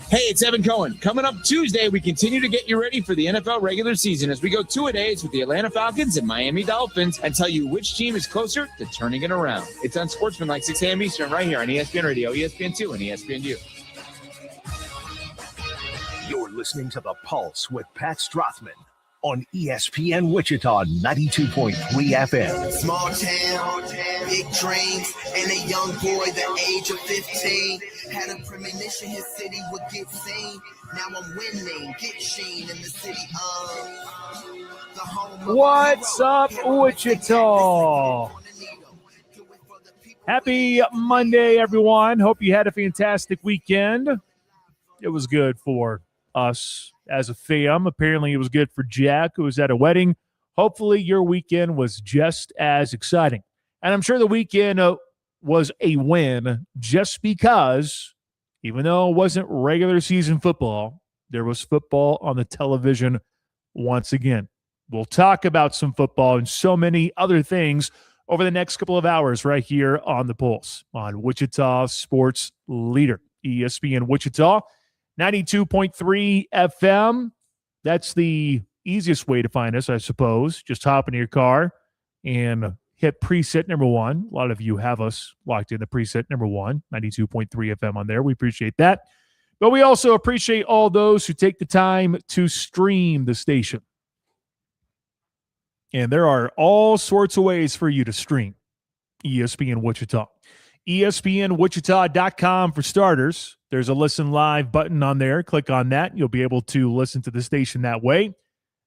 Hey, it's Evan Cohen. Coming up Tuesday, we continue to get you ready for the NFL regular season as we go 2-a-days with the Atlanta Falcons and Miami Dolphins and tell you which team is closer to turning it around. It's on Sportsman like 6 a.m. Eastern right here on ESPN Radio, ESPN2, and ESPNU. You're listening to The Pulse with Pat Strathman on ESPN Wichita 92.3 FM. Small town, big dreams, and a young boy the age of 15 had a premonition his city would get seen. Now I'm winning, get Sheen in the city of the home. What's up, Wichita? Happy Monday, everyone. Hope you had a fantastic weekend. It was good for us as a fam. Apparently it was good for Jack, who was at a wedding. Hopefully your weekend was just as exciting. And I'm sure the weekend was a win just because, even though it wasn't regular season football, there was football on the television once again. We'll talk about some football and so many other things over the next couple of hours right here on The Pulse on Wichita Sports Leader, ESPN Wichita. 92.3 FM. That's the easiest way to find us, I suppose. Just hop into your car and hit preset number 1. A lot of you have us locked in the preset number 1, 92.3 FM on there. We appreciate that. But we also appreciate all those who take the time to stream the station. And there are all sorts of ways for you to stream ESPN Wichita. ESPNWichita.com for starters. There's a listen live button on there. Click on that. You'll be able to listen to the station that way.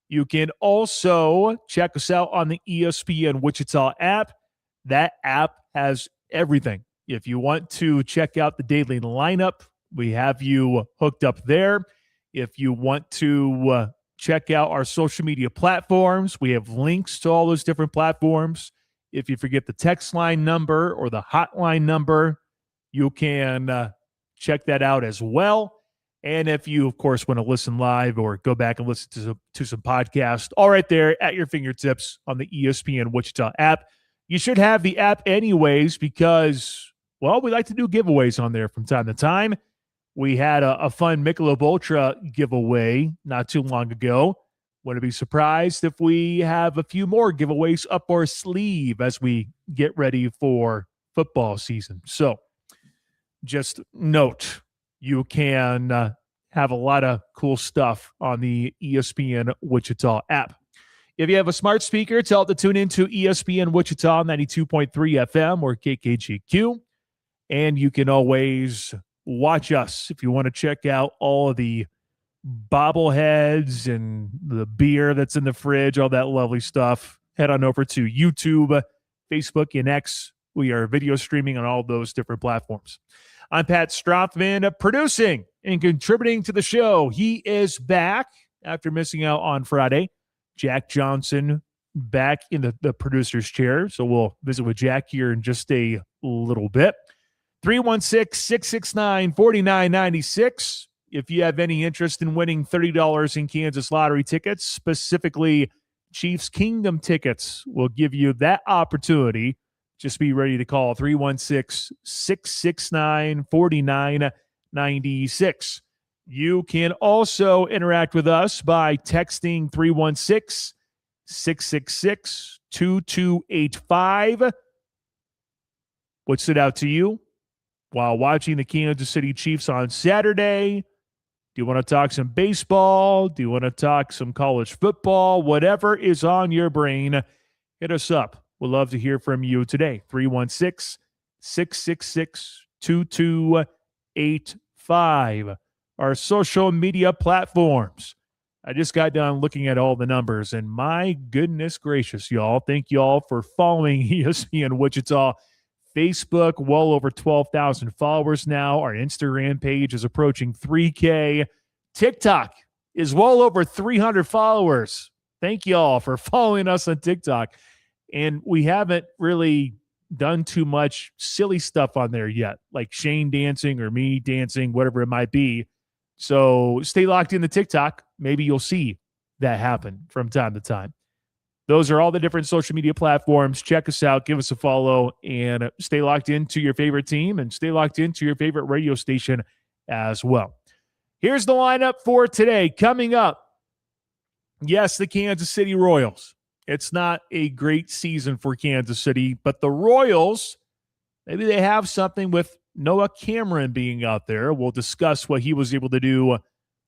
You can also check us out on the ESPN Wichita app. That app has everything. If you want to check out the daily lineup, we have you hooked up there. If you want to check out our social media platforms, we have links to all those different platforms. If you forget the text line number or the hotline number, you can check that out as well. And if you, of course, want to listen live or go back and listen to some podcasts, all right there at your fingertips on the ESPN Wichita app. You should have the app anyways because, well, we like to do giveaways on there from time to time. We had a fun Michelob Ultra giveaway not too long ago. Wouldn't be surprised if we have a few more giveaways up our sleeve as we get ready for football season. So just note, you can have a lot of cool stuff on the ESPN Wichita app. If you have a smart speaker, tell it to tune into ESPN Wichita 92.3 FM or KKGQ. And you can always watch us if you want to check out all of the bobbleheads and the beer that's in the fridge, all that lovely stuff. Head on over to YouTube, Facebook, and X. We are video streaming on all those different platforms. I'm Pat Strathman, producing and contributing to the show. He is back after missing out on Friday. Jack Johnson back in the producer's chair. So we'll visit with Jack here in just a little bit. 316-669-4996. If you have any interest in winning $30 in Kansas lottery tickets, specifically Chiefs Kingdom tickets, we'll give you that opportunity. Just be ready to call 316-669-4996. You can also interact with us by texting 316-666-2285. What stood out to you while watching the Kansas City Chiefs on Saturday? Do you want to talk some baseball? Do you want to talk some college football? Whatever is on your brain, hit us up. We'd love to hear from you today. 888-666-2285. Our social media platforms. I just got done looking at all the numbers, and my goodness gracious, y'all. Thank y'all for following ESPN Wichita. Facebook, well over 12,000 followers now. Our Instagram page is approaching 3K. TikTok is well over 300 followers. Thank y'all for following us on TikTok. And we haven't really done too much silly stuff on there yet, like Shane dancing or me dancing, whatever it might be. So stay locked into TikTok. Maybe you'll see that happen from time to time. Those are all the different social media platforms. Check us out, give us a follow, and stay locked into your favorite team and stay locked into your favorite radio station as well. Here's the lineup for today. Coming up, yes, the Kansas City Royals. It's not a great season for Kansas City, but the Royals, maybe they have something with Noah Cameron being out there. We'll discuss what he was able to do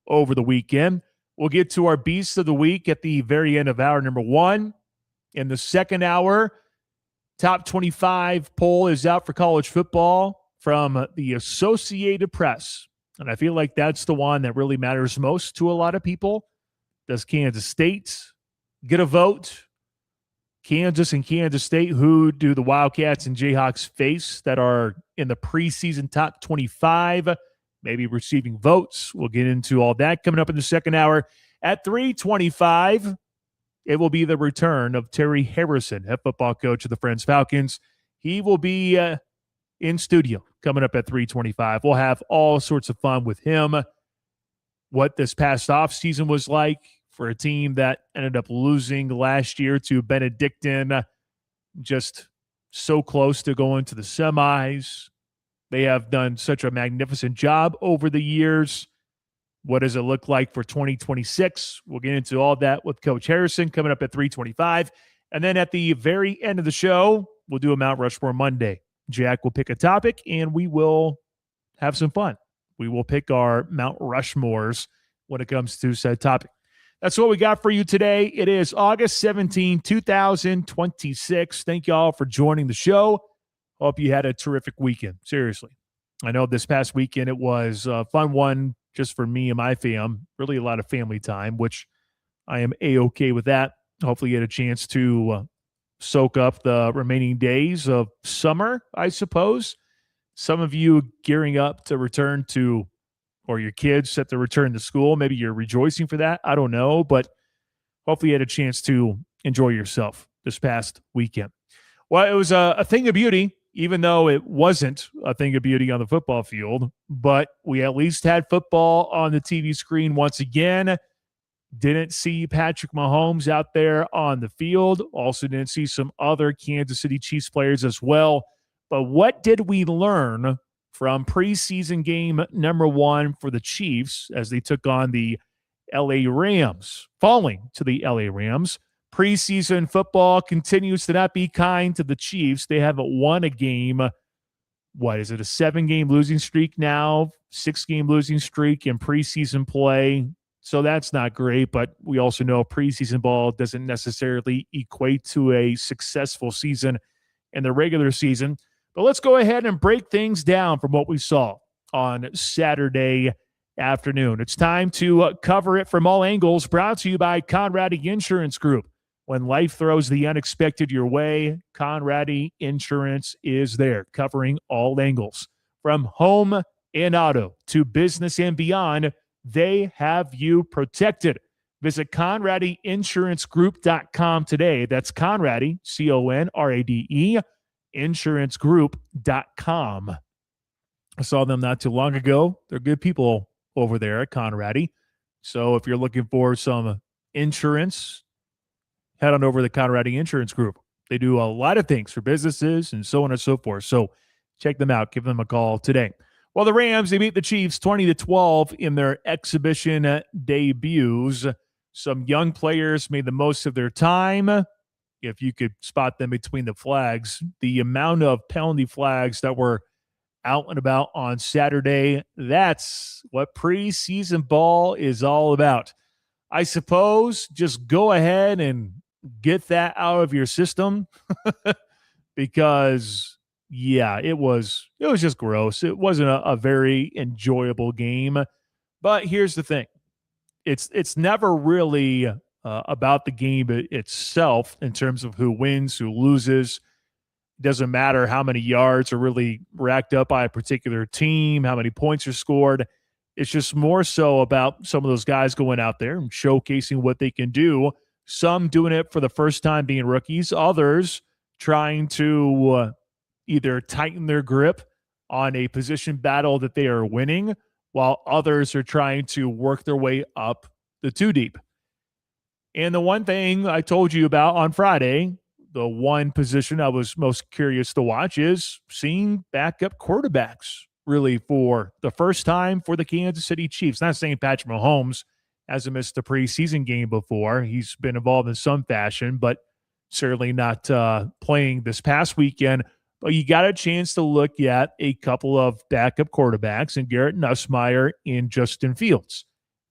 over the weekend. We'll get to our Beast of the Week at the very end of hour number 1. In the second hour, top 25 poll is out for college football from the Associated Press. And I feel like that's the one that really matters most to a lot of people. Does Kansas State get a vote? Kansas and Kansas State, who do the Wildcats and Jayhawks face that are in the preseason top 25, maybe receiving votes? We'll get into all that coming up in the second hour. At 3:25, it will be the return of Terry Harrison, head football coach of the Friends Falcons. He will be in studio coming up at 3:25. We'll have all sorts of fun with him. What this past offseason was like for a team that ended up losing last year to Benedictine, just so close to going to the semis. They have done such a magnificent job over the years. What does it look like for 2026? We'll get into all that with Coach Harrison coming up at 3:25. And then at the very end of the show, we'll do a Mount Rushmore Monday. Jack will pick a topic, and we will have some fun. We will pick our Mount Rushmores when it comes to said topic. That's what we got for you today. It is August 17, 2026. Thank you all for joining the show. Hope you had a terrific weekend. Seriously. I know this past weekend it was a fun one just for me and my fam. Really a lot of family time, which I am A-okay with that. Hopefully you had a chance to soak up the remaining days of summer, I suppose. Some of you gearing up to return to, or your kids set to return to school. Maybe you're rejoicing for that. I don't know, but hopefully you had a chance to enjoy yourself this past weekend. Well, it was a thing of beauty, even though it wasn't a thing of beauty on the football field, but we at least had football on the TV screen once again. Didn't see Patrick Mahomes out there on the field. Also didn't see some other Kansas City Chiefs players as well. But what did we learn from preseason game number 1 for the Chiefs as they took on the LA Rams, falling to the LA Rams? Preseason football continues to not be kind to the Chiefs. They haven't won a game. What is it, a 7-game losing streak now? 6-game losing streak in preseason play. So that's not great, but we also know preseason ball doesn't necessarily equate to a successful season in the regular season. But let's go ahead and break things down from what we saw on Saturday afternoon. It's time to cover it from all angles, brought to you by Conradi Insurance Group. When life throws the unexpected your way, Conradi Insurance is there, covering all angles. From home and auto to business and beyond, they have you protected. Visit ConradiInsuranceGroup.com today. That's Conradi, C-O-N-R-A-D-E, insurancegroup.com. I saw them not too long ago. They're good people over there at Conradi. So if you're looking for some insurance, head on over to the Conradi Insurance Group. They do a lot of things for businesses and so on and so forth. So check them out. Give them a call today. Well, the Rams, they beat the Chiefs 20-12 in their exhibition debuts. Some young players made the most of their time. If you could spot them between the flags, the amount of penalty flags that were out and about on Saturday, that's what preseason ball is all about. I suppose just go ahead and get that out of your system because yeah, it was just gross. It wasn't a very enjoyable game. But here's the thing. It's never really about the game itself in terms of who wins, who loses. It doesn't matter how many yards are really racked up by a particular team, how many points are scored. It's just more so about some of those guys going out there and showcasing what they can do. Some doing it for the first time being rookies, others trying to either tighten their grip on a position battle that they are winning, while others are trying to work their way up the two deep. And the one thing I told you about on Friday, the one position I was most curious to watch is seeing backup quarterbacks really for the first time for the Kansas City Chiefs. Not saying Patrick Mahomes hasn't missed a preseason game before. He's been involved in some fashion, but certainly not playing this past weekend. But you got a chance to look at a couple of backup quarterbacks in Garrett Nussmeier and Justin Fields.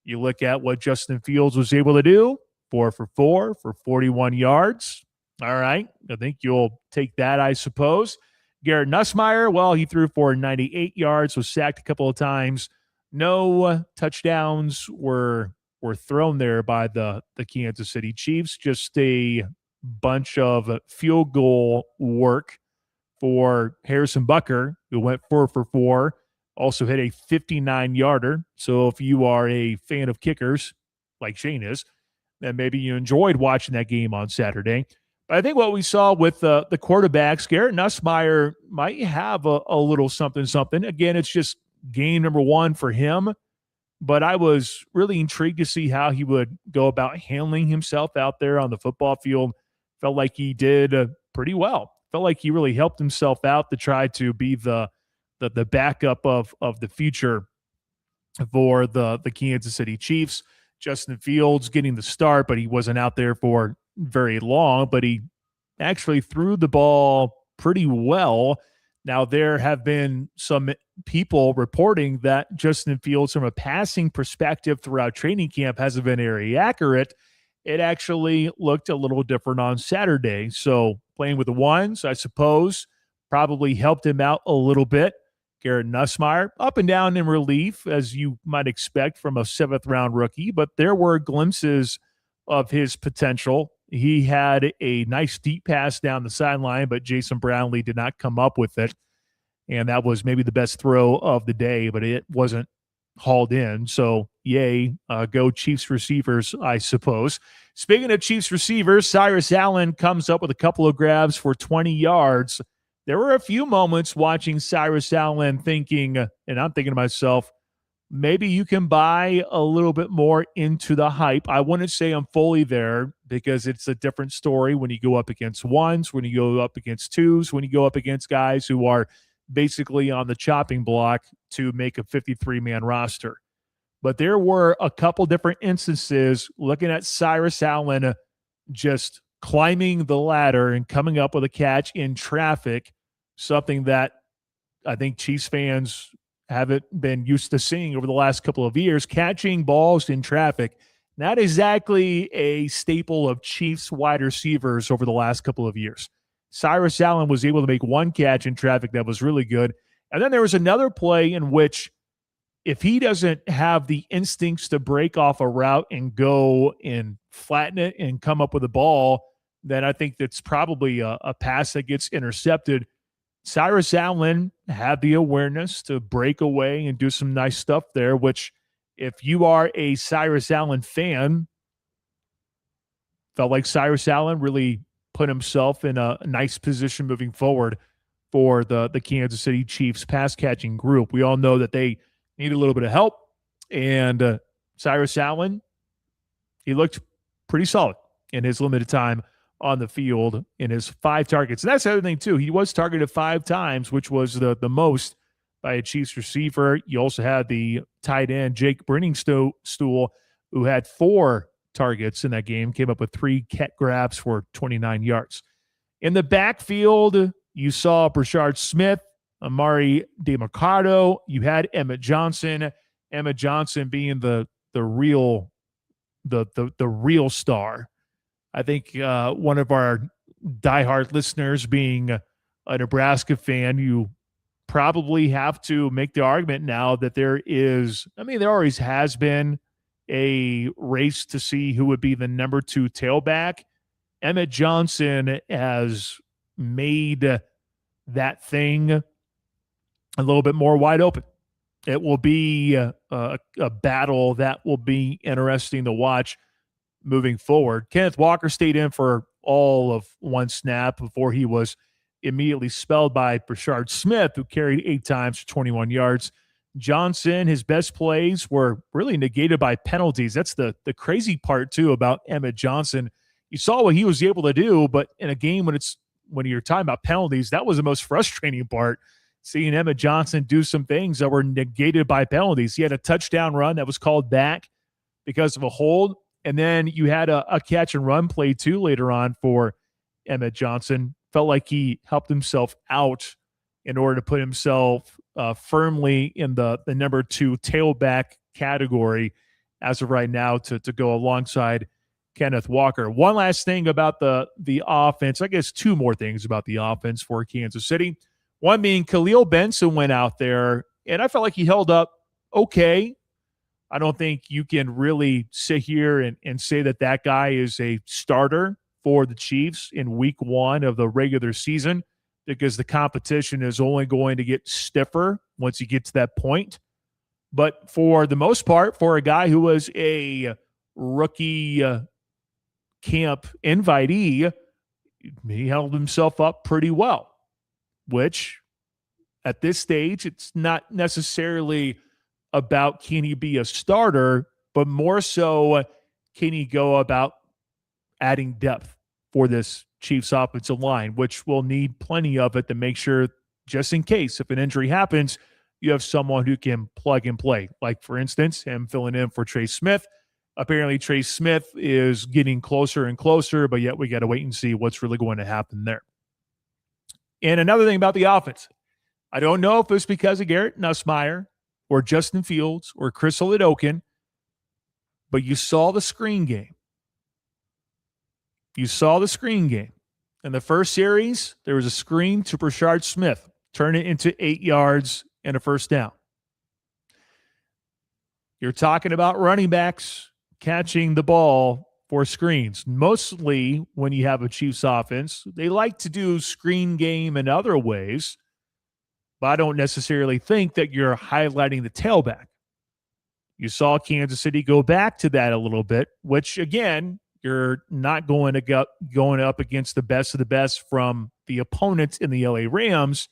You look at what Justin Fields was able to do, 4 for 4 for 41 yards. All right. I think you'll take that, I suppose. Garrett Nussmeier, well, he threw for 98 yards, was sacked a couple of times. No touchdowns were thrown there by the Kansas City Chiefs. Just a bunch of field goal work for Harrison Butker, who went 4 for 4, also hit a 59-yarder. So if you are a fan of kickers, like Shane is, then maybe you enjoyed watching that game on Saturday. But I think what we saw with the quarterbacks, Garrett Nussmeier might have a little something. Again, it's just game number 1 for him. But I was really intrigued to see how he would go about handling himself out there on the football field. Felt like he did pretty well. Felt like he really helped himself out to try to be the backup of the future for the Kansas City Chiefs. Justin Fields getting the start, but he wasn't out there for very long, but he actually threw the ball pretty well. Now, there have been some people reporting that Justin Fields, from a passing perspective throughout training camp, hasn't been very accurate. It actually looked a little different on Saturday. So playing with the ones, I suppose, probably helped him out a little bit. Garrett Nussmeier, up and down in relief, as you might expect from a 7th-round rookie, but there were glimpses of his potential. He had a nice deep pass down the sideline, but Jason Brownlee did not come up with it, and that was maybe the best throw of the day, but it wasn't hauled in. So, yay, go Chiefs receivers, I suppose. Speaking of Chiefs receivers, Cyrus Allen comes up with a couple of grabs for 20 yards. There were a few moments watching Cyrus Allen thinking, and I'm thinking to myself, maybe you can buy a little bit more into the hype. I wouldn't say I'm fully there, because it's a different story when you go up against ones, when you go up against twos, when you go up against guys who are basically on the chopping block to make a 53-man roster. But there were a couple different instances looking at Cyrus Allen just climbing the ladder and coming up with a catch in traffic, something that I think Chiefs fans haven't been used to seeing over the last couple of years. Catching balls in traffic, not exactly a staple of Chiefs wide receivers over the last couple of years. Cyrus Allen was able to make one catch in traffic that was really good. And then there was another play in which, if he doesn't have the instincts to break off a route and go and flatten it and come up with a ball, then I think that's probably a pass that gets intercepted. Cyrus Allen had the awareness to break away and do some nice stuff there, which, if you are a Cyrus Allen fan, felt like Cyrus Allen really put himself in a nice position moving forward for the Kansas City Chiefs pass-catching group. We all know that they need a little bit of help, and Cyrus Allen, he looked pretty solid in his limited time on the field in his 5 targets. And that's the other thing, too. He was targeted 5 times, which was the most by a Chiefs receiver. You also had the tight end, Jake Brenningstool, who had 4 targets in that game, came up with 3 grabs for 29 yards. In the backfield, you saw Brashard Smith, Amari DeMarcado. You had Emmett Johnson. Emmett Johnson being the real star. I think one of our diehard listeners, being a Nebraska fan, you probably have to make the argument now that there always has been a race to see who would be the number 2 tailback. Emmett Johnson has made that thing a little bit more wide open. It will be a battle that will be interesting to watch moving forward. Kenneth Walker stayed in for all of one snap before he was immediately spelled by Brashard Smith, who carried 8 times for 21 yards. Johnson, his best plays were really negated by penalties. That's the crazy part, too, about Emmett Johnson. You saw what he was able to do, but in a game when you're talking about penalties, that was the most frustrating part, seeing Emmett Johnson do some things that were negated by penalties. He had a touchdown run that was called back because of a hold, and then you had a catch-and-run play, too, later on for Emmett Johnson. Felt like he helped himself out in order to put himself firmly in the number 2 tailback category as of right now to go alongside Kenneth Walker. One last thing about the offense, I guess 2 more things about the offense for Kansas City. One being Khalil Benson went out there, and I felt like he held up okay. I don't think you can really sit here and say that guy is a starter for the Chiefs in week 1 of the regular season, because the competition is only going to get stiffer once you get to that point. But for the most part, for a guy who was a rookie camp invitee, he held himself up pretty well, which at this stage, it's not necessarily about can he be a starter, but more so can he go about adding depth for this Chiefs offensive line, which will need plenty of it to make sure, just in case if an injury happens, you have someone who can plug and play. Like, for instance, him filling in for Trey Smith. Apparently, Trey Smith is getting closer and closer, but yet we got to wait and see what's really going to happen there. And another thing about the offense, I don't know if it's because of Garrett Nussmeier or Justin Fields or Chris Oladokun, but you saw the screen game. You saw the screen game. In the first series, there was a screen to Brashard Smith, turn it into 8 yards and a first down. You're talking about running backs catching the ball for screens. Mostly when you have a Chiefs offense, they like to do screen game in other ways, but I don't necessarily think that you're highlighting the tailback. You saw Kansas City go back to that a little bit, which, again, you're not going up against the best of the best from the opponents in the LA Rams,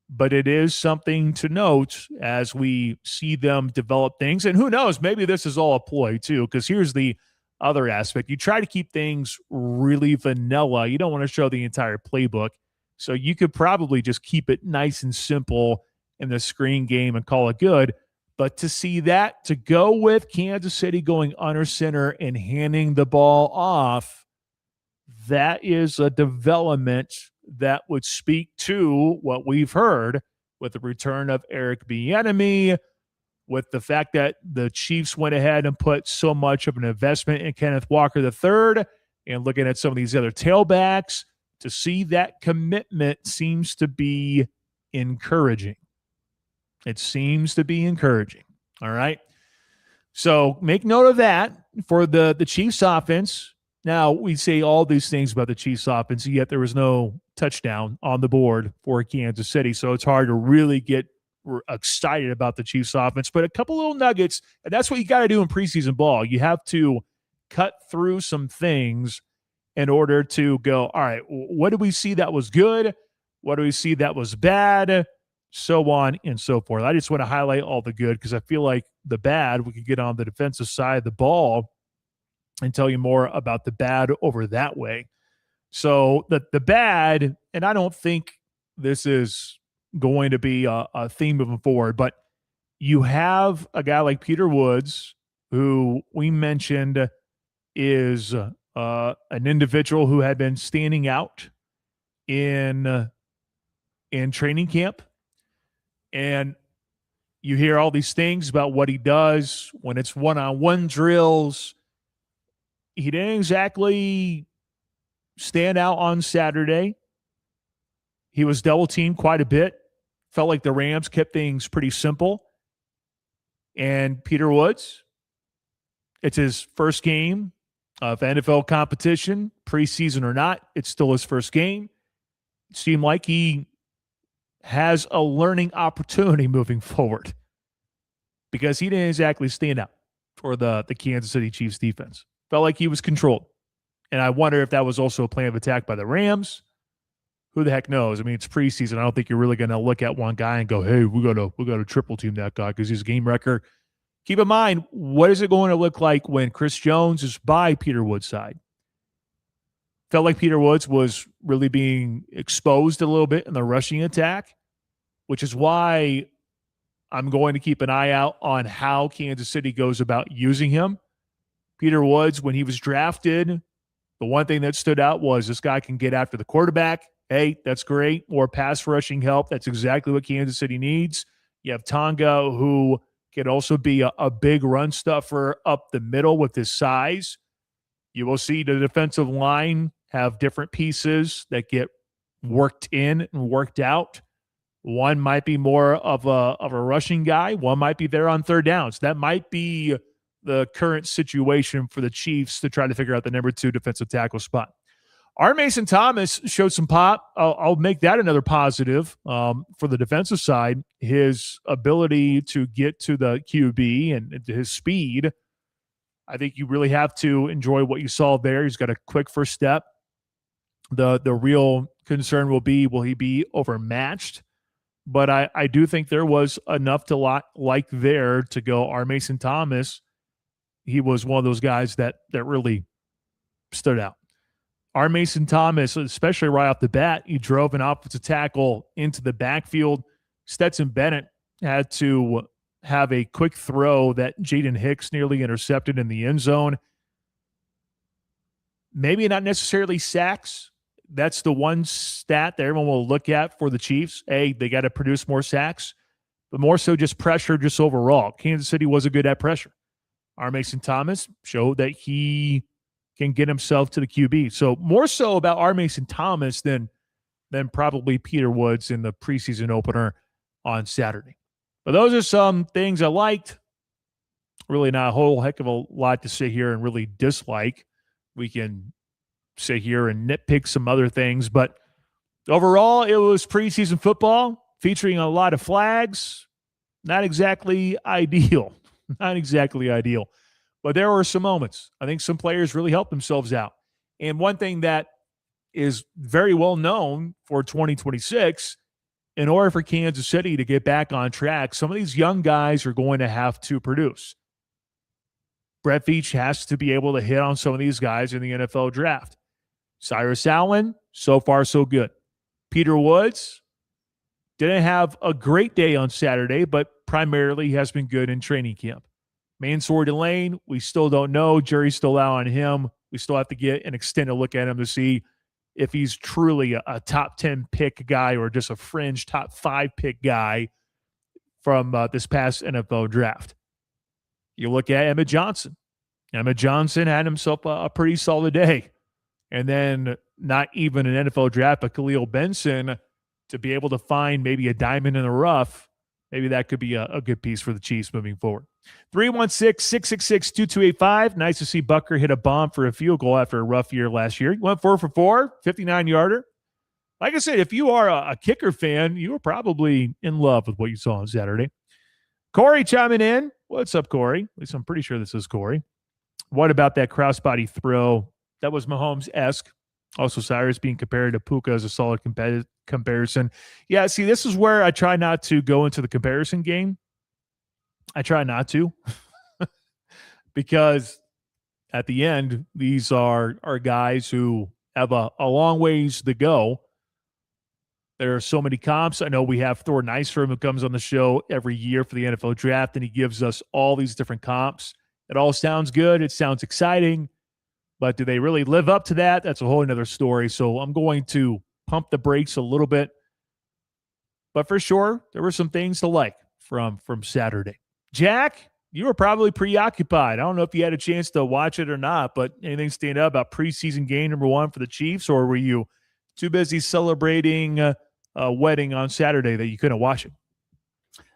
but it is something to note as we see them develop things. And who knows, maybe this is all a ploy too, because here's the other aspect. You try to keep things really vanilla. You don't want to show the entire playbook. So you could probably just keep it nice and simple in the screen game and call it good. But to see that, to go with Kansas City going under center and handing the ball off, that is a development that would speak to what we've heard with the return of Eric Bieniemy, with the fact that the Chiefs went ahead and put so much of an investment in Kenneth Walker III, and looking at some of these other tailbacks, to see that commitment seems to be encouraging. It seems to be encouraging. All right. So make note of that for the Chiefs offense. Now, we say all these things about the Chiefs offense, yet there was no touchdown on the board for Kansas City. So it's hard to really get excited about the Chiefs offense. But a couple little nuggets, and that's what you got to do in preseason ball. You have to cut through some things in order to go, all right, what do we see that was good? What do we see that was bad? So on and so forth. I just want to highlight all the good because I feel like the bad, we could get on the defensive side of the ball and tell you more about the bad over that way. So the bad, and I don't think this is going to be a theme moving forward, but you have a guy like Peter Woods, who we mentioned is an individual who had been standing out in training camp. And you hear all these things about what he does when it's one-on-one drills. He didn't exactly stand out on Saturday. He was double-teamed quite a bit. Felt like the Rams kept things pretty simple. And Peter Woods, it's his first game of NFL competition, preseason or not. It's still his first game. It seemed like he has a learning opportunity moving forward because he didn't exactly stand out for the Kansas City Chiefs defense. Felt like he was controlled. And I wonder if that was also a plan of attack by the Rams. Who the heck knows? I mean, it's preseason. I don't think you're really going to look at one guy and go, hey, we got to triple team that guy because he's a game wrecker. Keep in mind, what is it going to look like when Chris Jones is by Peter Woods' side? Felt like Peter Woods was really being exposed a little bit in the rushing attack, which is why I'm going to keep an eye out on how Kansas City goes about using him. Peter Woods, when he was drafted, the one thing that stood out was this guy can get after the quarterback. Hey, that's great. More pass rushing help. That's exactly what Kansas City needs. You have Tonga, who can also be a big run stuffer up the middle with his size. You will see the defensive line have different pieces that get worked in and worked out. One might be more of a rushing guy. One might be there on third downs. That might be the current situation for the Chiefs to try to figure out the number 2 defensive tackle spot. R. Mason Thomas showed some pop. I'll make that another positive for the defensive side. His ability to get to the QB and his speed, I think you really have to enjoy what you saw there. He's got a quick first step. The real concern will he be overmatched? But I do think there was enough to like there to go R. Mason Thomas. He was one of those guys that really stood out. R. Mason Thomas, especially right off the bat, he drove an offensive tackle into the backfield. Stetson Bennett had to have a quick throw that Jaden Hicks nearly intercepted in the end zone. Maybe not necessarily sacks. That's the one stat that everyone will look at for the Chiefs. They got to produce more sacks, but more so just pressure just overall. Kansas City wasn't good at pressure. R. Mason Thomas showed that he can get himself to the QB. So more so about R. Mason Thomas than probably Peter Woods in the preseason opener on Saturday. But those are some things I liked. Really not a whole heck of a lot to sit here and really dislike. We can sit here and nitpick some other things, but overall it was preseason football featuring a lot of flags. Not exactly ideal. Not exactly ideal. But there were some moments. I think some players really helped themselves out. And one thing that is very well known for 2026, in order for Kansas City to get back on track, some of these young guys are going to have to produce. Brett Veach has to be able to hit on some of these guys in the NFL draft. Cyrus Allen, so far so good. Peter Woods didn't have a great day on Saturday, but primarily has been good in training camp. Mansour Delane, we still don't know. Jury's still out on him. We still have to get an extended look at him to see if he's truly a top 10 pick guy or just a fringe top 5 pick guy from this past NFL draft. You look at Emmett Johnson. Emmett Johnson had himself a pretty solid day. And then not even an NFL draft, but Khalil Benson to be able to find maybe a diamond in the rough. Maybe that could be a good piece for the Chiefs moving forward. 316-666-2285. Nice to see Bucker hit a bomb for a field goal after a rough year last year. He went 4 for 4, 59-yarder. Like I said, if you are a kicker fan, you were probably in love with what you saw on Saturday. Corey chiming in. What's up, Corey? At least I'm pretty sure this is Corey. What about that crossbody throw? That was Mahomes-esque. Also, Cyrus being compared to Puka as a solid comparison. Yeah, see, this is where I try not to go into the comparison game. I try not to because at the end, these are guys who have a long ways to go. There are so many comps. I know we have Thor Nystrom who comes on the show every year for the NFL draft, and he gives us all these different comps. It all sounds good. It sounds exciting. But do they really live up to that? That's a whole other story. So I'm going to pump the brakes a little bit. But for sure, there were some things to like from Saturday. Jack, you were probably preoccupied. I don't know if you had a chance to watch it or not, but anything stand out about preseason game number 1 for the Chiefs, or were you too busy celebrating wedding on Saturday that you couldn't watch it.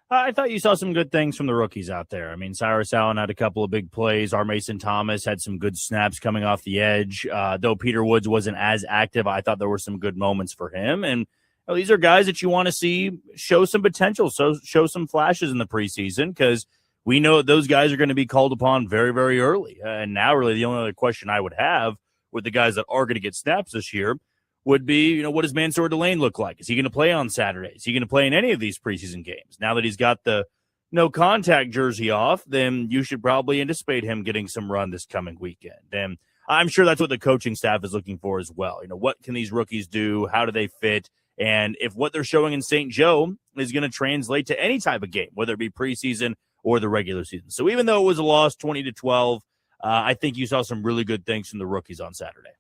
I thought you saw some good things from the rookies out there. I mean, Cyrus Allen had a couple of big plays. Our Mason Thomas had some good snaps coming off the edge. Though Peter Woods wasn't as active, I thought there were some good moments for him. And these are guys that you want to see show some potential, so show some flashes in the preseason, because we know those guys are going to be called upon very, very early. And now really the only other question I would have with the guys that are going to get snaps this year would be, what does Mansour Delane look like? Is he going to play on Saturday? Is he going to play in any of these preseason games? Now that he's got the no contact jersey off, then you should probably anticipate him getting some run this coming weekend. And I'm sure that's what the coaching staff is looking for as well. What can these rookies do? How do they fit? And if what they're showing in St. Joe is going to translate to any type of game, whether it be preseason or the regular season. So even though it was a loss 20-12, I think you saw some really good things from the rookies on Saturday.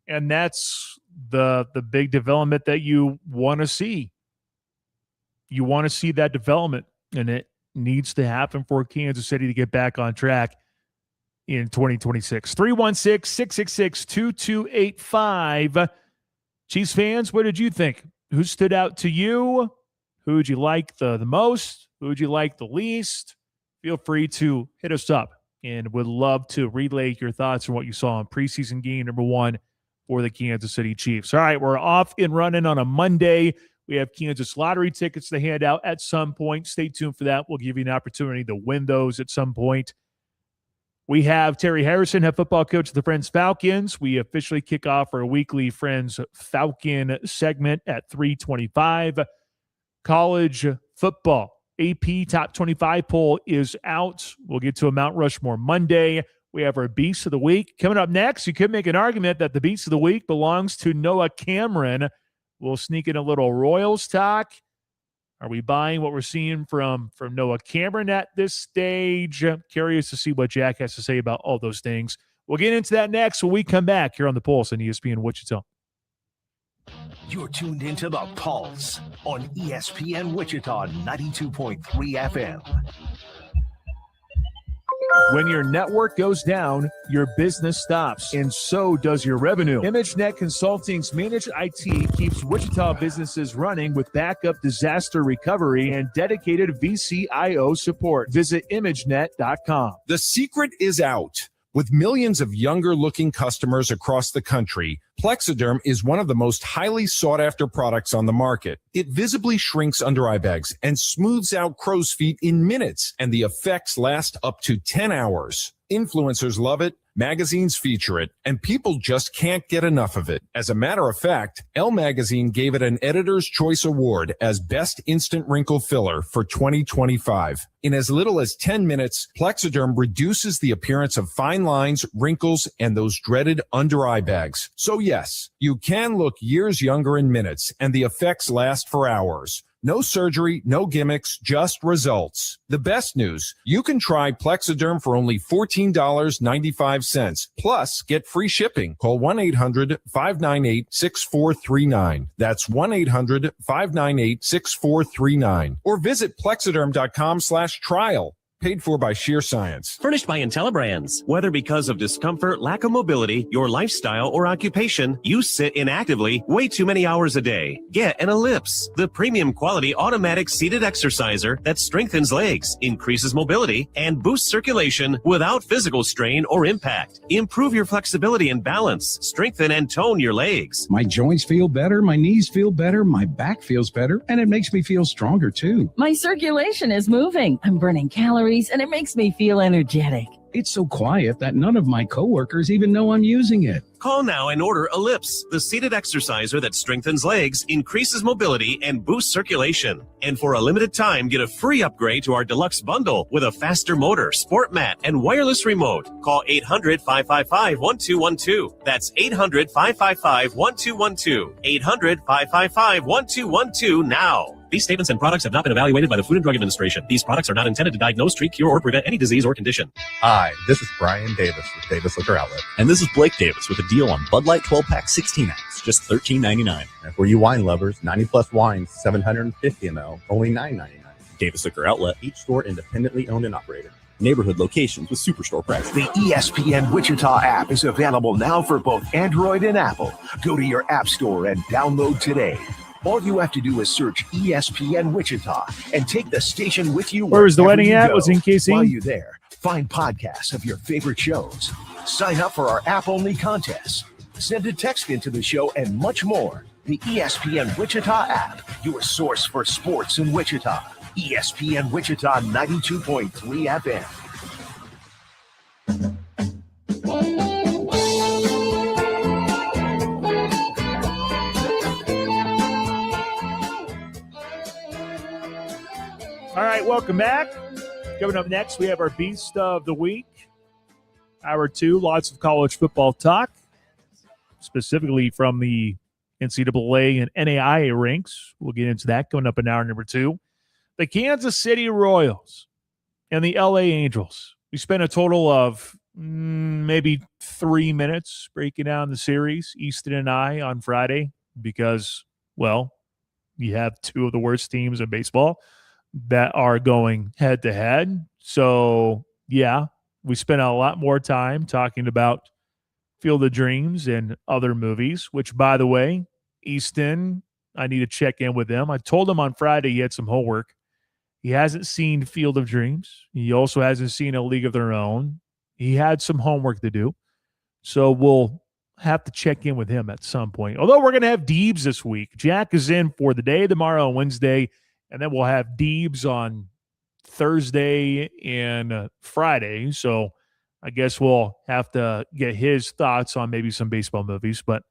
And that's the big development that you want to see. You want to see that development, and it needs to happen for Kansas City to get back on track in 2026. 316-666-2285. Chiefs fans, what did you think? Who stood out to you? Who would you like the most? Who would you like the least? Feel free to hit us up, and would love to relay your thoughts on what you saw in preseason game number 1 for the Kansas City Chiefs. All right, we're off and running on a Monday. We have Kansas lottery tickets to hand out at some point. Stay tuned for that. We'll give you an opportunity to win those at some point. We have Terry Harrison, head football coach of the Friends Falcons. We officially kick off our weekly Friends Falcon segment at 3:25. College football AP Top 25 poll is out. We'll get to a Mount Rushmore Monday. We have our Beast of the Week. Coming up next, you could make an argument that the Beast of the Week belongs to Noah Cameron. We'll sneak in a little Royals talk. Are we buying what we're seeing from Noah Cameron at this stage? I'm curious to see what Jack has to say about all those things. We'll get into that next when we come back here on The Pulse on ESPN Wichita. You're tuned into The Pulse on ESPN Wichita 92.3 FM. When your network goes down, your business stops, and so does your revenue. ImageNet Consulting's managed IT keeps Wichita businesses running with backup disaster recovery and dedicated VCIO support. Visit ImageNet.com. The secret is out. With millions of younger-looking customers across the country, Plexiderm is one of the most highly sought-after products on the market. It visibly shrinks under-eye bags and smooths out crow's feet in minutes, and the effects last up to 10 hours. Influencers love it, magazines feature it, and people just can't get enough of it. As a matter of fact, Elle Magazine gave it an Editor's Choice Award as Best Instant Wrinkle Filler for 2025. In as little as 10 minutes, Plexiderm reduces the appearance of fine lines, wrinkles, and those dreaded under-eye bags. So yes, you can look years younger in minutes, and the effects last for hours. No surgery, no gimmicks, just results. The best news, you can try Plexiderm for only $14.95. Plus, get free shipping. Call 1-800-598-6439. That's 1-800-598-6439. Or visit Plexiderm.com/trial. Paid for by Sheer Science. Furnished by IntelliBrands. Whether because of discomfort, lack of mobility, your lifestyle, or occupation, you sit inactively way too many hours a day. Get an Ellipse, the premium quality automatic seated exerciser that strengthens legs, increases mobility, and boosts circulation without physical strain or impact. Improve your flexibility and balance. Strengthen and tone your legs. My joints feel better, my knees feel better, my back feels better, and it makes me feel stronger too. My circulation is moving. I'm burning calories, and it makes me feel energetic. It's so quiet that none of my coworkers even know I'm using it. Call now and order Ellipse, the seated exerciser that strengthens legs, increases mobility, and boosts circulation. And for a limited time, get a free upgrade to our deluxe bundle with a faster motor, sport mat, and wireless remote. Call 800-555-1212. That's 800-555-1212. 800-555-1212 now. These statements and products have not been evaluated by the Food and Drug Administration. These products are not intended to diagnose, treat, cure, or prevent any disease or condition. Hi, this is Brian Davis with Davis Liquor Outlet. And this is Blake Davis with a deal on Bud Light 12-pack 16-ounce, just $13.99. And for you wine lovers, 90-plus wines, 750 ml, only $9.99. Davis Liquor Outlet. Each store independently owned and operated. Neighborhood locations with superstore prices. The ESPN Wichita app is available now for both Android and Apple. Go to your app store and download today. All you have to do is search ESPN Wichita and take the station with you. Where was the wherever wedding you at? go. Was it in KC? While you're there, find podcasts of your favorite shows. Sign up for our app-only contests. Send a text into the show and much more. The ESPN Wichita app, your source for sports in Wichita. ESPN Wichita 92.3 FM. All right, welcome back. Coming up next, we have our Beast of the Week. Hour 2, lots of college football talk, specifically from the NCAA and NAIA ranks. We'll get into that coming up in hour number 2. The Kansas City Royals and the LA Angels. We spent a total of maybe 3 minutes breaking down the series, Easton and I, on Friday because, well, you have two of the worst teams in baseball that are going head-to-head. So, yeah, we spent a lot more time talking about Field of Dreams and other movies, which, by the way, Easton, I need to check in with him. I told him on Friday he had some homework. He hasn't seen Field of Dreams. He also hasn't seen A League of Their Own. He had some homework to do. So we'll have to check in with him at some point. Although we're going to have Deebs this week. Jack is in for the day tomorrow and Wednesday, and then we'll have Deebs on Thursday and Friday. So I guess we'll have to get his thoughts on maybe some baseball movies. But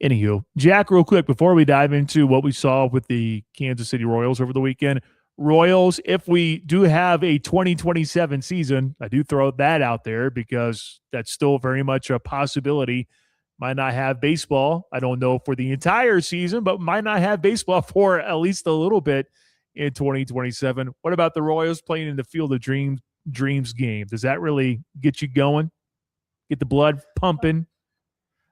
anywho, Jack, real quick, before we dive into what we saw with the Kansas City Royals over the weekend, Royals, if we do have a 2027 season, I do throw that out there because that's still very much a possibility. Might not have baseball. I don't know for the entire season, but might not have baseball for at least a little bit in 2027. What about the Royals playing in the Field of Dreams game? Does that really get you going? Get the blood pumping?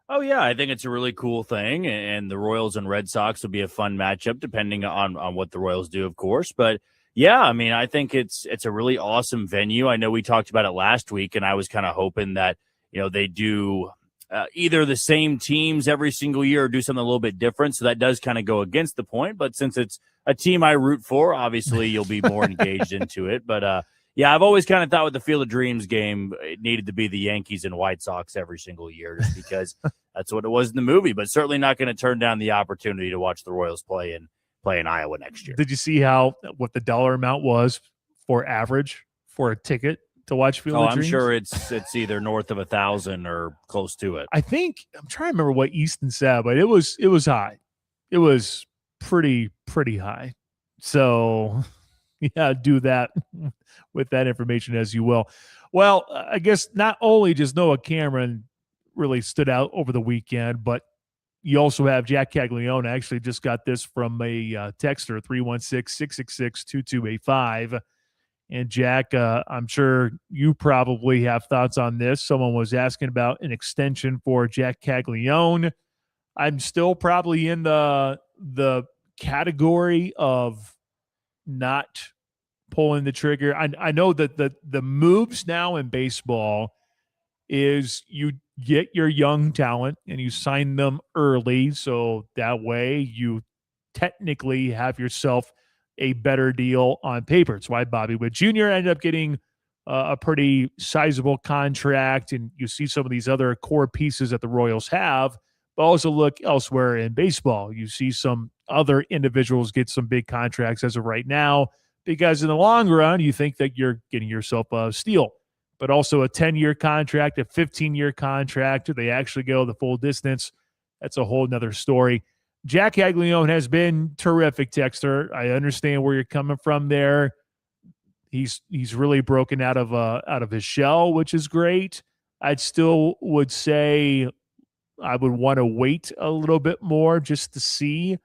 Oh, yeah, I think it's a really cool thing, and the Royals and Red Sox will be a fun matchup depending on what the Royals do, of course. But, yeah, I mean, I think it's a really awesome venue. I know we talked about it last week, and I was kind of hoping that, they do either the same teams every single year or do something a little bit different. So that does kind of go against the point. But since it's a team I root for, obviously you'll be more engaged into it. But, yeah, I've always kind of thought with the Field of Dreams game, it needed to be the Yankees and White Sox every single year just because that's what it was in the movie, but certainly not going to turn down the opportunity to watch the Royals play in Iowa next year. Did you see what the dollar amount was for average for a ticket to watch Field of Dreams? I'm sure it's either north of 1,000 or close to it. I think I'm trying to remember what Easton said, but it was high. It was pretty high. So yeah, do that with that information as you will. Well, I guess not only just Noah Cameron really stood out over the weekend, but you also have Jack Caglione. I actually just got this from a texter, 316-666-2285. And Jack, I'm sure you probably have thoughts on this. Someone was asking about an extension for Jack Caglione. I'm still probably in the category of not pulling the trigger. I know that the moves now in baseball is you get your young talent and you sign them early, so that way you technically have yourself a better deal on paper. It's why Bobby Witt Jr. ended up getting a pretty sizable contract, and you see some of these other core pieces that the Royals have, but also look elsewhere in baseball. You see some other individuals get some big contracts as of right now, because in the long run, you think that you're getting yourself a steal. But also a 10-year contract, a 15-year contract, they actually go the full distance. That's a whole nother story. Jack Caglione has been terrific, Texter. I understand where you're coming from there. He's really broken out of his shell, which is great. I'd still would say I would want to wait a little bit more just to see.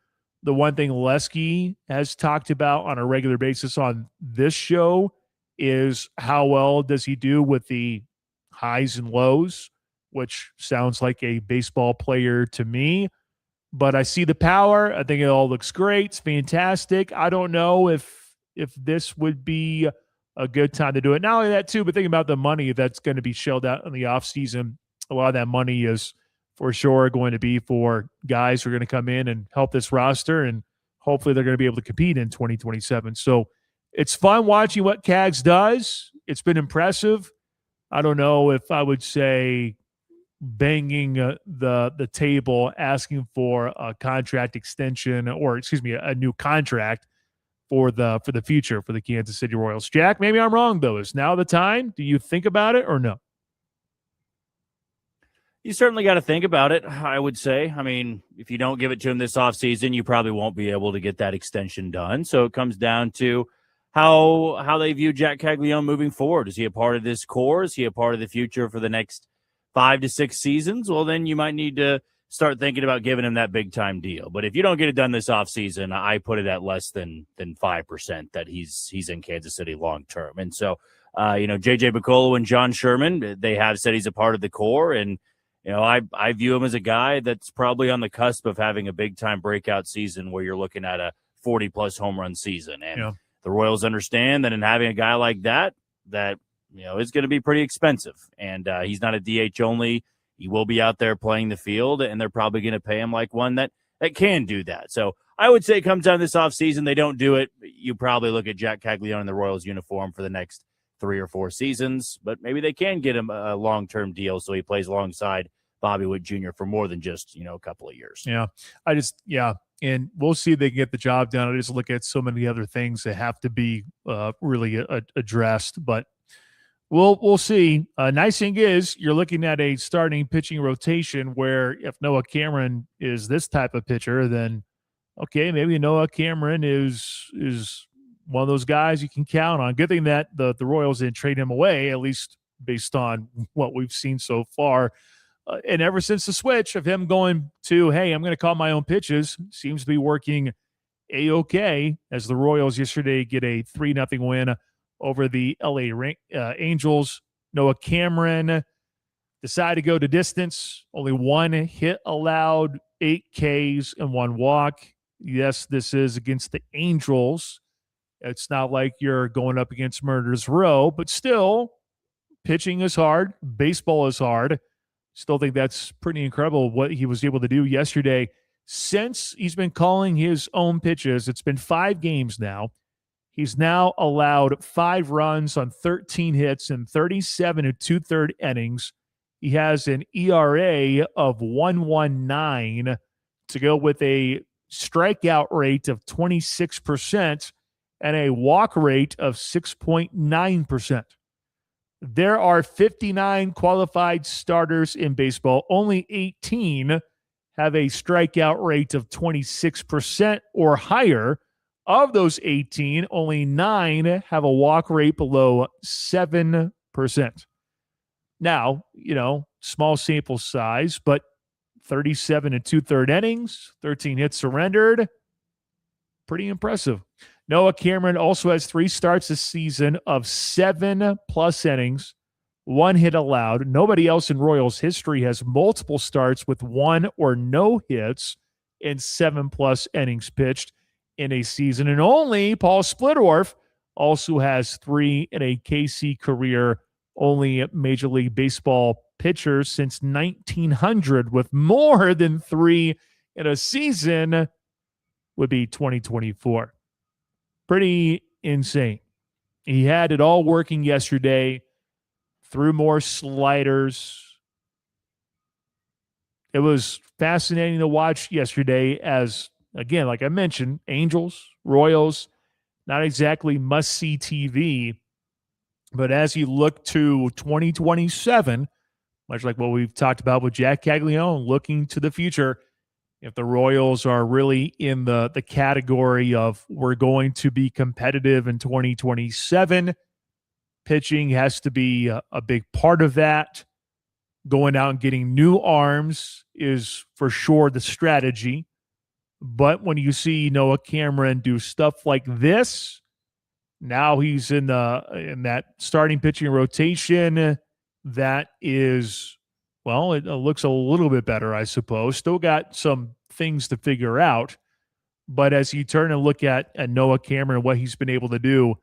The one thing Lesky has talked about on a regular basis on this show is how well does he do with the highs and lows, which sounds like a baseball player to me. But I see the power. I think it all looks great. It's fantastic. I don't know if this would be a good time to do it. Not only that, too, but thinking about the money that's going to be shelled out in the offseason, a lot of that money is for sure going to be for guys who are going to come in and help this roster, and hopefully they're going to be able to compete in 2027. So it's fun watching what Cags does. It's been impressive. I don't know if I would say banging the table asking for a contract extension, or excuse me, a new contract for the future for the Kansas City Royals. Jack, maybe I'm wrong though. Is now the time? Do you think about it or no? You certainly got to think about it, I would say. I mean, if you don't give it to him this offseason, you probably won't be able to get that extension done. So it comes down to how they view Jack Caglione moving forward. Is he a part of this core? Is he a part of the future for the next 5 to 6 seasons? Well, then you might need to start thinking about giving him that big-time deal. But if you don't get it done this offseason, I put it at less than 5% that he's in Kansas City long-term. And so, J.J. Picollo and John Sherman, they have said he's a part of the core, and I view him as a guy that's probably on the cusp of having a big-time breakout season where you're looking at a 40-plus home run season. And the Royals understand that in having a guy like that is going to be pretty expensive. And he's not a DH only. He will be out there playing the field, and they're probably going to pay him like one that can do that. So I would say it comes down this offseason. They don't do it. You probably look at Jack Caglione in the Royals uniform for the next 3 or 4 seasons, but maybe they can get him a long-term deal so he plays alongside Bobby Witt Jr. for more than just, a couple of years. And we'll see if they can get the job done. I just look at so many other things that have to be really addressed, but we'll see. Nice thing is you're looking at a starting pitching rotation where if Noah Cameron is this type of pitcher, then okay, maybe Noah Cameron is one of those guys you can count on. Good thing that the Royals didn't trade him away, at least based on what we've seen so far. And ever since the switch of him going to, hey, I'm going to call my own pitches, seems to be working A-OK as the Royals yesterday get a 3-0 win over the LA Angels. Noah Cameron decided to go to distance. Only 1 hit allowed, 8 Ks and 1 walk. Yes, this is against the Angels. It's not like you're going up against Murderers Row, but still, pitching is hard. Baseball is hard. Still think that's pretty incredible what he was able to do yesterday. Since he's been calling his own pitches, it's been 5 games now. He's now allowed 5 runs on 13 hits in 37 and 2/3 innings. He has an ERA of 1.19 to go with a strikeout rate of 26% and a walk rate of 6.9%. There are 59 qualified starters in baseball. Only 18 have a strikeout rate of 26% or higher. Of those 18, only 9 have a walk rate below 7%. Now, small sample size, but 37 and 2/3 innings, 13 hits surrendered. Pretty impressive. Noah Cameron also has 3 starts this season of 7+ innings, 1 hit allowed. Nobody else in Royals history has multiple starts with 1 or no hits and 7+ innings pitched in a season. And only Paul Splittorff also has 3 in a KC career, only Major League Baseball pitcher since 1900 with more than 3 in a season would be 2024. Pretty insane. He had it all working yesterday, threw more sliders. It was fascinating to watch yesterday as, again, like I mentioned, Angels, Royals, not exactly must-see TV, but as you look to 2027, much like what we've talked about with Jack Caglione, looking to the future, if the Royals are really in the category of we're going to be competitive in 2027, pitching has to be a big part of that. Going out and getting new arms is for sure the strategy. But when you see Noah Cameron do stuff like this, now he's in that starting pitching rotation that is, well, it looks a little bit better, I suppose. Still got some things to figure out. But as you turn and look at Noah Cameron and what he's been able to do,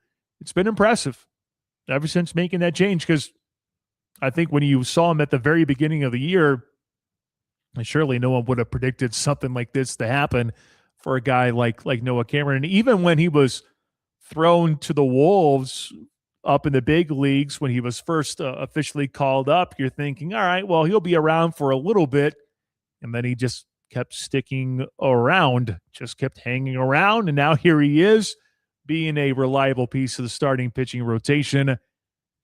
it's been impressive ever since making that change. Because I think when you saw him at the very beginning of the year, And surely no one would have predicted something like this to happen for a guy like Noah Cameron. And even when he was thrown to the Wolves up in the big leagues, when he was first officially called up, you're thinking, all right, well, he'll be around for a little bit. And then he just kept sticking around, just kept hanging around. And now here he is, being a reliable piece of the starting pitching rotation,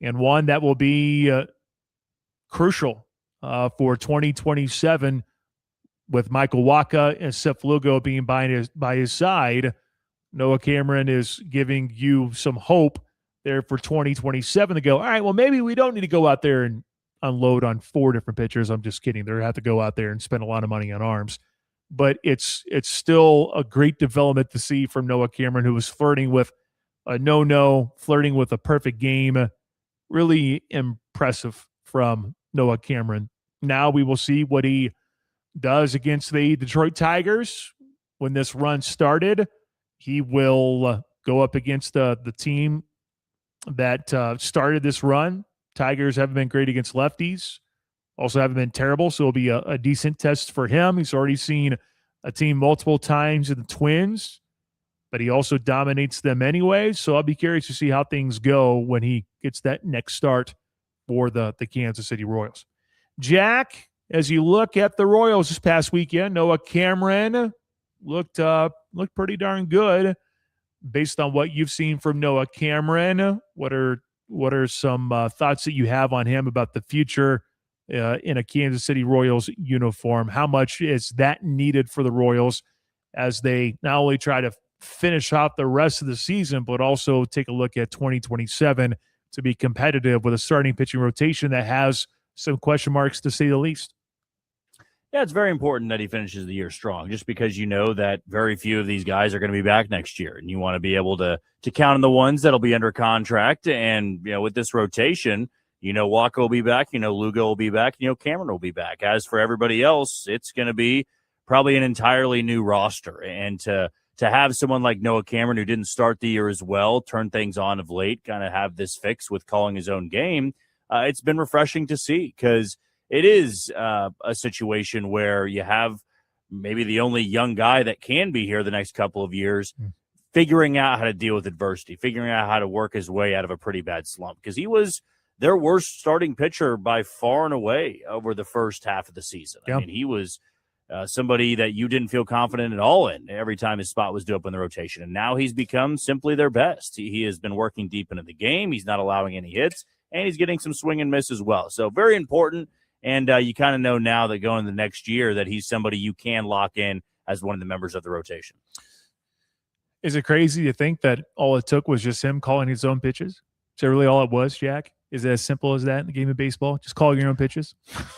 and one that will be crucial for 2027 with Michael Wacha and Seth Lugo being by his side. Noah Cameron is giving you some hope there for 2027 to go, all right, well, maybe we don't need to go out there and unload on 4 different pitchers. I'm just kidding. They're going to have to go out there and spend a lot of money on arms. But it's still a great development to see from Noah Cameron, who was flirting with a no-no, flirting with a perfect game. Really impressive from Noah Cameron. Now we will see what he does against the Detroit Tigers. When this run started, he will go up against the team that started this run. Tigers haven't been great against lefties. Also haven't been terrible, so it'll be a decent test for him. He's already seen a team multiple times in the Twins, but he also dominates them anyway. So I'll be curious to see how things go when he gets that next start for the Kansas City Royals. Jack, as you look at the Royals this past weekend, Noah Cameron looked pretty darn good. Based on what you've seen from Noah Cameron, what are some thoughts that you have on him about the future in a Kansas City Royals uniform? How much is that needed for the Royals as they not only try to finish out the rest of the season, but also take a look at 2027 to be competitive with a starting pitching rotation that has some question marks, to say the least? Yeah, it's very important that he finishes the year strong, just because you know that very few of these guys are going to be back next year, and you want to be able to count on the ones that'll be under contract. And with this rotation, Wacha will be back, Lugo will be back, Cameron will be back. As for everybody else, it's going to be probably an entirely new roster. And to have someone like Noah Cameron, who didn't start the year as well, turn things on of late, kind of have this fix with calling his own game, it's been refreshing to see, because it is a situation where you have maybe the only young guy that can be here the next couple of years figuring out how to deal with adversity, figuring out how to work his way out of a pretty bad slump, because he was their worst starting pitcher by far and away over the first half of the season. Yep. I mean, he was somebody that you didn't feel confident at all in every time his spot was due up in the rotation. And now he's become simply their best. He has been working deep into the game. He's not allowing any hits, and he's getting some swing and miss as well. So very important. And you kind of know now that going into the next year that he's somebody you can lock in as one of the members of the rotation. Is it crazy to think that all it took was just him calling his own pitches? Is that really all it was, Jack? Is it as simple as that in the game of baseball? Just calling your own pitches?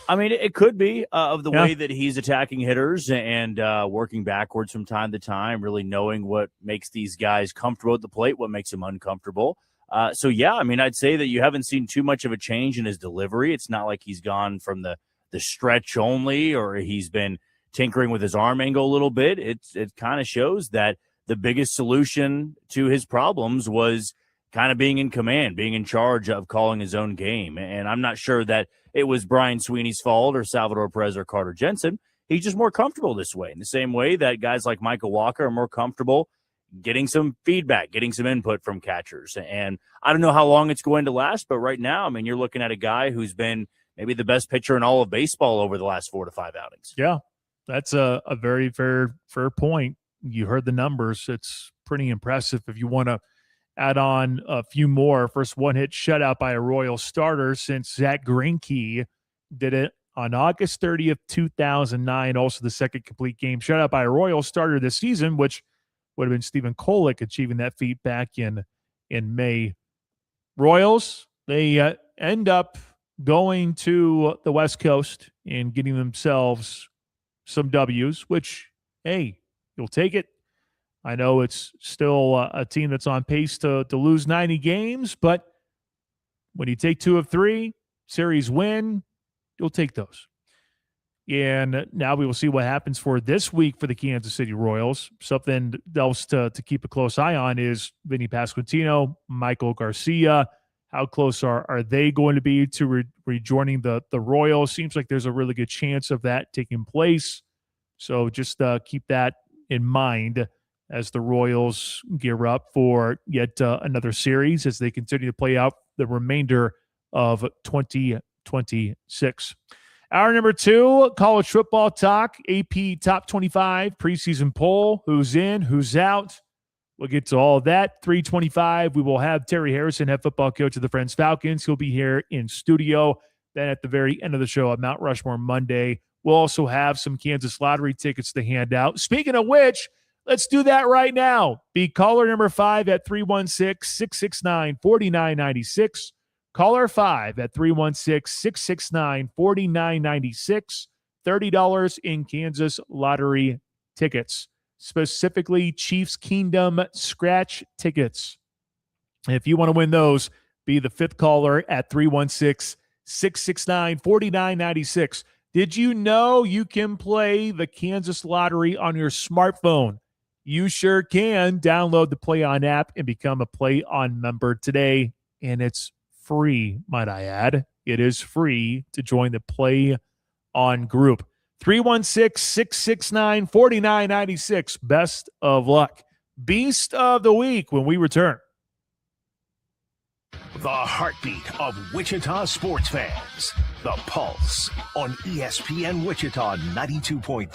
I mean, it could be of the way that he's attacking hitters and working backwards from time to time, really knowing what makes these guys comfortable at the plate, what makes them uncomfortable. So, yeah, I mean, I'd say that you haven't seen too much of a change in his delivery. It's not like he's gone from the stretch only, or he's been tinkering with his arm angle a little bit. It kind of shows that the biggest solution to his problems was kind of being in command, being in charge of calling his own game. And I'm not sure that it was Brian Sweeney's fault or Salvador Perez or Carter Jensen. He's just more comfortable this way, in the same way that guys like Michael Wacha are more comfortable getting some feedback, getting some input from catchers. And I don't know how long it's going to last, but right now, I mean, you're looking at a guy who's been maybe the best pitcher in all of baseball over the last 4 to 5 outings. Yeah, that's a very fair point. You heard the numbers. It's pretty impressive. If you want to add on a few more, first one-hit shutout by a Royal starter since Zach Greinke did it on August 30th, 2009. Also the second complete game shutout by a Royal starter this season, which would have been Stephen Kolek achieving that feat back in May. Royals, they end up going to the West Coast and getting themselves some W's, which, hey, you'll take it. I know it's still a team that's on pace to lose 90 games, but when you take 2 of 3, series win, you'll take those. And now we will see what happens for this week for the Kansas City Royals. Something else to keep a close eye on is Vinny Pasquantino, Michael Garcia. How close are they going to be to rejoining the Royals? Seems like there's a really good chance of that taking place. So just keep that in mind as the Royals gear up for yet another series as they continue to play out the remainder of 2026. Hour number 2, college football talk, AP Top 25 preseason poll. Who's in, who's out? We'll get to all of that. 3:25, we will have Terry Harrison, head football coach of the Friends Falcons. He'll be here in studio. Then at the very end of the show on Mount Rushmore Monday, we'll also have some Kansas lottery tickets to hand out. Speaking of which, let's do that right now. Be caller number 5 at 316-669-4996. Caller 5 at 316-669-4996. $30 in Kansas lottery tickets, specifically Chiefs Kingdom scratch tickets. If you want to win those, be the 5th caller at 316-669-4996. Did you know you can play the Kansas Lottery on your smartphone? You sure can. Download the Play On app and become a Play On member today. And it's free, might I add. It is free to join the Play On group. 316-669-4996. Best of luck. Beast of the Week when we return. The heartbeat of Wichita sports fans. The Pulse on ESPN Wichita 92.3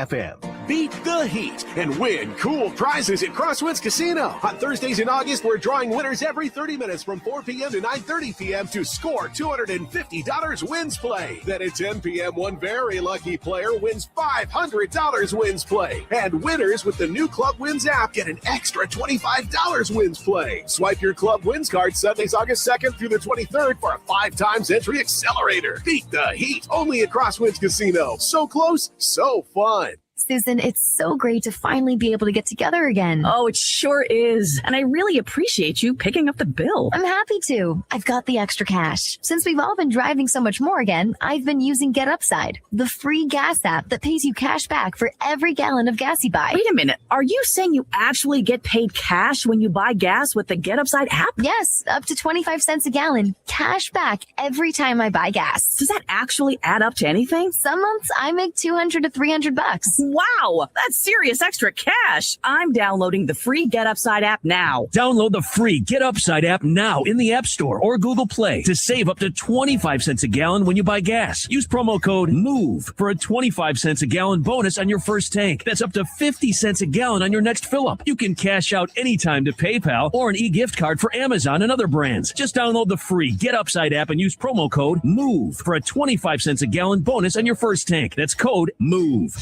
FM. Beat the heat and win cool prizes at Crosswinds Casino. On Thursdays in August, we're drawing winners every 30 minutes from 4 p.m. to 9:30 p.m. to score $250 wins play. Then at 10 p.m., one very lucky player wins $500 wins play. And winners with the new Club Wins app get an extra $25 wins play. Swipe your Club Wins card Sundays, August 2nd through the 23rd for a 5 times entry accelerator. Beat the heat only at Crosswinds Casino. So close, so fun. Susan, it's so great to finally be able to get together again. Oh, it sure is. And I really appreciate you picking up the bill. I'm happy to. I've got the extra cash. Since we've all been driving so much more again, I've been using Get Upside, the free gas app that pays you cash back for every gallon of gas you buy. Wait a minute. Are you saying you actually get paid cash when you buy gas with the Get Upside app? Yes, up to 25 cents a gallon. Cash back every time I buy gas. Does that actually add up to anything? Some months I make $200 to $300. Wow, that's serious extra cash. I'm downloading the free Get Upside app now. Download the free Get Upside app now in the App Store or Google Play to save up to 25 cents a gallon when you buy gas. Use promo code MOVE for a 25 cents a gallon bonus on your first tank. That's up to 50 cents a gallon on your next fill-up. You can cash out anytime to PayPal or an e-gift card for Amazon and other brands. Just download the free Get Upside app and use promo code MOVE for a 25 cents a gallon bonus on your first tank. That's code MOVE.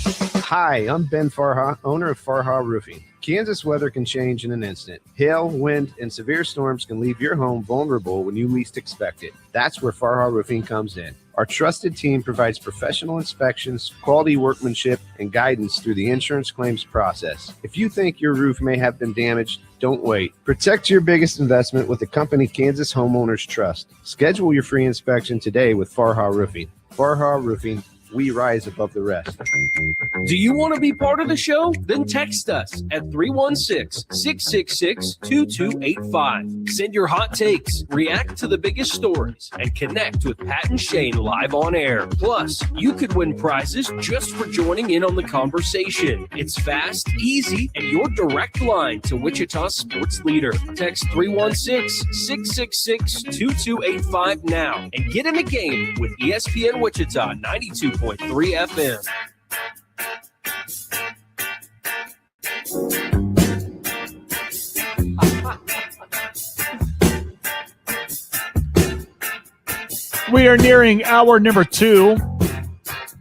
Hi, I'm Ben Farha, owner of Farha Roofing. Kansas weather can change in an instant. Hail, wind, and severe storms can leave your home vulnerable when you least expect it. That's where Farha Roofing comes in. Our trusted team provides professional inspections, quality workmanship, and guidance through the insurance claims process. If you think your roof may have been damaged, don't wait. Protect your biggest investment with the company Kansas Homeowners Trust. Schedule your free inspection today with Farha Roofing. Farha Roofing, we rise above the rest. Do you want to be part of the show? Then text us at 316-666-2285. Send your hot takes, react to the biggest stories, and connect with Pat and Shane live on air. Plus, you could win prizes just for joining in on the conversation. It's fast, easy, and your direct line to Wichita sports leader. Text 316-666-2285 now and get in the game with ESPN Wichita 92.3 FM. We are nearing hour number 2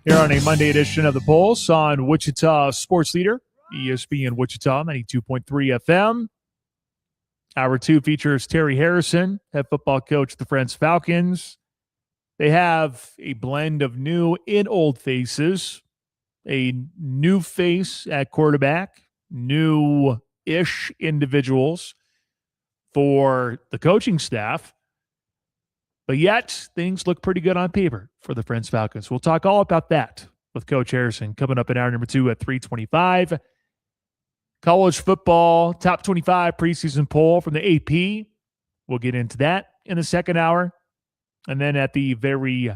here on a Monday edition of The Pulse on Wichita Sports Leader, ESPN Wichita 92.3 FM. Hour 2 features Terry Harrison, head football coach of the Friends Falcons. They have a blend of new and old faces, a new face at quarterback, new-ish individuals for the coaching staff. But yet, things look pretty good on paper for the Friends Falcons. We'll talk all about that with Coach Harrison coming up in hour number 2 at 3:25. College football top 25 preseason poll from the AP. We'll get into that. in the second hour. And then at the very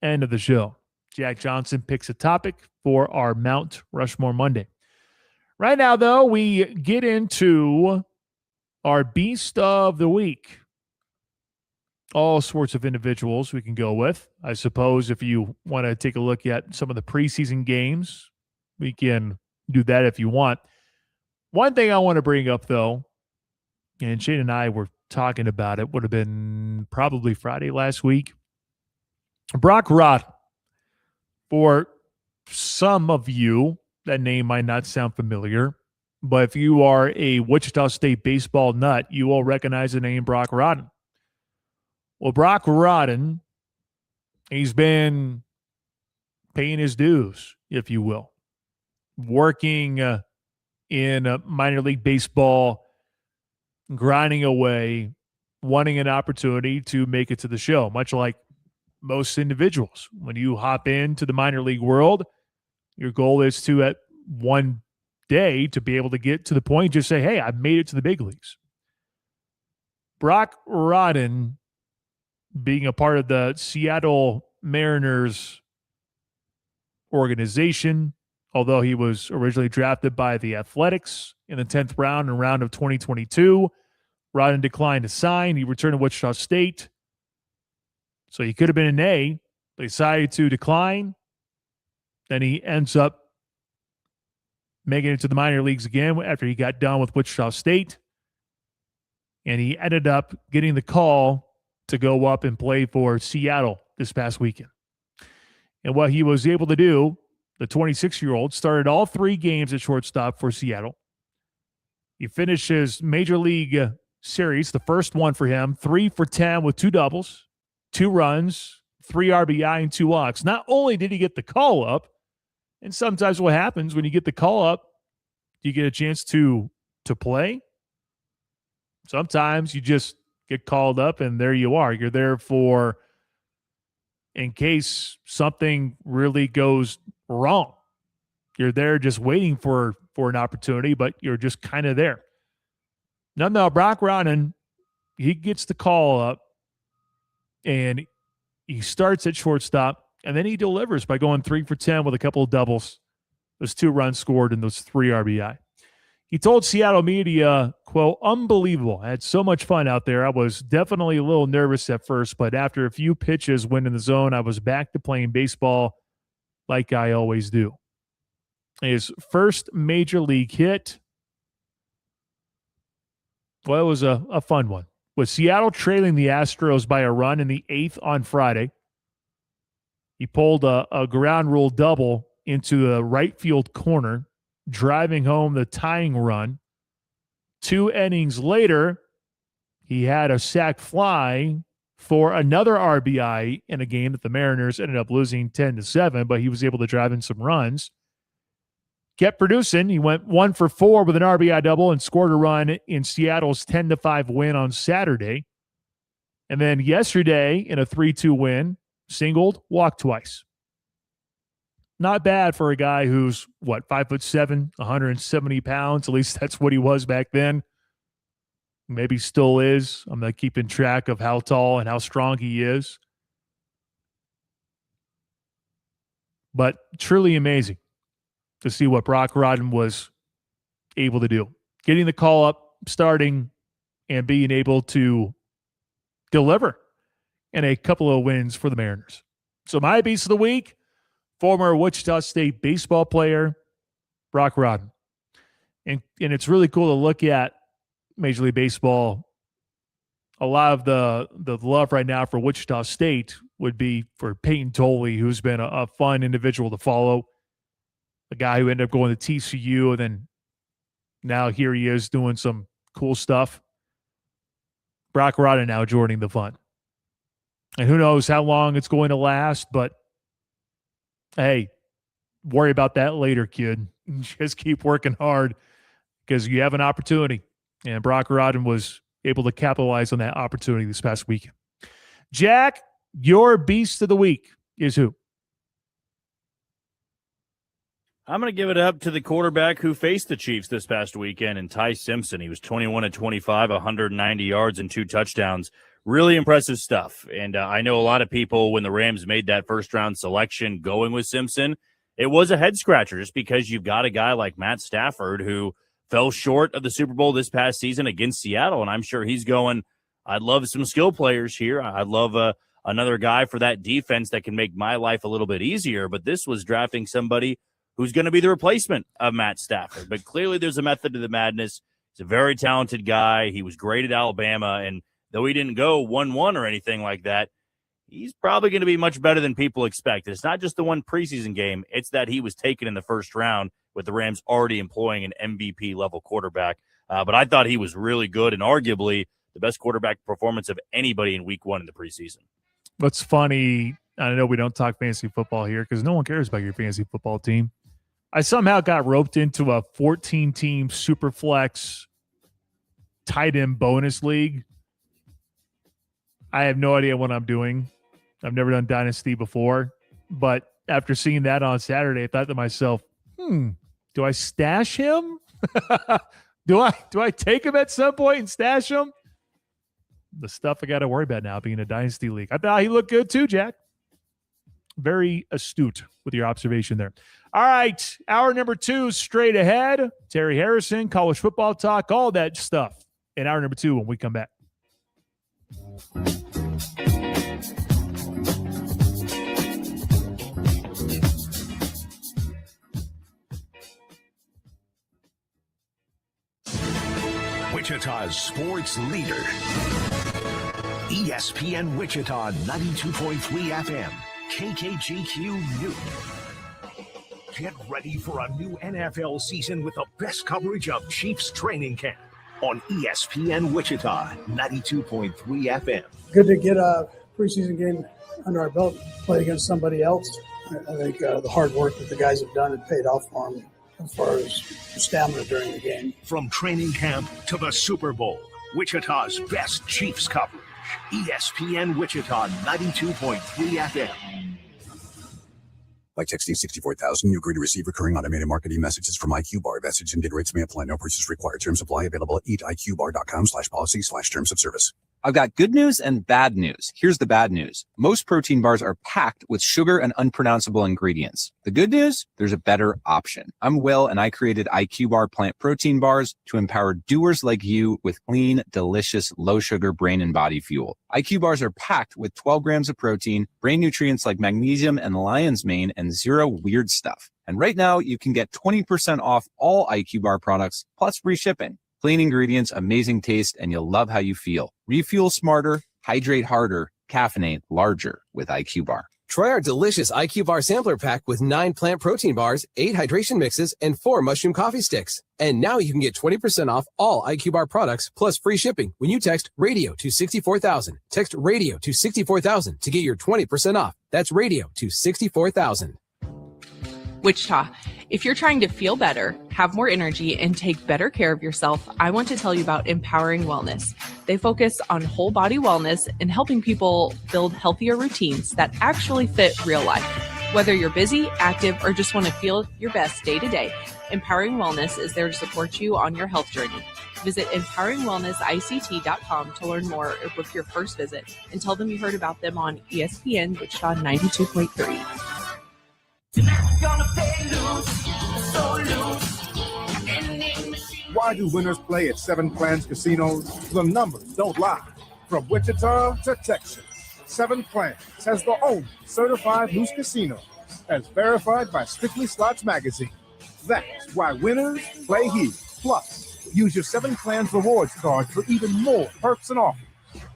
end of the show, Jack Johnson picks a topic for our Mount Rushmore Monday. Right now, though, we get into our Beast of the Week. All sorts of individuals we can go with. I suppose if you want to take a look at some of the preseason games, we can do that if you want. One thing I want to bring up, though, and Shane and I were talking about it, would have been probably Friday last week. Brock Rod. For some of you, that name might not sound familiar, but if you are a Wichita State baseball nut, you will recognize the name Brock Rodden. Well, Brock Rodden, he's been paying his dues, if you will, working in minor league baseball, grinding away, wanting an opportunity to make it to the show, much like most individuals. When you hop into the minor league world, your goal is to, at one day, to be able to get to the point, just say, hey, I've made it to the big leagues. Brock Rodden, being a part of the Seattle Mariners organization, although he was originally drafted by the Athletics in the 10th round of 2022, Rodden declined to sign. He returned to Wichita State. So he could have been an A. They decided to decline. Then he ends up making it to the minor leagues again after he got done with Wichita State. And he ended up getting the call to go up and play for Seattle this past weekend. And what he was able to do, the 26-year-old started all 3 games at shortstop for Seattle. He finished his major league series, the first one for him, 3 for 10 with 2 doubles, 2 runs, 3 RBI, and 2 walks. Not only did he get the call up, and sometimes what happens when you get the call up, you get a chance to play. Sometimes you just get called up and there you are. You're there for, in case something really goes wrong. You're there just waiting for an opportunity, but you're just kind of there. No, Brock Rodden, he gets the call up and he starts at shortstop and then he delivers by going 3 for 10 with a couple of doubles, those 2 runs scored and those 3 RBI. He told Seattle media, quote, unbelievable. I had so much fun out there. I was definitely a little nervous at first, but after a few pitches when in the zone, I was back to playing baseball like I always do. His first major league hit, well, it was a fun one. With Seattle trailing the Astros by a run in the 8th on Friday, he pulled a ground rule double into the right field corner, driving home the tying run. 2 innings later, he had a sac fly for another RBI in a game that the Mariners ended up losing 10-7, but he was able to drive in some runs. Kept producing. He went 1 for 4 with an RBI double and scored a run in Seattle's 10-5 win on Saturday. And then yesterday, in a 3-2 win, singled, walked twice. Not bad for a guy who's, 5'7", 170 pounds. At least that's what he was back then. Maybe still is. I'm not keeping track of how tall and how strong he is. But truly amazing to see what Brock Rodden was able to do. Getting the call up, starting, and being able to deliver in a couple of wins for the Mariners. So my Beast of the Week, former Wichita State baseball player, Brock Rodden. And it's really cool to look at Major League Baseball. A lot of the love right now for Wichita State would be for Peyton Tolley, who's been a fun individual to follow. A guy who ended up going to TCU, and then now here he is doing some cool stuff. Brock Rodden now joining the fun. And who knows how long it's going to last, but hey, worry about that later, kid. Just keep working hard because you have an opportunity. And Brock Rodden was able to capitalize on that opportunity this past weekend. Jack, your Beast of the Week is who? I'm going to give it up to the quarterback who faced the Chiefs this past weekend, and Ty Simpson. He was 21-25, 190 yards and 2 touchdowns. really impressive stuff. And I know a lot of people, when the Rams made that first-round selection going with Simpson, it was a head-scratcher just because you've got a guy like Matt Stafford who fell short of the Super Bowl this past season against Seattle, and I'm sure he's going, I'd love some skill players here. I'd love another guy for that defense that can make my life a little bit easier. But this was drafting somebody who's going to be the replacement of Matt Stafford. But clearly there's a method to the madness. He's a very talented guy. He was great at Alabama, and though he didn't go 1-1 or anything like that, he's probably going to be much better than people expect. It's not just the one preseason game. It's that he was taken in the first round with the Rams already employing an MVP-level quarterback. But I thought he was really good and arguably the best quarterback performance of anybody in week 1 in the preseason. What's funny, I know we don't talk fantasy football here because no one cares about your fantasy football team. I somehow got roped into a 14-team Superflex tight end bonus league. I have no idea what I'm doing. I've never done Dynasty before, but after seeing that on Saturday, I thought to myself, do I stash him? Do I take him at some point and stash him? The stuff I got to worry about now being a Dynasty league. I thought he looked good too, Jack. Very astute with your observation there. All right, hour number 2 straight ahead. Terry Harrison, college football talk, all that stuff in hour number 2 when we come back. Wichita's sports leader. ESPN Wichita 92.3 FM. KKGQ Newton. Get ready for a new NFL season with the best coverage of Chiefs training camp on ESPN Wichita 92.3 FM. Good to get a preseason game under our belt, play against somebody else. I think the hard work that the guys have done had paid off for them as far as stamina during the game. From training camp to the Super Bowl, Wichita's best Chiefs coverage. ESPN Wichita 92.3 FM. By texting 64,000, you agree to receive recurring automated marketing messages from IQ Bar. Message and data rates may apply. No purchase required. Terms apply. Available at eatiqbar.com/policy/terms of service. I've got good news and bad news. Here's the bad news. Most protein bars are packed with sugar and unpronounceable ingredients. The good news? There's a better option. I'm Will, and I created IQ Bar plant protein bars to empower doers like you with clean, delicious, low-sugar brain and body fuel. IQ Bars are packed with 12 grams of protein, brain nutrients like magnesium and lion's mane, and zero weird stuff. And right now, you can get 20% off all IQ Bar products, plus free shipping. Clean ingredients, amazing taste, and you'll love how you feel. Refuel smarter, hydrate harder, caffeinate larger with IQ Bar. Try our delicious IQ Bar sampler pack with 9 plant protein bars, 8 hydration mixes, and 4 mushroom coffee sticks. And now you can get 20% off all IQ Bar products plus free shipping when you text RADIO to 64,000. Text RADIO to 64,000 to get your 20% off. That's RADIO to 64,000. Wichita, if you're trying to feel better, have more energy, and take better care of yourself, I want to tell you about Empowering Wellness. They focus on whole body wellness and helping people build healthier routines that actually fit real life. Whether you're busy, active, or just want to feel your best day to day, Empowering Wellness is there to support you on your health journey. Visit empoweringwellnessict.com to learn more or book your first visit, and tell them you heard about them on ESPN Wichita 92.3. Why do winners play at Seven Plans Casinos? The numbers don't lie. From Wichita to Texas, Seven Plans has the only certified loose casino, as verified by Strictly Slots Magazine. That's why winners play here. Plus, use your Seven Plans rewards card for even more perks and offers.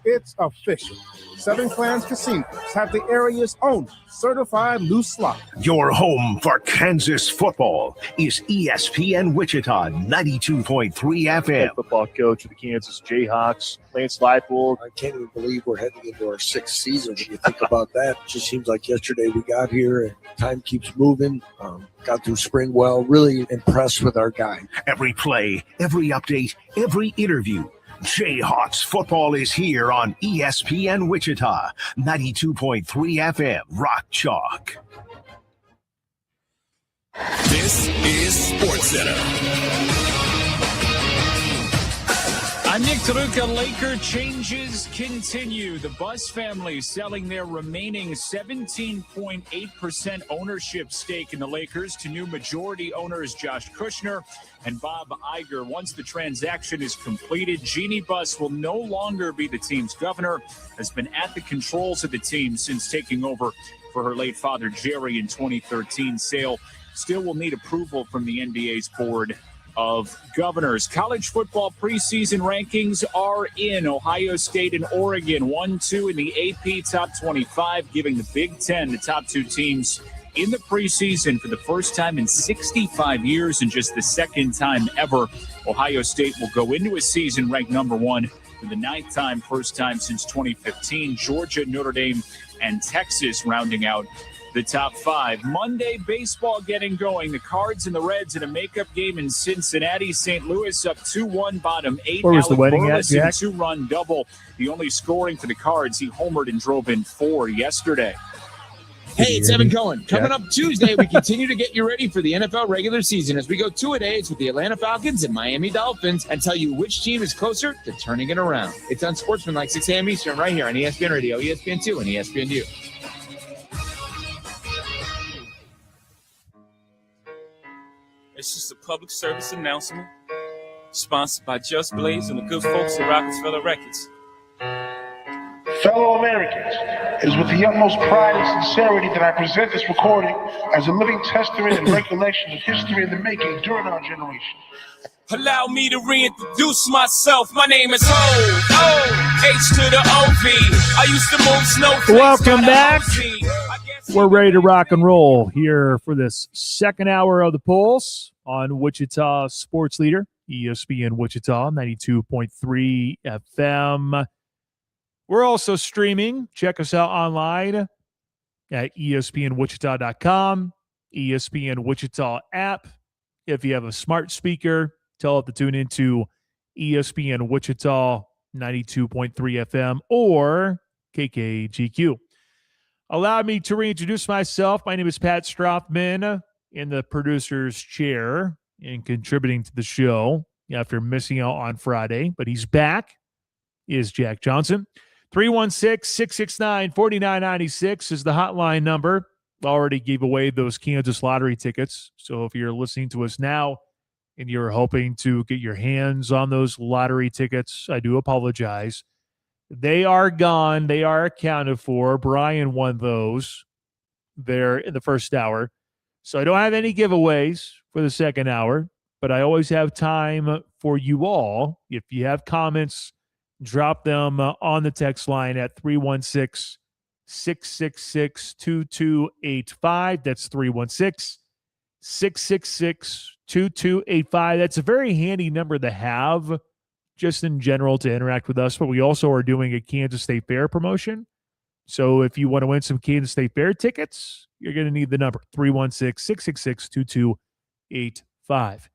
It's official. Seven Plans Casinos have the area's only certified loose slot. Your home for Kansas football is ESPN Wichita 92.3 FM. Head football coach of the Kansas Jayhawks, Lance Leipold. I can't even believe we're heading into our 6th season when you think about that. It just seems like yesterday we got here and time keeps moving. Got through spring well. Really impressed with our guy. Every play, every update, every interview. Jayhawks football is here on ESPN Wichita 92.3 FM Rock Chalk. This is SportsCenter. I'm Nick DeLuca. Laker changes continue. The Buss family selling their remaining 17.8% ownership stake in the Lakers to new majority owners Josh Kushner and Bob Iger. Once the transaction is completed, Jeannie Buss will no longer be the team's governor, has been at the controls of the team since taking over for her late father Jerry in 2013. Sale still will need approval from the NBA's board of governors. College football preseason rankings are in. Ohio State and Oregon 1-2 in the AP top 25, giving the Big Ten the top two teams in the preseason for the first time in 65 years and just the second time ever. Ohio State will go into a season ranked number one for the ninth time, first time since 2015. Georgia, Notre Dame, and Texas rounding out the top five. Monday baseball getting going. The Cards and the Reds in a makeup game in Cincinnati. St. Louis up 2-1, bottom eight. Where was the wedding at, Burleson, Jack? two-run double. The only scoring for the Cards. He homered and drove in 4 yesterday. Hey, it's Evan Cohen. Coming up Tuesday, we continue to get you ready for the NFL regular season as we go two-a-days with the Atlanta Falcons and Miami Dolphins and tell you which team is closer to turning it around. It's on Sportsman 6 a.m. Eastern right here on ESPN Radio, ESPN2, and ESPN2. It's just a public service announcement sponsored by Just Blaze and the good folks at Rockefeller Records. Fellow Americans, it is with the utmost pride and sincerity that I present this recording as a living testament and recollection of history in the making during our generation. Allow me to reintroduce myself. My name is H to the OV. I used to move snowflakes. Welcome back. We're ready to rock and roll here for this second hour of the Pulse on Wichita Sports Leader, ESPN Wichita, 92.3 FM. We're also streaming. Check us out online at espnwichita.com, ESPN Wichita app. If you have a smart speaker, tell it to tune into ESPN Wichita 92.3 FM or KKGQ. Allow me to reintroduce myself. My name is Pat Strathman, in the producer's chair and contributing to the show after missing out on Friday, but he's back. Is Jack Johnson. 316-669-4996 is the hotline number. Already gave away those Kansas lottery tickets. So if you're listening to us now and you're hoping to get your hands on those lottery tickets, I do apologize. They are gone. They are accounted for. Brian won those there in the first hour. So I don't have any giveaways for the second hour, but I always have time for you all. If you have comments, drop them on the text line at 316-666-2285. That's 316-666-2285. That's a very handy number to have just in general to interact with us, but we also are doing a Kansas State Fair promotion. So if you want to win some Kansas State Fair tickets, you're going to need the number 316-666-2285.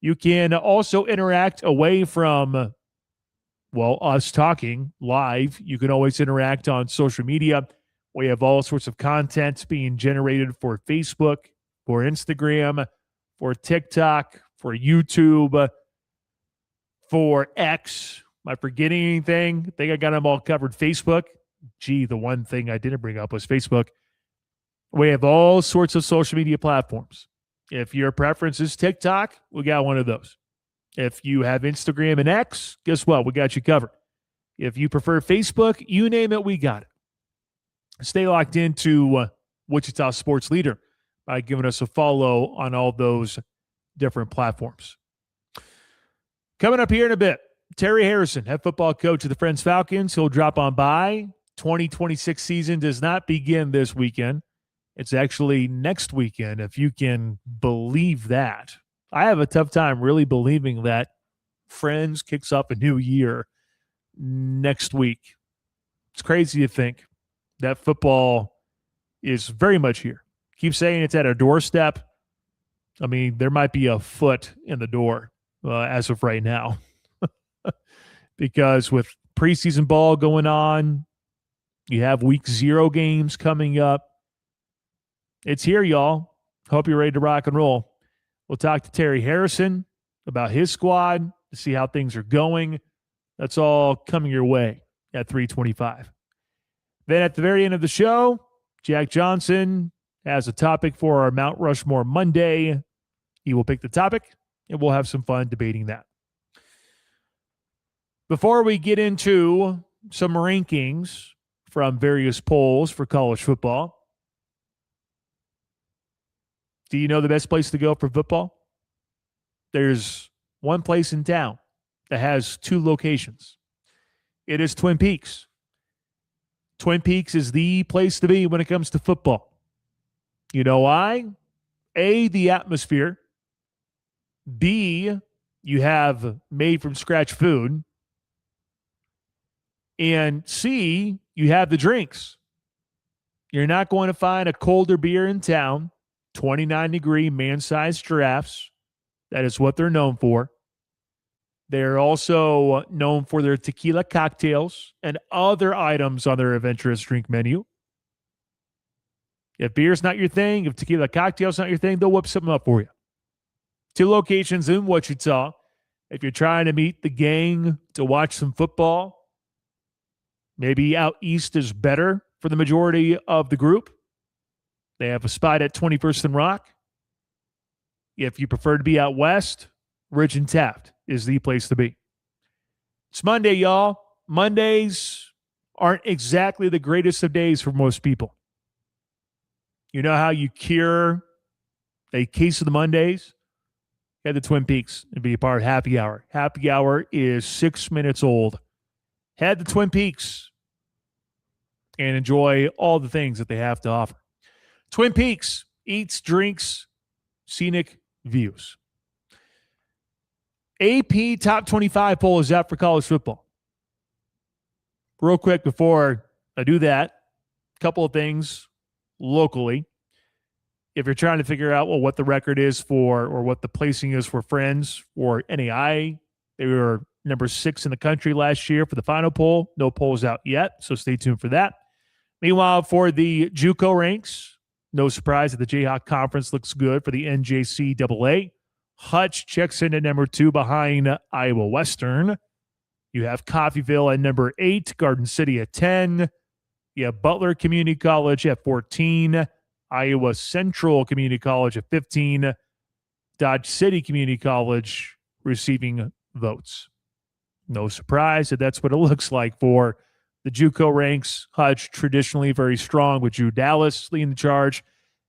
You can also interact away from, well, us talking live. You can always interact on social media. We have all sorts of content being generated for Facebook, for Instagram, for TikTok, for YouTube, for X. Am I forgetting anything? I think I got them all covered. Facebook. Gee, the one thing I didn't bring up was Facebook. We have all sorts of social media platforms. If your preference is TikTok, we got one of those. If you have Instagram and X, guess what? We got you covered. If you prefer Facebook, you name it, we got it. Stay locked into Wichita Sports Leader by giving us a follow on all those different platforms. Coming up here in a bit, Terry Harrison, head football coach of the Friends Falcons. He'll drop on by. 2026 season does not begin this weekend. It's actually next weekend, if you can believe that. I have a tough time really believing that Friends kicks off a new year next week. It's crazy to think that football is very much here. Keep saying it's at our doorstep. I mean, there might be a foot in the door as of right now. Because with preseason ball going on, you have week 0 games coming up. It's here, y'all. Hope you're ready to rock and roll. We'll talk to Terry Harrison about his squad to see how things are going. That's all coming your way at 3:25. Then at the very end of the show, Jack Johnson has a topic for our Mount Rushmore Monday. He will pick the topic, and we'll have some fun debating that. Before we get into some rankings from various polls for college football, do you know the best place to go for football? There's one place in town that has two locations. It is Twin Peaks. Twin Peaks is the place to be when it comes to football. You know why? A, the atmosphere. B, you have made-from-scratch food. And C, you have the drinks. You're not going to find a colder beer in town. 29-degree man-sized giraffes. That is what they're known for. They're also known for their tequila cocktails and other items on their adventurous drink menu. If beer's not your thing, if tequila cocktails not your thing, they'll whip something up for you. 2 locations in Wichita. If you're trying to meet the gang to watch some football, maybe out east is better for the majority of the group. They have a spot at 21st and Rock. If you prefer to be out west, Ridge and Taft is the place to be. It's Monday, y'all. Mondays aren't exactly the greatest of days for most people. You know how you cure a case of the Mondays? Head to Twin Peaks and be a part of Happy Hour. Happy Hour is 6 minutes old. Head to Twin Peaks and enjoy all the things that they have to offer. Twin Peaks, eats, drinks, scenic views. AP Top 25 poll is out for college football. Real quick before I do that, a couple of things locally. If you're trying to figure out what the record is for or what the placing is for Friends or NAI, they were number 6 in the country last year for the final poll. No polls out yet, so stay tuned for that. Meanwhile, for the JUCO ranks, no surprise that the Jayhawk Conference looks good for the NJCAA. Hutch checks in at number 2 behind Iowa Western. You have Coffeyville at number 8, Garden City at 10. You have Butler Community College at 14, Iowa Central Community College at 15, Dodge City Community College receiving votes. No surprise that that's what it looks like for the JUCO ranks. Hutch traditionally very strong with Drew Dallas leading the charge.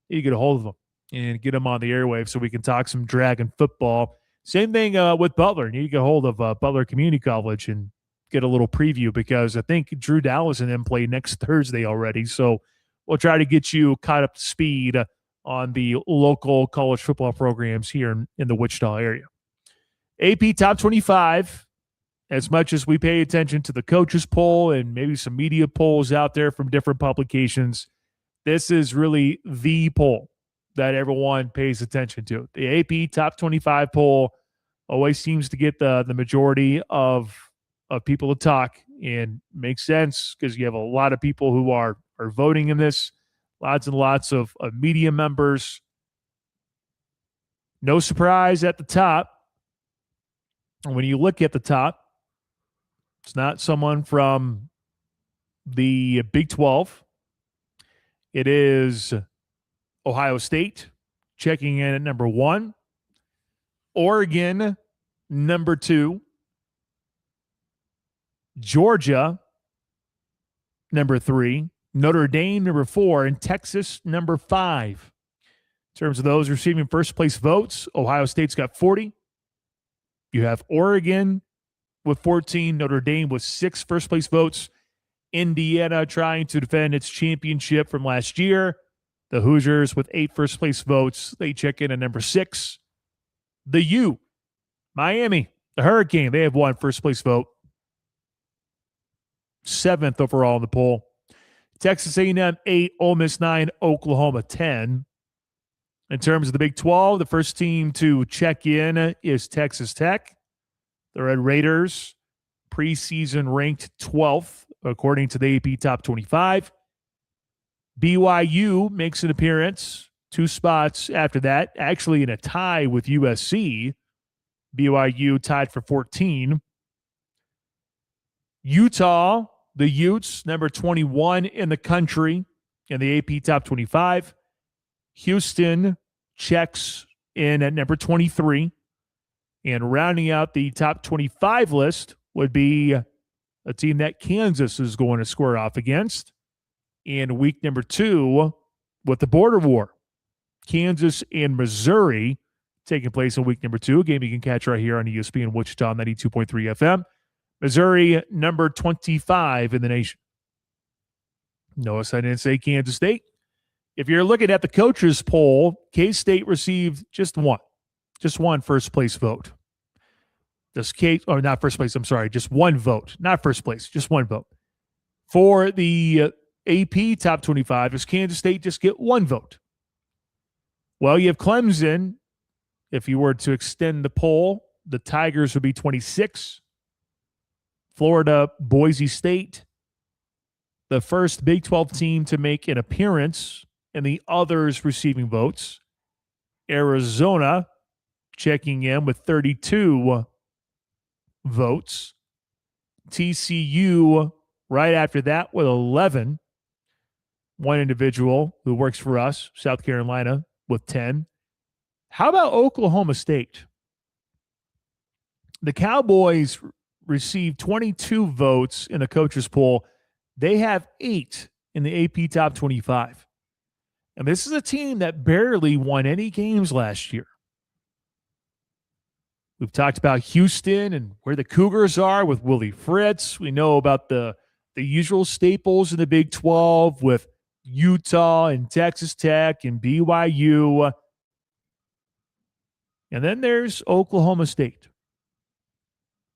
You get a hold of them and get them on the airwaves so we can talk some Dragon football. Same thing with Butler. You get a hold of Butler Community College and get a little preview because I think Drew Dallas and them play next Thursday already. So we'll try to get you caught up to speed on the local college football programs here in the Wichita area. AP Top 25. As much as we pay attention to the coaches poll and maybe some media polls out there from different publications, this is really the poll that everyone pays attention to. The AP Top 25 poll always seems to get the majority of people to talk, and makes sense because you have a lot of people who are voting in this, lots and lots of media members. No surprise at the top. When you look at the top, it's not someone from the Big 12. It is Ohio State checking in at number 1. Oregon, number 2. Georgia, number 3. Notre Dame, number 4. And Texas, number 5. In terms of those receiving first-place votes, Ohio State's got 40. You have Oregon with 14, Notre Dame with 6 first-place votes. Indiana trying to defend its championship from last year. The Hoosiers with 8 first-place votes. They check in at number 6. The U, Miami, the Hurricane, they have 1 first-place vote. 7th overall in the poll. Texas A&M 8, Ole Miss 9, Oklahoma 10. In terms of the Big 12, the first team to check in is Texas Tech. The Red Raiders, preseason ranked 12th, according to the AP Top 25. BYU makes an appearance 2 spots after that, actually in a tie with USC. BYU tied for 14. Utah, the Utes, number 21 in the country in the AP Top 25. Houston checks in at number 23. And rounding out the top 25 list would be a team that Kansas is going to square off against in week number 2 with the border war. Kansas and Missouri taking place in week number 2, a game you can catch right here on ESPN Wichita 92.3 FM. Missouri, number 25 in the nation. Notice I didn't say Kansas State. If you're looking at the coaches poll, K-State received just one first place vote. Just one vote, not first place, just one vote. For the AP top 25, does Kansas State just get one vote? Well, you have Clemson. If you were to extend the poll, the Tigers would be 26. Florida, Boise State, the first Big 12 team to make an appearance, and the others receiving votes. Arizona checking in with 32 votes. TCU right after that with 11. One individual who works for us, South Carolina, with 10. How about Oklahoma State? The Cowboys received 22 votes in the coaches poll. They have 8 in the AP Top 25. And this is a team that barely won any games last year. We've talked about Houston and where the Cougars are with Willie Fritz. We know about the usual staples in the Big 12 with Utah and Texas Tech and BYU. And then there's Oklahoma State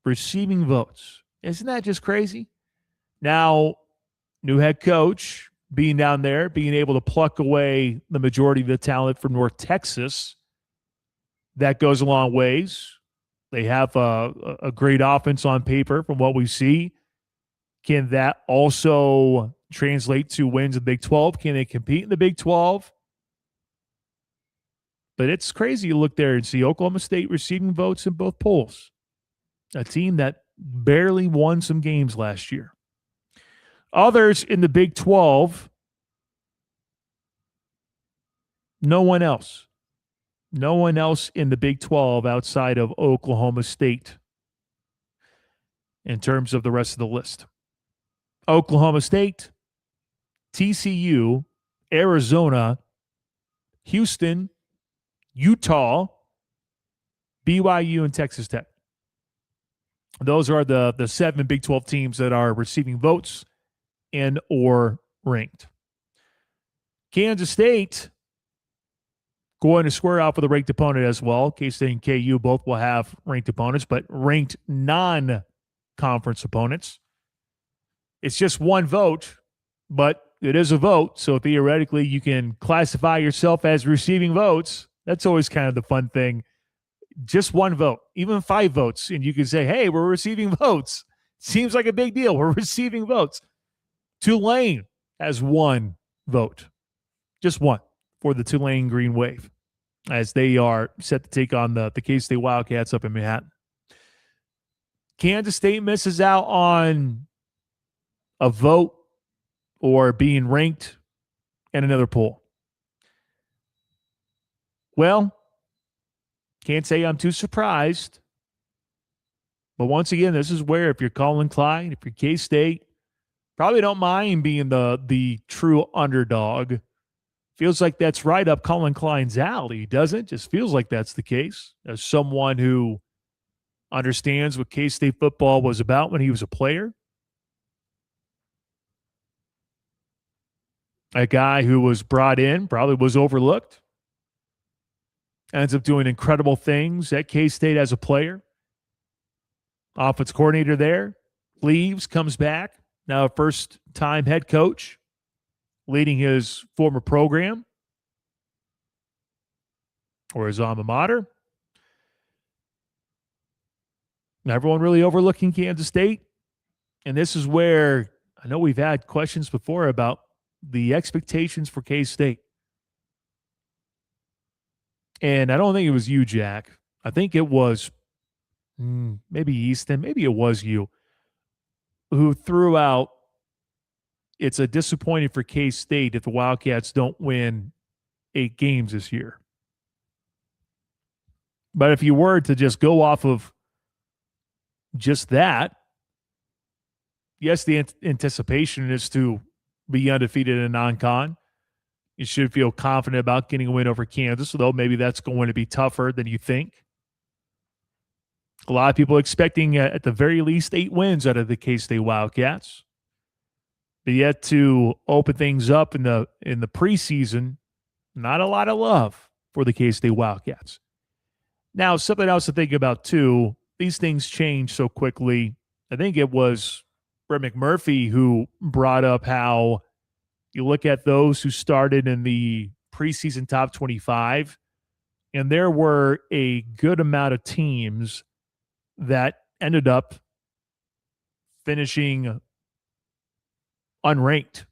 receiving votes. Isn't that just crazy? Now, new head coach being down there, being able to pluck away the majority of the talent from North Texas, that goes a long ways. They have a great offense on paper from what we see. Can that also translate to wins in the Big 12? Can they compete in the Big 12? But it's crazy. You look there and see Oklahoma State receiving votes in both polls. A team that barely won some games last year. Others in the Big 12, no one else. No one else in the Big 12 outside of Oklahoma State in terms of the rest of the list. Oklahoma State, TCU, Arizona, Houston, Utah, BYU, and Texas Tech. Those are the 7 Big 12 teams that are receiving votes and or ranked. Kansas State going to square off with a ranked opponent as well. K-State and KU both will have ranked opponents, but ranked non-conference opponents. It's just one vote, but it is a vote, so theoretically you can classify yourself as receiving votes. That's always kind of the fun thing. Just one vote, even 5 votes, and you can say, hey, we're receiving votes. Seems like a big deal. We're receiving votes. Tulane has 1 vote, just 1, for the Tulane Green Wave as they are set to take on the K-State Wildcats up in Manhattan. Kansas State misses out on a vote or being ranked in another poll. Well, can't say I'm too surprised. But once again, this is where if you're Colin Klein, if you're K-State, probably don't mind being the true underdog. Feels like that's right up Colin Klein's alley, doesn't it? Just feels like that's the case. As someone who understands what K-State football was about when he was a player. A guy who was brought in, probably was overlooked. Ends up doing incredible things at K-State as a player. Offense coordinator there. Leaves, comes back. Now a first-time head coach. Leading his former program. Or his alma mater. Everyone really overlooking Kansas State. And this is where I know we've had questions before about the expectations for K-State. And I don't think it was you, Jack. I think it was maybe Easton. Maybe it was you. who threw out, it's a disappointing for K-State if the Wildcats don't win 8 games this year. But if you were to just go off of just that, yes, the anticipation is to be undefeated in non-con. You should feel confident about getting a win over Kansas, although maybe that's going to be tougher than you think. A lot of people expecting at the very least 8 wins out of the K-State Wildcats. But yet to open things up in the preseason, not a lot of love for the K-State Wildcats. Now, something else to think about too, these things change so quickly. I think it was Brett McMurphy who brought up how you look at those who started in the preseason top 25, and there were a good amount of teams that ended up finishing unranked.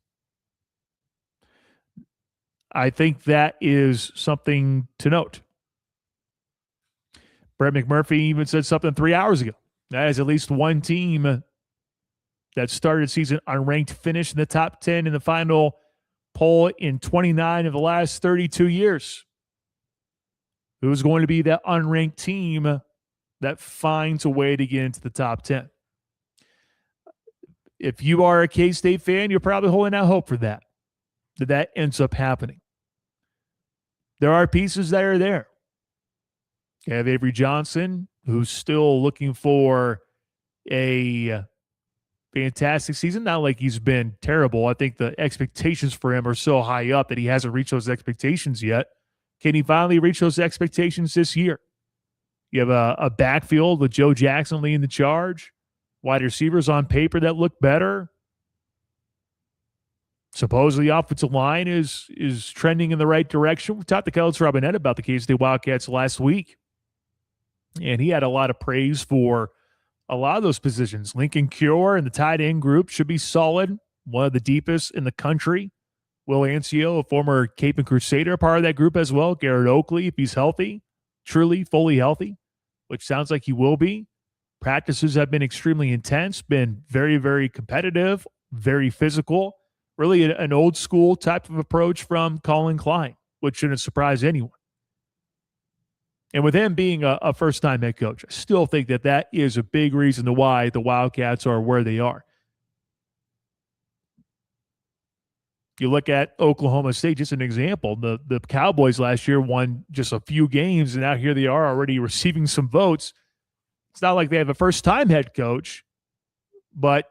I think that is something to note. Brett McMurphy even said something 3 hours ago. That is at least one team that started season unranked finished in the top 10 in the final poll in 29 of the last 32 years. Who's going to be that unranked team that finds a way to get into the top 10? If you are a K-State fan, you're probably holding out hope for that ends up happening. There are pieces that are there. You have Avery Johnson, who's still looking for a fantastic season. Not like he's been terrible. I think the expectations for him are so high up that he hasn't reached those expectations yet. Can he finally reach those expectations this year? You have a backfield with Joe Jackson leading the charge. Wide receivers on paper that look better. Supposedly, the offensive line is trending in the right direction. We talked to Kellis Robinette about the K-State Wildcats last week, and he had a lot of praise for a lot of those positions. Lincoln Cure and the tight end group should be solid, one of the deepest in the country. Will Ancio, a former Cape and Crusader, part of that group as well. Garrett Oakley, if he's healthy, truly fully healthy, which sounds like he will be. Practices have been extremely intense, been very, very competitive, very physical. Really an old school type of approach from Colin Klein, which shouldn't surprise anyone. And with him being a first-time head coach, I still think that is a big reason to why the Wildcats are where they are. You look at Oklahoma State, just an example. The Cowboys last year won just a few games, and now here they are already receiving some votes. It's not like they have a first-time head coach, but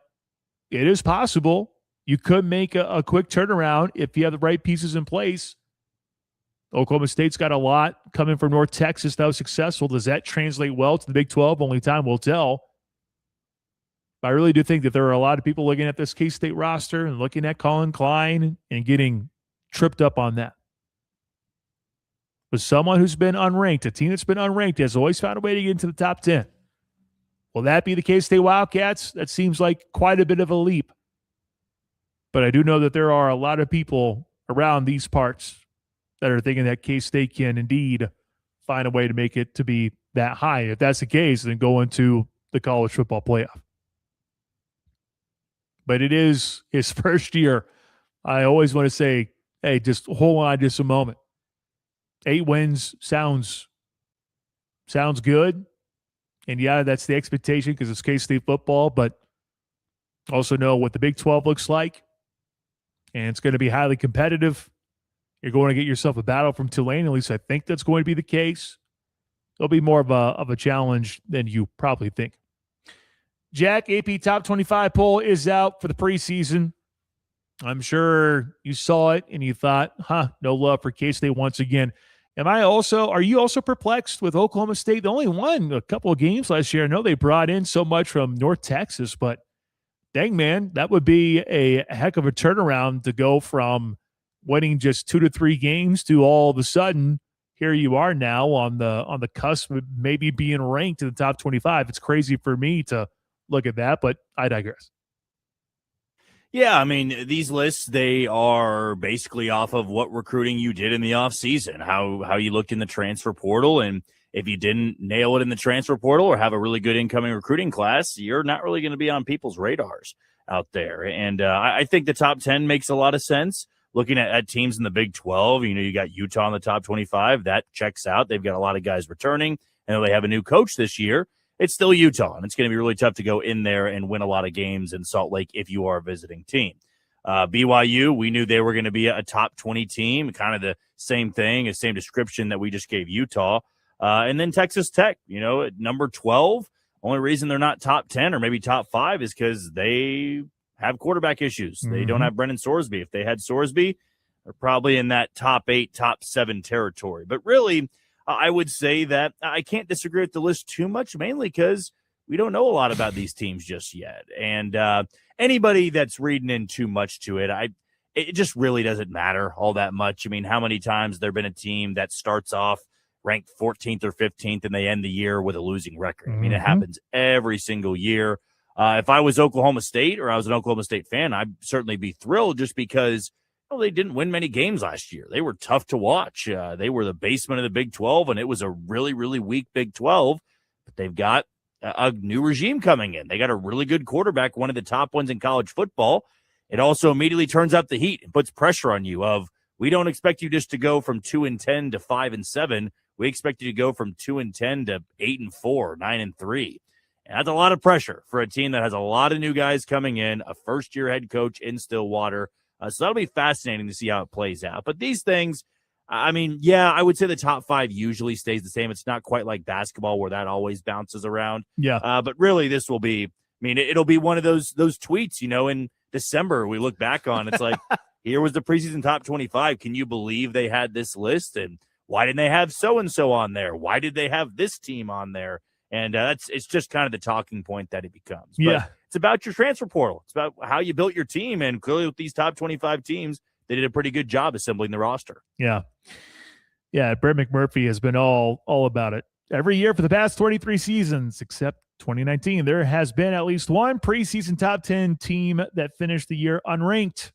it is possible. You could make a quick turnaround if you have the right pieces in place. Oklahoma State's got a lot coming from North Texas that was successful. Does that translate well to the Big 12? Only time will tell. But I really do think that there are a lot of people looking at this K-State roster and looking at Colin Klein and getting tripped up on that. But someone who's been unranked, a team that's been unranked, has always found a way to get into the top 10. Will that be the K-State Wildcats? That seems like quite a bit of a leap. But I do know that there are a lot of people around these parts that are thinking that K-State can indeed find a way to make it to be that high. If that's the case, then go into the college football playoff. But it is his first year. I always want to say, hey, just hold on just a moment. 8 wins sounds good. And yeah, that's the expectation because it's K-State football, but also know what the Big 12 looks like. And it's going to be highly competitive. You're going to get yourself a battle from Tulane. At least I think that's going to be the case. It'll be more of a challenge than you probably think. Jack, AP Top 25 poll is out for the preseason. I'm sure you saw it and you thought, no love for K-State once again. Are you also perplexed with Oklahoma State? They only won a couple of games last year. I know they brought in so much from North Texas, but dang, man, that would be a heck of a turnaround to go from winning just 2 to 3 games to all of a sudden, here you are now on the cusp of maybe being ranked in the top 25. It's crazy for me to look at that, but I digress. Yeah, I mean, these lists, they are basically off of what recruiting you did in the offseason, how you looked in the transfer portal, and if you didn't nail it in the transfer portal or have a really good incoming recruiting class, you're not really going to be on people's radars out there. And I think the top 10 makes a lot of sense. Looking at teams in the Big 12, you got Utah in the top 25. That checks out. They've got a lot of guys returning. And they have a new coach this year. It's still Utah, and it's going to be really tough to go in there and win a lot of games in Salt Lake if you are a visiting team. BYU, we knew they were going to be a top 20 team, kind of the same thing, the same description that we just gave Utah. And then Texas Tech, at number 12, only reason they're not top 10 or maybe top 5 is because they have quarterback issues. Mm-hmm. They don't have Brennan Sorsby. If they had Sorsby, they're probably in that top 8, top 7 territory. But really, I would say that I can't disagree with the list too much, mainly because we don't know a lot about these teams just yet. And anybody that's reading in too much to it, it just really doesn't matter all that much. I mean, how many times there been a team that starts off ranked 14th or 15th and they end the year with a losing record? I mean, it happens every single year. If I was Oklahoma State or I was an Oklahoma State fan, I'd certainly be thrilled just because they didn't win many games last year. They were tough to watch. They were the basement of the Big 12, and it was a really, really weak Big 12. But they've got a new regime coming in. They got a really good quarterback, one of the top ones in college football. It also immediately turns up the heat and puts pressure on you of, we don't expect you just to go from 2-10 to 5-7. We expect you to go from 2-10 to 8-4, 9-3. And that's a lot of pressure for a team that has a lot of new guys coming in, a first-year head coach in Stillwater. So that'll be fascinating to see how it plays out. But these things, I mean, yeah, I would say the top 5 usually stays the same. It's not quite like basketball where that always bounces around. Yeah. But really, this will be, it'll be one of those tweets, in December we look back on. It's like, here was the preseason top 25. Can you believe they had this list? And why didn't they have so-and-so on there? Why did they have this team on there? And it's just kind of the talking point that it becomes. But yeah. It's about your transfer portal. It's about how you built your team. And clearly with these top 25 teams, they did a pretty good job assembling the roster. Yeah. Yeah. Brett McMurphy has been all about it every year for the past 23 seasons, except 2019. There has been at least one preseason top 10 team that finished the year unranked.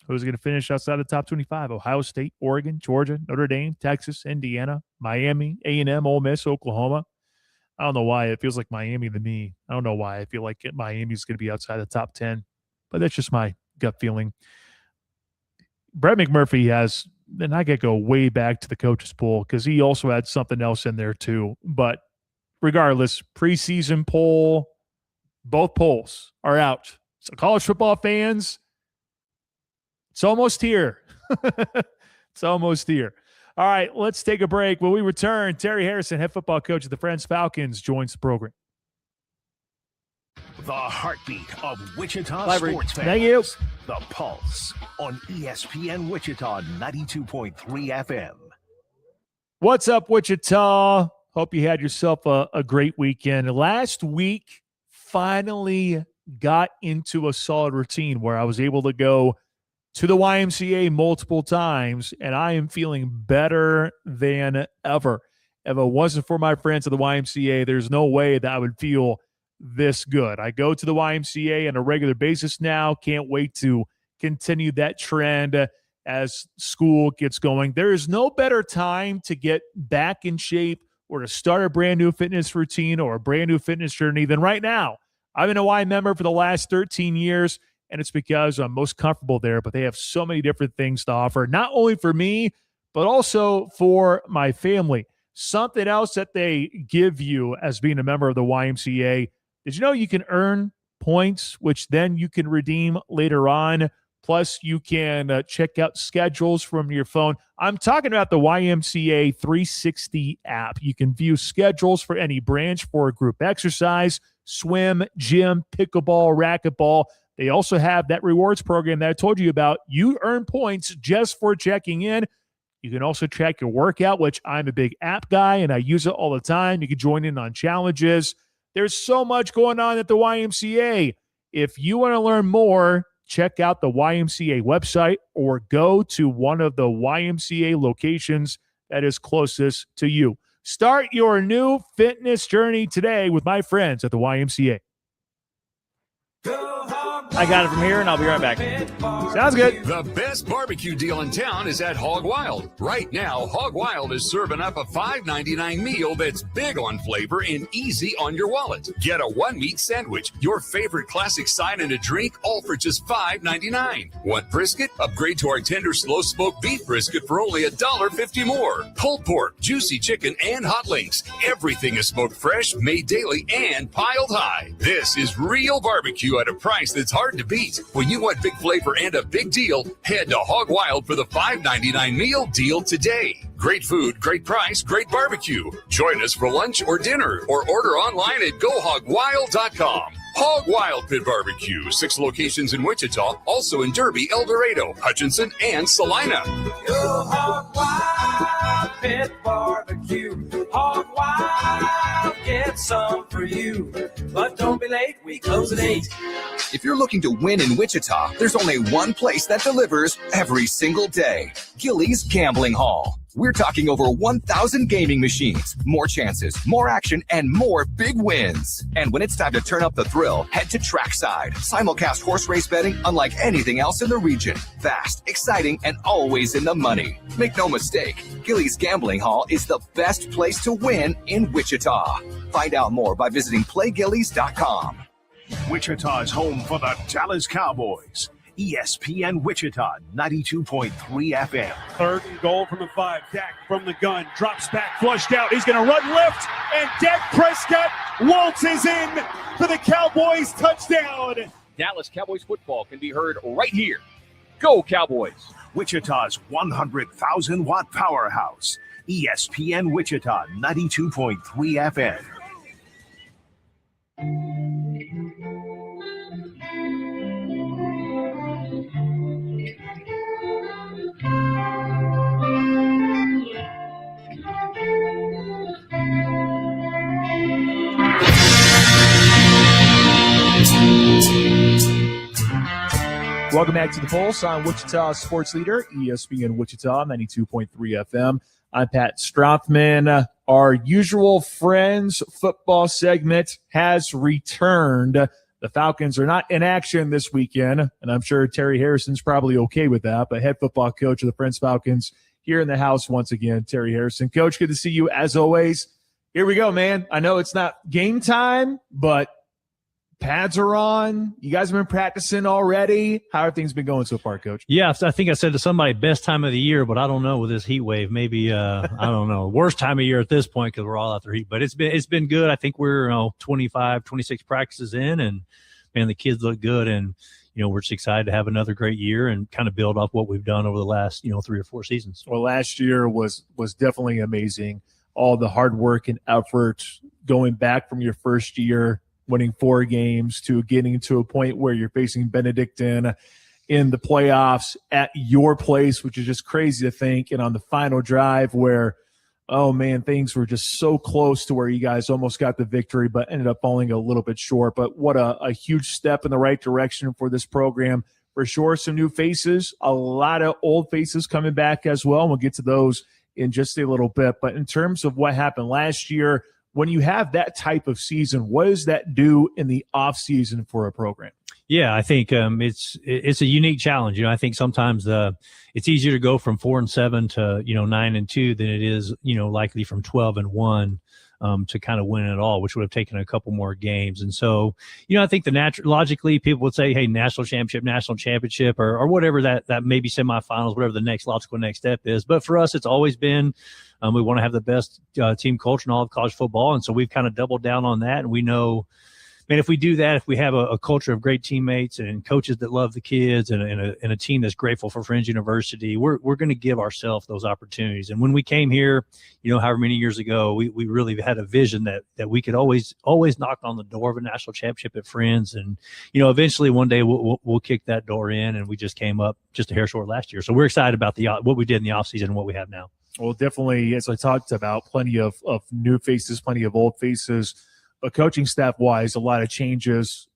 Who's going to finish outside the top 25? Ohio State, Oregon, Georgia, Notre Dame, Texas, Indiana, Miami, A&M, Ole Miss, Oklahoma. I don't know why it feels like Miami to me. I don't know why I feel like Miami's going to be outside the top 10, but that's just my gut feeling. Brett McMurphy has, and I got to go way back to the coaches poll because he also had something else in there too. But regardless, preseason poll, both polls are out. So college football fans, it's almost here. It's almost here. All right, let's take a break. When we return, Terry Harrison, head football coach of the Friends Falcons, joins the program. The heartbeat of Wichita Bye, sports fans. Thank you. The Pulse on ESPN Wichita 92.3 FM. What's up, Wichita? Hope you had yourself a great weekend. Last week, finally got into a solid routine where I was able to go to the YMCA multiple times, and I am feeling better than ever. If it wasn't for my friends at the YMCA, there's no way that I would feel this good. I go to the YMCA on a regular basis now. Can't wait to continue that trend as school gets going. There is no better time to get back in shape or to start a brand new fitness routine or a brand new fitness journey than right now. I've been a Y member for the last 13 years. And it's because I'm most comfortable there, but they have so many different things to offer, not only for me, but also for my family. Something else that they give you as being a member of the YMCA, did you know you can earn points, which then you can redeem later on? Plus, you can check out schedules from your phone. I'm talking about the YMCA 360 app. You can view schedules for any branch for a group exercise, swim, gym, pickleball, racquetball. They also have that rewards program that I told you about. You earn points just for checking in. You can also track your workout, which I'm a big app guy, and I use it all the time. You can join in on challenges. There's so much going on at the YMCA. If you want to learn more, check out the YMCA website or go to one of the YMCA locations that is closest to you. Start your new fitness journey today with my friends at the YMCA. Go hog I got it from here, and I'll be right back. Sounds good. The best barbecue deal in town is at Hog Wild. Right now, Hog Wild is serving up a $5.99 meal that's big on flavor and easy on your wallet. Get a one-meat sandwich, your favorite classic side, and a drink, all for just $5.99. Want brisket? Upgrade to our tender slow-smoked beef brisket for only $1.50 more. Pulled pork, juicy chicken, and hot links. Everything is smoked fresh, made daily, and piled high. This is real barbecue at a price that's hard to beat. When you want big flavor and a big deal, head to Hog Wild for the $5.99 meal deal today. Great food, great price, great barbecue. Join us for lunch or dinner, or order online at GoHogWild.com. Hog Wild Pit Barbecue, 6 locations in Wichita, also in Derby, El Dorado, Hutchinson, and Salina. Go Hog Wild Pit Barbecue. Hog Wild, get some for you. But don't be late, we close at 8. If you're looking to win in Wichita, there's only one place that delivers every single day. Gilley's Gambling Hall. We're talking over 1,000 gaming machines, more chances, more action, and more big wins. And when it's time to turn up the thrill, head to Trackside. Simulcast horse race betting unlike anything else in the region. Fast, exciting, and always in the money. Make no mistake, Gilley's Gambling Hall is the best place to win in Wichita. Find out more by visiting playgillies.com. Wichita's home for the Dallas Cowboys. ESPN Wichita 92.3 FM. 3rd and goal from the 5. Dak from the gun. Drops back, flushed out. He's going to run left. And Dak Prescott waltzes in for the Cowboys touchdown. Dallas Cowboys football can be heard right here. Go Cowboys. Wichita's 100,000-watt powerhouse. ESPN Wichita 92.3 FM. Welcome back to the Pulse on Wichita Sports Leader, ESPN Wichita 92.3 FM. I'm Pat Strathman. Our usual Friends football segment has returned. The Falcons are not in action this weekend, and I'm sure Terry Harrison's probably okay with that, but head football coach of the Friends Falcons here in the house once again, Terry Harrison. Coach, good to see you as always. Here we go, man. I know it's not game time, but pads are on. You guys have been practicing already. How have things been going so far, Coach? Yeah, I think I said to somebody, best time of the year, but I don't know with this heat wave. Maybe, I don't know, worst time of year at this point because we're all out there heat. But it's been good. I think we're 25, 26 practices in, and, man, the kids look good. And, we're just excited to have another great year and kind of build off what we've done over the last, 3 or 4 seasons. Well, last year was definitely amazing. All the hard work and effort going back from your first year, winning 4 games, to getting to a point where you're facing Benedictine in the playoffs at your place, which is just crazy to think. And on the final drive where, oh man, things were just so close to where you guys almost got the victory, but ended up falling a little bit short. But what a huge step in the right direction for this program. For sure, some new faces, a lot of old faces coming back as well. And we'll get to those in just a little bit. But in terms of what happened last year, when you have that type of season, what does that do in the off season for a program? Yeah, I think it's a unique challenge. I think sometimes it's easier to go from 4-7 to 9-2 than it is likely from 12-1 to kind of win it all, which would have taken a couple more games. And so I think logically people would say, hey, national championship, or whatever that maybe semifinals, whatever the next logical next step is. But for us, it's always been we want to have the best team culture in all of college football, and so we've kind of doubled down on that. And we know, man, if we do that, if we have a culture of great teammates and coaches that love the kids and a team that's grateful for Friends University, we're going to give ourselves those opportunities. And when we came here, however many years ago, we really had a vision that we could always knock on the door of a national championship at Friends. And, eventually one day we'll kick that door in, and we just came up just a hair short last year. So we're excited about what we did in the offseason and what we have now. Well, definitely, as I talked about, plenty of new faces, plenty of old faces. But coaching staff-wise, a lot of changes.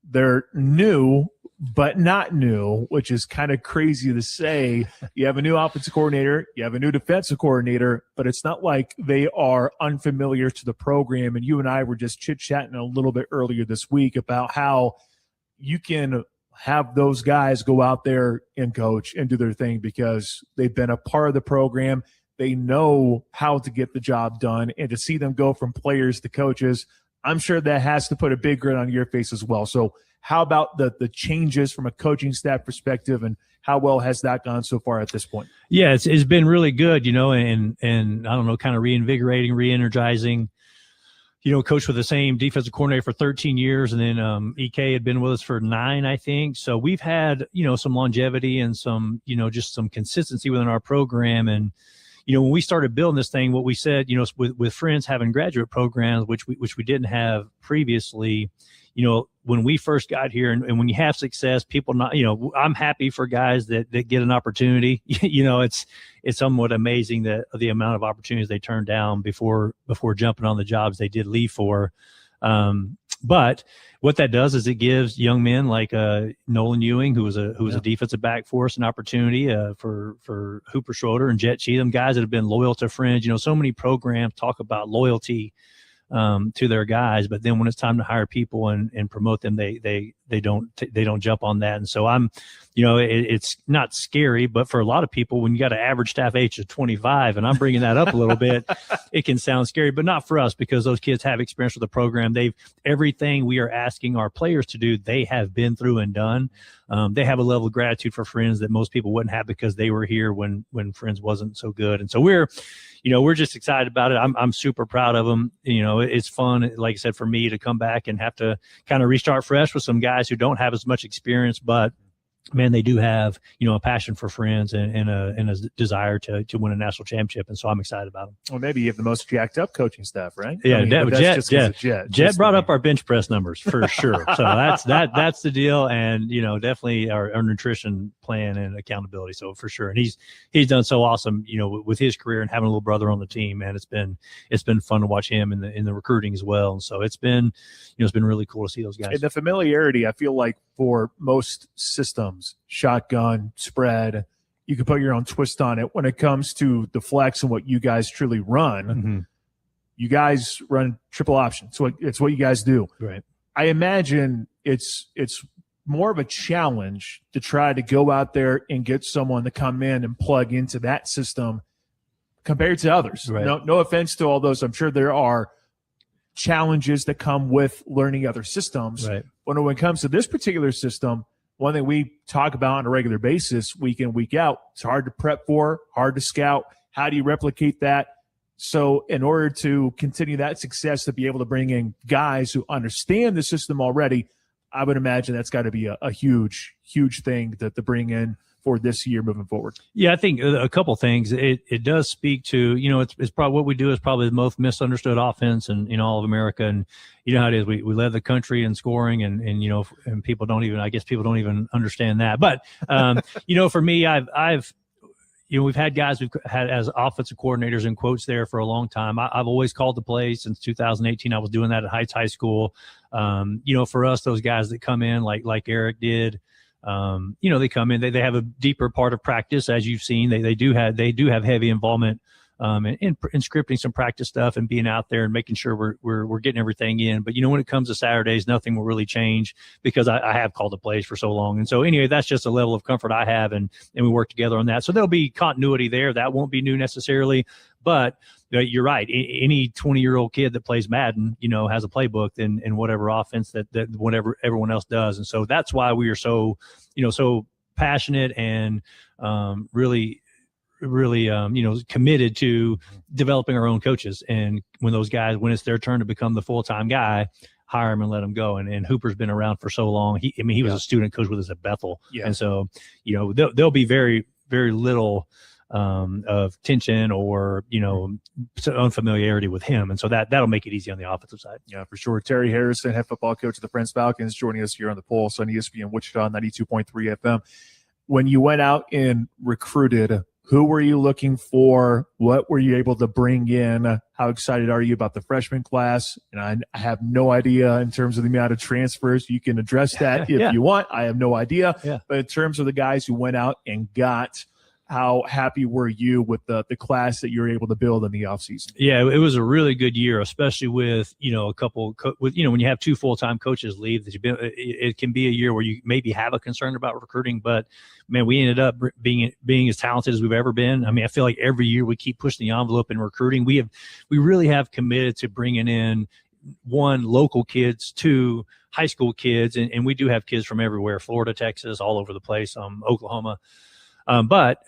They're new, but not new, which is kind of crazy to say. You have a new offensive coordinator, you have a new defensive coordinator, but it's not like they are unfamiliar to the program. And you and I were just chit-chatting a little bit earlier this week about how you can have those guys go out there and coach and do their thing because they've been a part of the program. They know how to get the job done, and to see them go from players to coaches, I'm sure that has to put a big grin on your face as well. So how about the changes from a coaching staff perspective, and how well has that gone so far at this point? Yeah, it's been really good, and I don't know, kind of reinvigorating, re-energizing. Coached with the same defensive coordinator for 13 years, and then EK had been with us for 9, I think. So we've had, some longevity and some, just some consistency within our program. And, when we started building this thing, what we said, with friends having graduate programs, which we didn't have previously, when we first got here and when you have success, people not, I'm happy for guys that get an opportunity. It's somewhat amazing that the amount of opportunities they turned down before jumping on the jobs they did leave for. But what that does is it gives young men like Nolan Ewing, who was a defensive back for us, an opportunity for Hooper Schroeder and Jet Cheatham, guys that have been loyal to friends. So many programs talk about loyalty to their guys, but then when it's time to hire people and promote them, they don't jump on that. And so I'm, it's not scary, but for a lot of people, when you got an average staff age of 25, and I'm bringing that up a little bit, it can sound scary, but not for us, because those kids have experience with the program. Everything we are asking our players to do, they have been through and done. They have a level of gratitude for Friends that most people wouldn't have, because they were here when Friends wasn't so good. And so we're just excited about it. I'm super proud of them. It's fun, like I said, for me to come back and have to kind of restart fresh with some guys who don't have as much experience, but man, they do have, a passion for Friends and a desire to win a national championship. And so I'm excited about them. Well, maybe you have the most jacked up coaching staff, right? Yeah. Jet brought up our bench press numbers for sure. So that's the deal. And, definitely our nutrition plan and accountability. So for sure. And he's done so awesome, with his career and having a little brother on the team, man. It's been fun to watch him in the recruiting as well. And so it's been really cool to see those guys. And the familiarity, I feel like, for most systems, shotgun, spread, you can put your own twist on it. When it comes to the flex and what you guys truly run, you guys run triple option. So it's what you guys do. Right. I imagine it's more of a challenge to try to go out there and get someone to come in and plug into that system compared to others. Right. No offense to all those. I'm sure there are challenges that come with learning other systems. Right. When it comes to this particular system, one thing we talk about on a regular basis, week in, week out, it's hard to prep for, hard to scout. How do you replicate that? So in order to continue that success, to be able to bring in guys who understand the system already, I would imagine that's got to be a huge, huge thing to bring in for this year moving forward. Yeah, I think a couple things. It does speak to, it's probably what we do is probably the most misunderstood offense in all of America. And you know how it is. We led the country in scoring and people don't even understand that. But, for me, we've had guys we've had as offensive coordinators in quotes there for a long time. I've always called the plays since 2018. I was doing that at Heights High School. For us, those guys that come in like Eric did, they come in, they have a deeper part of practice, as you've seen. They do have heavy involvement in scripting some practice stuff and being out there and making sure we're getting everything in. But when it comes to Saturdays, nothing will really change because I have called the plays for so long. And so anyway, that's just a level of comfort I have, and we work together on that. So there'll be continuity there. That won't be new necessarily, but you're right. Any 20-year-old kid that plays Madden, has a playbook in whatever offense that whatever everyone else does. And so that's why we are so passionate and really committed to developing our own coaches. And when it's their turn to become the full-time guy, hire him and let him go. And Hooper's been around for so long. He was a student coach with us at Bethel. Yeah. And so, there'll be very, very little of tension or, unfamiliarity with him. And so that'll make it easy on the offensive side. Yeah, for sure. Terry Harrison, head football coach of the Friends Falcons, joining us here on the Pulse on ESPN Wichita 92.3 FM. When you went out and recruited, who were you looking for? What were you able to bring in? How excited are you about the freshman class? And I have no idea in terms of the amount of transfers. You can address that if you want. I have no idea. Yeah. But in terms of the guys who went out and got how happy were you with the class that you were able to build in the offseason? Yeah, it was a really good year, especially with, a couple with, when you have 2 full-time coaches leave, it can be a year where you maybe have a concern about recruiting, but man, we ended up being as talented as we've ever been. I mean, I feel like every year we keep pushing the envelope in recruiting. We really have committed to bringing in 1, local kids, 2, high school kids, and we do have kids from everywhere, Florida, Texas, all over the place, Oklahoma. But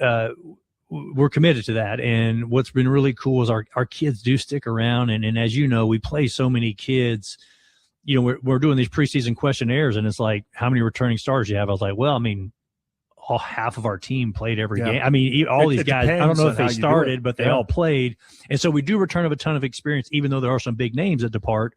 we're committed to that. And what's been really cool is our kids do stick around. And as you know, we play so many kids. We're doing these preseason questionnaires, and it's like, how many returning starters you have? I was like, well, I mean, all half of our team played every game. I mean, all these guys, I don't know if they started, but they all played. And so we do return of a ton of experience, even though there are some big names that depart.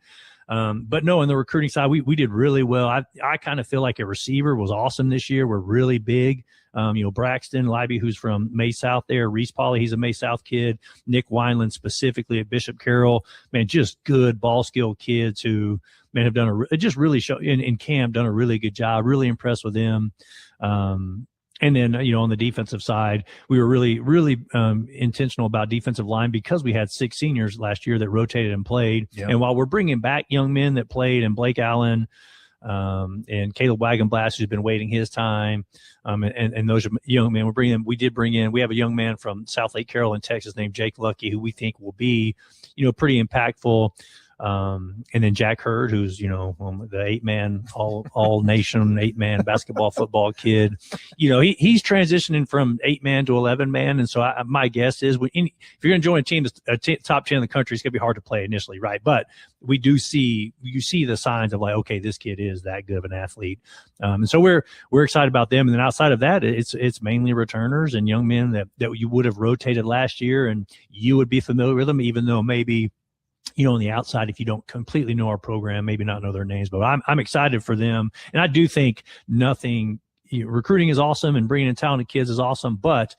But no, on the recruiting side, we did really well. I kind of feel like a receiver was awesome this year. We're really big. Braxton Libby, who's from May South there, Reese Pauley, he's a May South kid, Nick Wineland specifically at Bishop Carroll, man, just good ball skill kids who, man, have done just really show in camp, done a really good job, really impressed with them. And then, on the defensive side, we were really, really intentional about defensive line because we had 6 seniors last year that rotated and played. Yeah. And while we're bringing back young men that played, and Blake Allen and Caleb Wagonblast, who's been waiting his time, and those young men, we did bring in, we have a young man from South Lake Carroll, Texas named Jake Lucky, who we think will be, pretty impactful. And then Jack Hurd, who's, the 8-man, all nation 8-man basketball, football kid, he's transitioning from 8-man to 11-man. And so my guess is if you're going to join a team that's top 10 in the country, it's going to be hard to play initially. Right. But you see the signs of like, okay, this kid is that good of an athlete. And so we're excited about them. And then outside of that, it's mainly returners and young men that you would have rotated last year and you would be familiar with them, even though maybe, on the outside, if you don't completely know our program, maybe not know their names, but I'm excited for them. And I do think recruiting is awesome and bringing in talented kids is awesome, but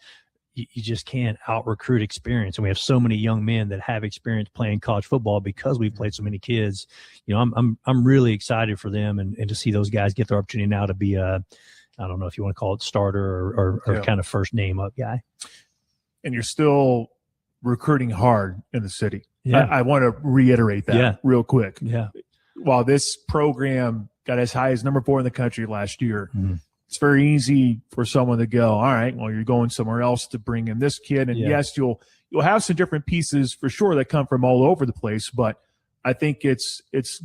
you just can't out-recruit experience. And we have so many young men that have experience playing college football because we've played so many kids. I'm really excited for them and to see those guys get their opportunity now to be I don't know if you want to call it starter or kind of first name up guy. And you're still recruiting hard in the city. Yeah. I want to reiterate that real quick. Yeah. While this program got as high as number 4 in the country last year, it's very easy for someone to go, all right, well, you're going somewhere else to bring in this kid. And yes, you'll have some different pieces for sure that come from all over the place. But I think it's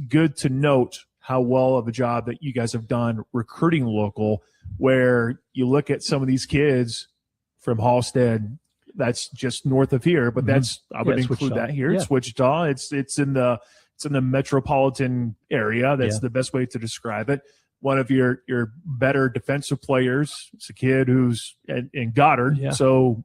good to note how well of a job that you guys have done recruiting local, where you look at some of these kids from Halstead, that's just north of here, but I would include Wichita. That here. Yeah. It's Wichita. It's in the metropolitan area. That's the best way to describe it. One of your better defensive players is a kid who's in Goddard. Yeah. So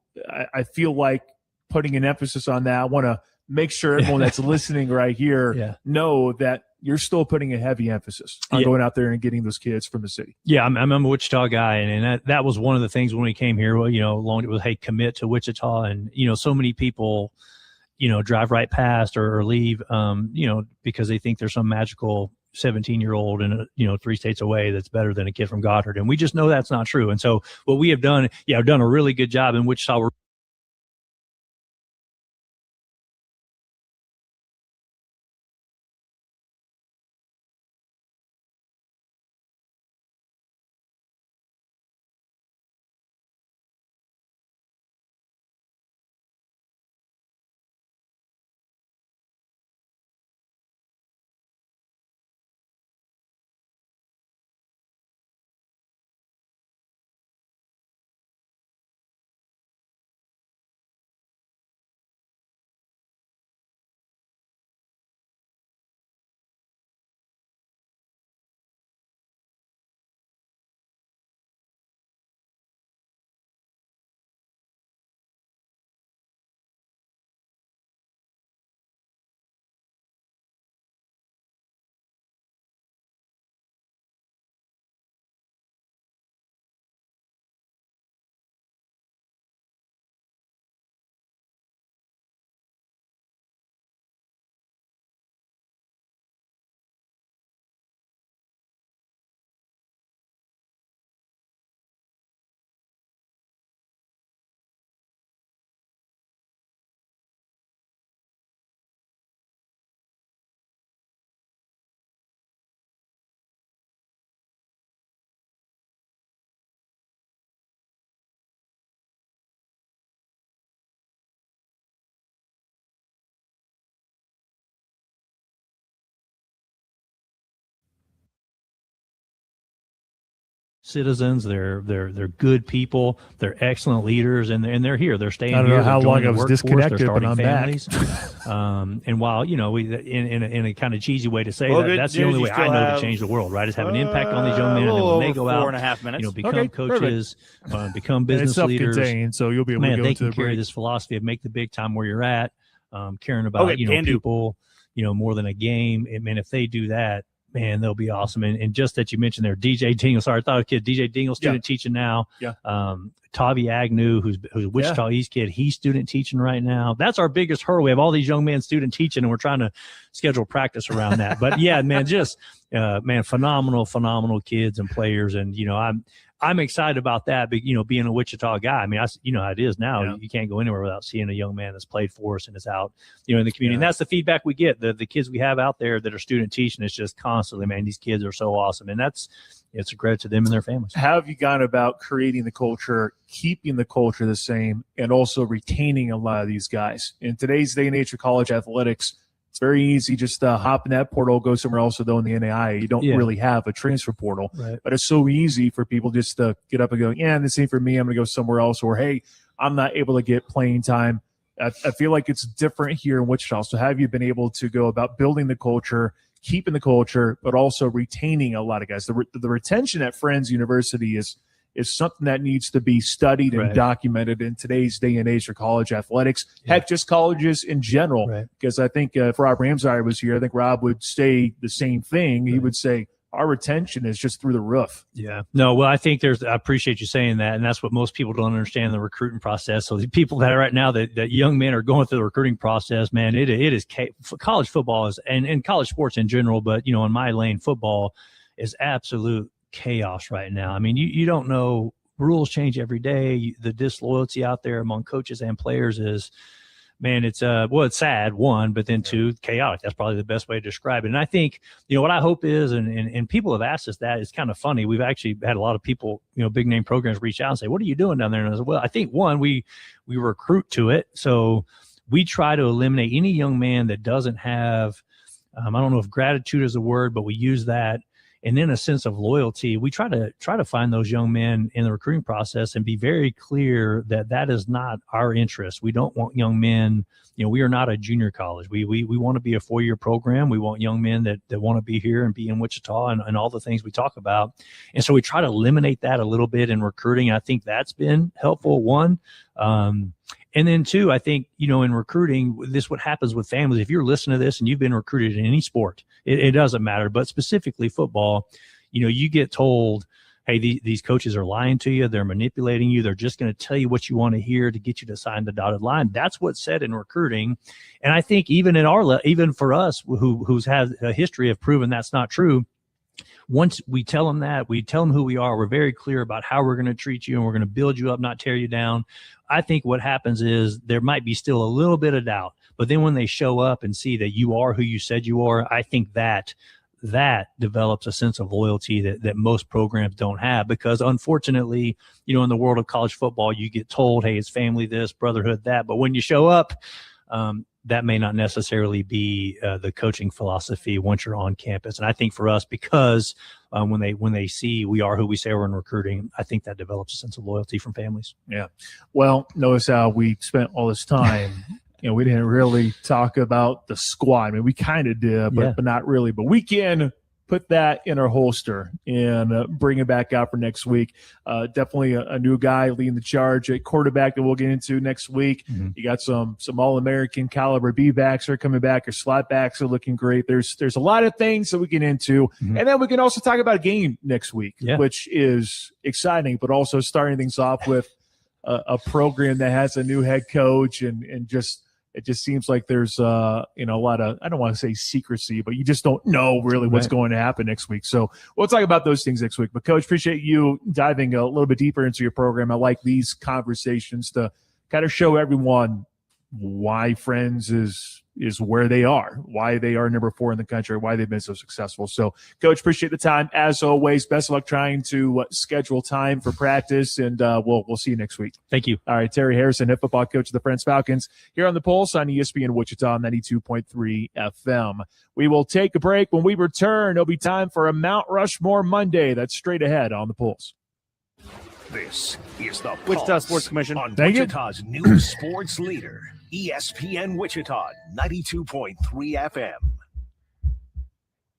I feel like putting an emphasis on that. I want to make sure everyone that's listening right here know that you're still putting a heavy emphasis on going out there and getting those kids from the city. Yeah, I'm a Wichita guy, and that was one of the things when we came here. Well, along it was, hey, commit to Wichita, and so many people, drive right past or leave, because they think there's some magical 17-year-old in 3 states away that's better than a kid from Goddard, and we just know that's not true. And so what we have done, I've done a really good job in Wichita. We're citizens. They're good people. They're excellent leaders, and they're here. They're staying here. I don't know how long I was workforce. disconnected, They're but starting I'm families. And while we in a kind of cheesy way to say that's the only way I know to change the world, right? Is have an impact on these young men, and then when they go out, 4.5 minutes. become coaches, become business leaders. So you'll be able to go they into can carry this philosophy of make the big time where you're at, caring about people, more than a game. And if they do that, man, they'll be awesome. And just that you mentioned there, DJ Dingle. Sorry, I thought a kid, DJ Dingle, student teaching now. Yeah. Tavi Agnew, who's a Wichita East kid, he's student teaching right now. That's our biggest hurdle. We have all these young men student teaching, and we're trying to schedule practice around that. But yeah, man, just phenomenal kids and players. And I'm excited about that. But being a Wichita guy, I mean, how it is now. Yeah. You can't go anywhere without seeing a young man that's played for us and is out, in the community. And that's the feedback we get. The kids we have out there that are student teaching, it's just constantly, man, these kids are so awesome, and it's a credit to them and their families. How have you gone about creating the culture, keeping the culture the same, and also retaining a lot of these guys? In today's day and age of college athletics, it's very easy just to hop in that portal, go somewhere else. Though in the NAIA, you don't really have a transfer portal. Right. But it's so easy for people just to get up and go, this ain't for me. I'm going to go somewhere else. Or, hey, I'm not able to get playing time. I feel like it's different here in Wichita. So have you been able to go about building the culture, keeping the culture, but also retaining a lot of guys? The retention at Friends University is something that needs to be studied and documented in today's day and age for college athletics. Heck, just colleges in general. Because I think if Rob Ramsire was here, I think Rob would say the same thing. He would say our retention is just through the roof. Yeah. No, well, I think I appreciate you saying that. And that's what most people don't understand in the recruiting process. So the people that are right now, that young men are going through the recruiting process, man, it is college football is, and college sports in general, but, in my lane, football is absolute chaos right now. I mean, you don't know, rules change every day. The disloyalty out there among coaches and players is, man, it's sad, one, but then two, chaotic. That's probably the best way to describe it. And I think, what I hope is, and people have asked us that, it's kind of funny. We've actually had a lot of people, big name programs reach out and say, what are you doing down there? And I said, well, I think one, we recruit to it. So we try to eliminate any young man that doesn't have, I don't know if gratitude is a word, but we use that. And then a sense of loyalty. We try to find those young men in the recruiting process and be very clear that is not our interest. We don't want young men. We are not a junior college. We want to be a 4-year program. We want young men that want to be here and be in Wichita and all the things we talk about. And so we try to eliminate that a little bit in recruiting. I think that's been helpful. One. And then two, I think, in recruiting, this what happens with families. If you're listening to this and you've been recruited in any sport, it doesn't matter, but specifically football, you get told, hey, these coaches are lying to you. They're manipulating you. They're just going to tell you what you want to hear to get you to sign the dotted line. That's what's said in recruiting. And I think even even for us who's had a history of proving that's not true, once we tell them that, we tell them who we are, we're very clear about how we're going to treat you and we're going to build you up, not tear you down. I think what happens is there might be still a little bit of doubt, but then when they show up and see that you are who you said you are, I think that develops a sense of loyalty that most programs don't have, because unfortunately, in the world of college football, you get told, hey, it's family this, brotherhood that, but when you show up, that may not necessarily be the coaching philosophy once you're on campus. And I think for us, because when they see we are who we say we're in recruiting, I think that develops a sense of loyalty from families. Yeah. Well, notice how we spent all this time. We didn't really talk about the squad. I mean, we kind of did, but not really. But we can put that in our holster and bring it back out for next week. Definitely a new guy leading the charge at quarterback that we'll get into next week. Mm-hmm. You got some All-American caliber B-backs are coming back. Your slot backs are looking great. There's a lot of things that we get into. Mm-hmm. And then we can also talk about a game next week, which is exciting, but also starting things off with a program that has a new head coach and just – it just seems like there's a lot of, I don't want to say secrecy, but you just don't know really what's going to happen next week. So we'll talk about those things next week. But Coach, appreciate you diving a little bit deeper into your program. I like these conversations to kind of show everyone why Friends is where they are, why they are number 4 in the country, why they've been so successful. So, Coach, appreciate the time. As always, best of luck trying to schedule time for practice, and we'll see you next week. Thank you. All right, Terry Harrison, head football coach of the Friends Falcons, here on The Pulse on ESPN Wichita 92.3 FM. We will take a break. When we return, it'll be time for a Mount Rushmore Monday. That's straight ahead on The Pulse. This is the Wichita Pulse Sports Commission. on Thank you. Wichita's new sports leader, ESPN Wichita, 92.3 FM.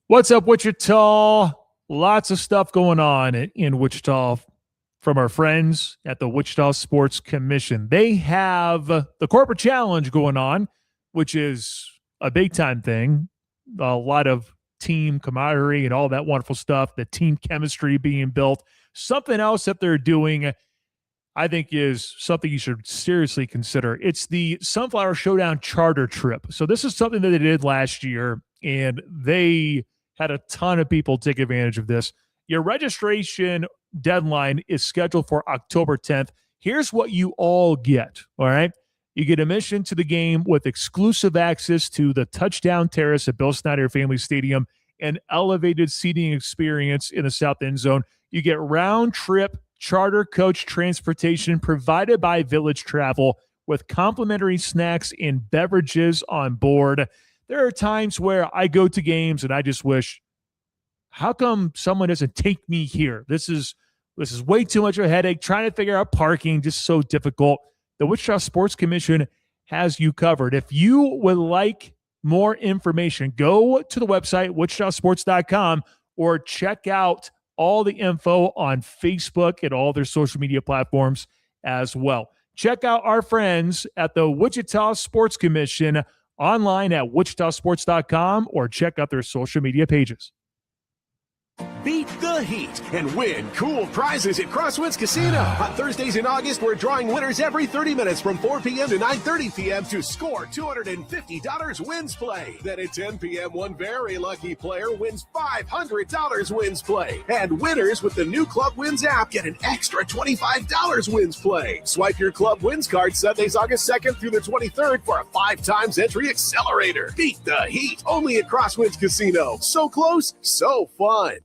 What's up, Wichita? Lots of stuff going on in Wichita from our friends at the Wichita Sports Commission. They have the Corporate Challenge going on, which is a big-time thing. A lot of team camaraderie and all that wonderful stuff, the team chemistry being built. Something else that they're doing, I think, is something you should seriously consider. It's the Sunflower Showdown charter trip. So this is something that they did last year, and they had a ton of people take advantage of this. Your registration deadline is scheduled for October 10th. Here's what you all get, all right? You get admission to the game with exclusive access to the touchdown terrace at Bill Snyder Family Stadium and elevated seating experience in the south end zone. You get round-trip charter coach transportation provided by Village Travel with complimentary snacks and beverages on board. There are times where I go to games and I just wish, how come someone doesn't take me here? This is way too much of a headache. Trying to figure out parking, just so difficult. The Wichita Sports Commission has you covered. If you would like more information, go to the website, wichitasports.com, or check out all the info on Facebook and all their social media platforms as well. Check out our friends at the Wichita Sports Commission online at wichitasports.com or check out their social media pages. Beat the heat and win cool prizes at Crosswinds Casino. On Thursdays in August, we're drawing winners every 30 minutes from 4 p.m. to 9:30 p.m. to score $250 wins play. Then at 10 p.m., one very lucky player wins $500 wins play. And winners with the new Club Wins app get an extra $25 wins play. Swipe your Club Wins card Sundays, August 2nd through the 23rd for a 5x entry accelerator. Beat the heat only at Crosswinds Casino. So close, so fun.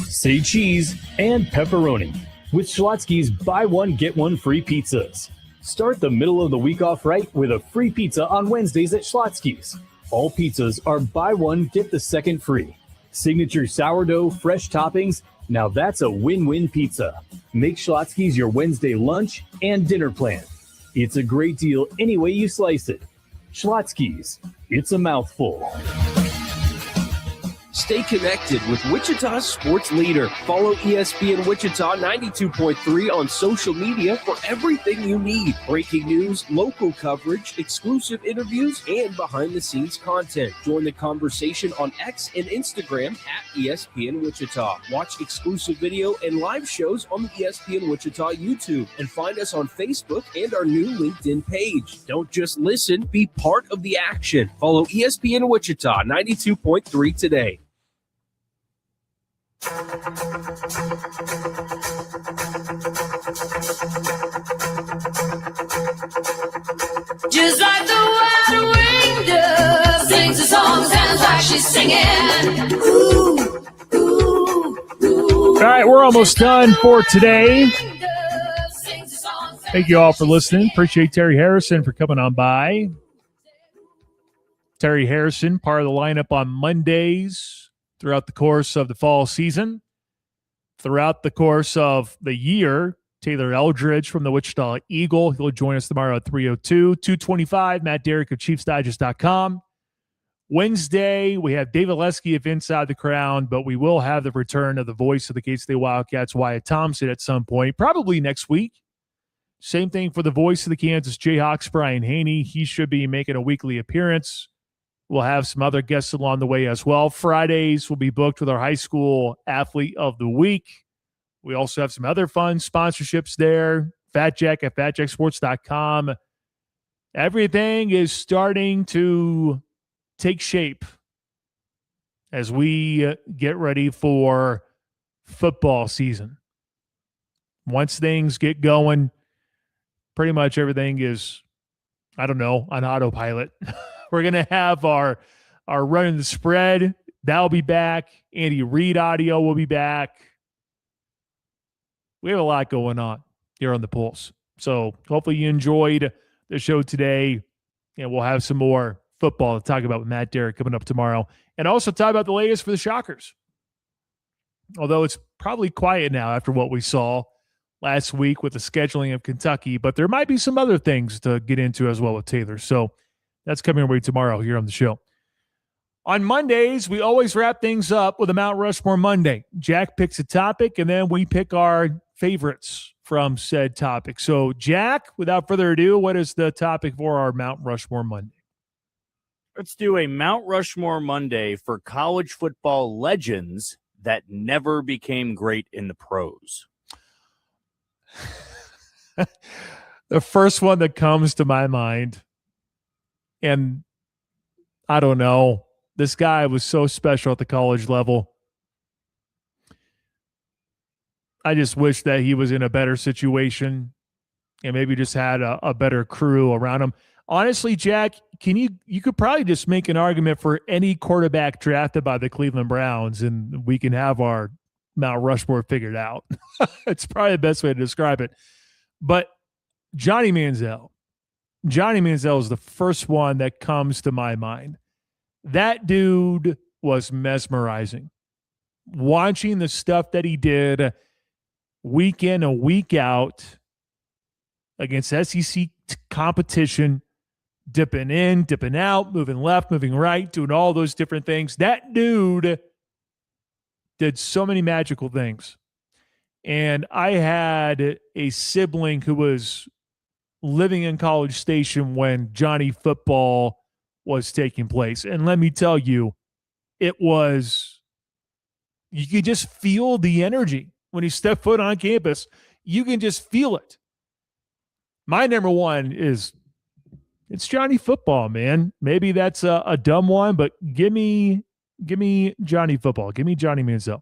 Say cheese and pepperoni with Schlotzsky's buy one, get one free pizzas. Start the middle of the week off right with a free pizza on Wednesdays at Schlotzsky's. All pizzas are buy one, get the second free. Signature sourdough, fresh toppings. Now that's a win-win pizza. Make Schlotzsky's your Wednesday lunch and dinner plan. It's a great deal any way you slice it. Schlotzsky's, it's a mouthful. Stay connected with Wichita's sports leader. Follow ESPN Wichita 92.3 on social media for everything you need. Breaking news, local coverage, exclusive interviews, and behind-the-scenes content. Join the conversation on X and Instagram at ESPN Wichita. Watch exclusive video and live shows on the ESPN Wichita YouTube. And find us on Facebook and our new LinkedIn page. Don't just listen, be part of the action. Follow ESPN Wichita 92.3 today. Just like the white-winged dove sings a song, sounds like she's singing. Ooh, ooh, ooh. All right, we're almost done for today. Thank you all for listening. Appreciate Terry Harrison for coming on by. Terry Harrison, part of the lineup on Mondays throughout the course of the fall season. Throughout the course of the year, Taylor Eldridge from the Wichita Eagle. He'll join us tomorrow at 3:02. 2:25, Matt Derrick of ChiefsDigest.com. Wednesday, we have David Lesky of Inside the Crown, but we will have the return of the voice of the K-State Wildcats, Wyatt Thompson, at some point, probably next week. Same thing for the voice of the Kansas Jayhawks, Brian Haney. He should be making a weekly appearance. We'll have some other guests along the way as well. Fridays will be booked with our high school athlete of the week. We also have some other fun sponsorships there. Fat Jack at fatjacksports.com. Everything is starting to take shape as we get ready for football season. Once things get going, pretty much everything is, on autopilot. We're going to have our running the spread. That'll be back. Andy Reid audio will be back. We have a lot going on here on the Pulse. So hopefully you enjoyed the show today. And we'll have some more football to talk about with Matt Derrick coming up tomorrow. And also talk about the latest for the Shockers. Although it's probably quiet now after what we saw last week with the scheduling of Kentucky, but there might be some other things to get into as well with Taylor. So that's coming our way tomorrow here on the show. On Mondays, we always wrap things up with a Mount Rushmore Monday. Jack picks a topic, and then we pick our favorites from said topic. So, Jack, without further ado, what is the topic for our Mount Rushmore Monday? Let's do a Mount Rushmore Monday for college football legends that never became great in the pros. The first one that comes to my mind, and I don't know, this guy was so special at the college level. I just wish that he was in a better situation and maybe just had a better crew around him. Honestly, Jack, you could probably just make an argument for any quarterback drafted by the Cleveland Browns, and we can have our Mount Rushmore figured out. It's probably the best way to describe it. But Johnny Manziel is the first one that comes to my mind. That dude was mesmerizing. Watching the stuff that he did week in and week out against SEC competition, dipping in, dipping out, moving left, moving right, doing all those different things. That dude did so many magical things. And I had a sibling who was living in College Station when Johnny football was taking place. And let me tell you, you could just feel the energy when he stepped foot on campus. You can just feel it. My number one it's Johnny football, man. Maybe that's a dumb one, but give me Johnny football. Give me Johnny Manziel.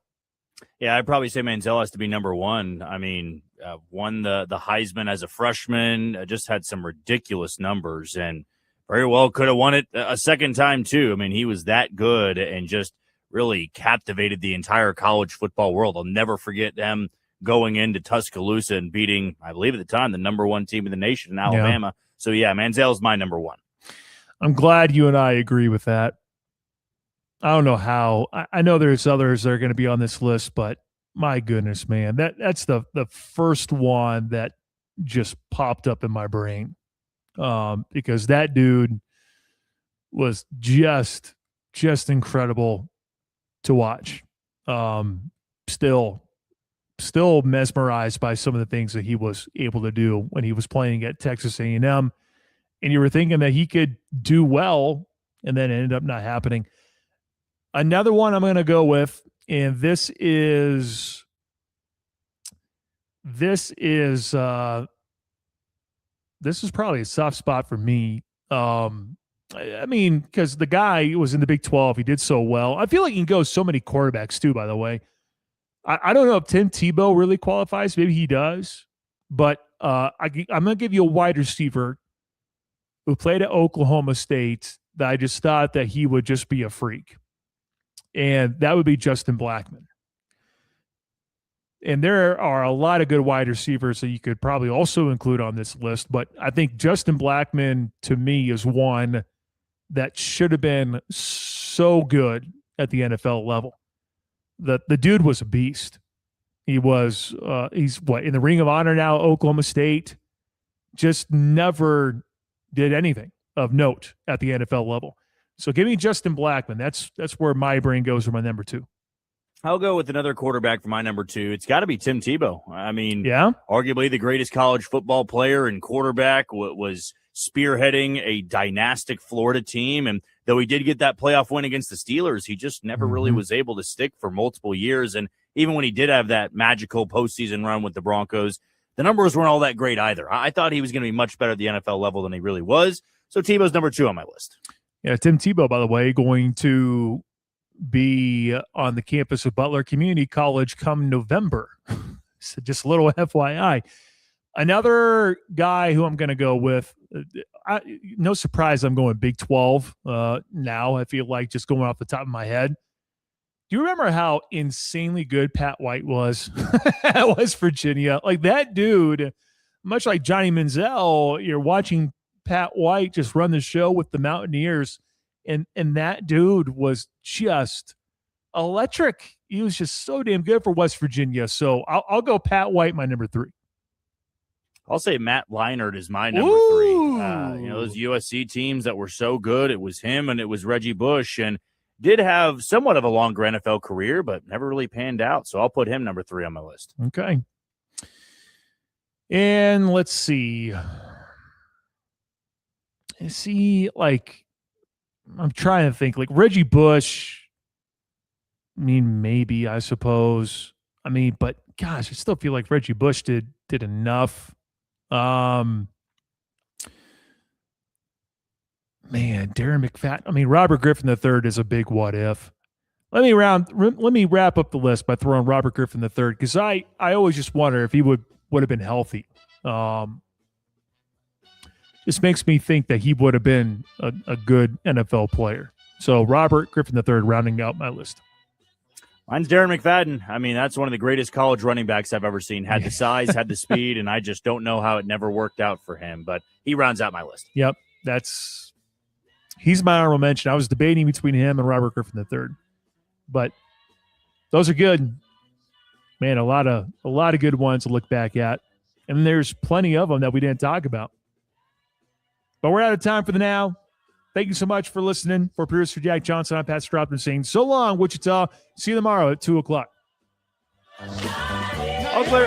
Yeah, I'd probably say Manziel has to be number one. I mean, won the Heisman as a freshman, just had some ridiculous numbers, and very well could have won it a second time too. I mean, he was that good and just really captivated the entire college football world. I'll never forget them going into Tuscaloosa and beating, I believe at the time, the number one team in the nation in Alabama. Yeah. So, yeah, Manziel's my number one. I'm glad you and I agree with that. I don't know how. I know there's others that are going to be on this list, but my goodness, man, that's the first one that just popped up in my brain because that dude was just incredible to watch. Still mesmerized by some of the things that he was able to do when he was playing at Texas A&M, and you were thinking that he could do well, and then it ended up not happening. Another one I'm going to go with, and this is probably a soft spot for me. I mean, because the guy was in the Big 12, he did so well. I feel like he can go so many quarterbacks too. By the way, I don't know if Tim Tebow really qualifies. Maybe he does, but I'm going to give you a wide receiver who played at Oklahoma State that I just thought that he would just be a freak. And that would be Justin Blackmon. And there are a lot of good wide receivers that you could probably also include on this list. But I think Justin Blackmon, to me, is one that should have been so good at the NFL level. The dude was a beast. He's in the Ring of Honor now, Oklahoma State. Just never did anything of note at the NFL level. So give me Justin Blackmon. That's where my brain goes for my number two. I'll go with another quarterback for my number two. It's got to be Tim Tebow. I mean, yeah, arguably the greatest college football player and quarterback, was spearheading a dynastic Florida team. And though he did get that playoff win against the Steelers, he just never really was able to stick for multiple years. And even when he did have that magical postseason run with the Broncos, the numbers weren't all that great either. I thought he was going to be much better at the NFL level than he really was. So Tebow's number two on my list. Yeah, Tim Tebow, by the way, going to be on the campus of Butler Community College come November. So just a little FYI. Another guy who I'm going to go with, no surprise I'm going Big 12 now. I feel like just going off the top of my head. Do you remember how insanely good Pat White was at West Virginia? Like that dude, much like Johnny Manziel, you're watching Pat White just run the show with the Mountaineers, and that dude was just electric. He was just so damn good for West Virginia. So I'll go Pat White, my number three. I'll say Matt Leinart is my number 3. Those USC teams that were so good, it was him and it was Reggie Bush, and did have somewhat of a longer NFL career, but never really panned out. So I'll put him number 3 on my list. Okay. And let's see. I'm trying to think. Like Reggie Bush, I mean, maybe, I suppose. I mean, but gosh, I still feel like Reggie Bush did enough. Man, Darren McFadden. I mean, Robert Griffin III is a big what if. Let me wrap up the list by throwing Robert Griffin III, because I always just wonder if he would have been healthy. This makes me think that he would have been a good NFL player. So Robert Griffin III rounding out my list. Mine's Darren McFadden. I mean, that's one of the greatest college running backs I've ever seen. Had the size, had the speed, and I just don't know how it never worked out for him. But he rounds out my list. Yep, he's my honorable mention. I was debating between him and Robert Griffin III, but those are good. Man, a lot of good ones to look back at, and there's plenty of them that we didn't talk about. But we're out of time for the now. Thank you so much for listening. For producer Jack Johnson, I'm Pat Strathman saying so long, Wichita. See you tomorrow at 2:00. All clear.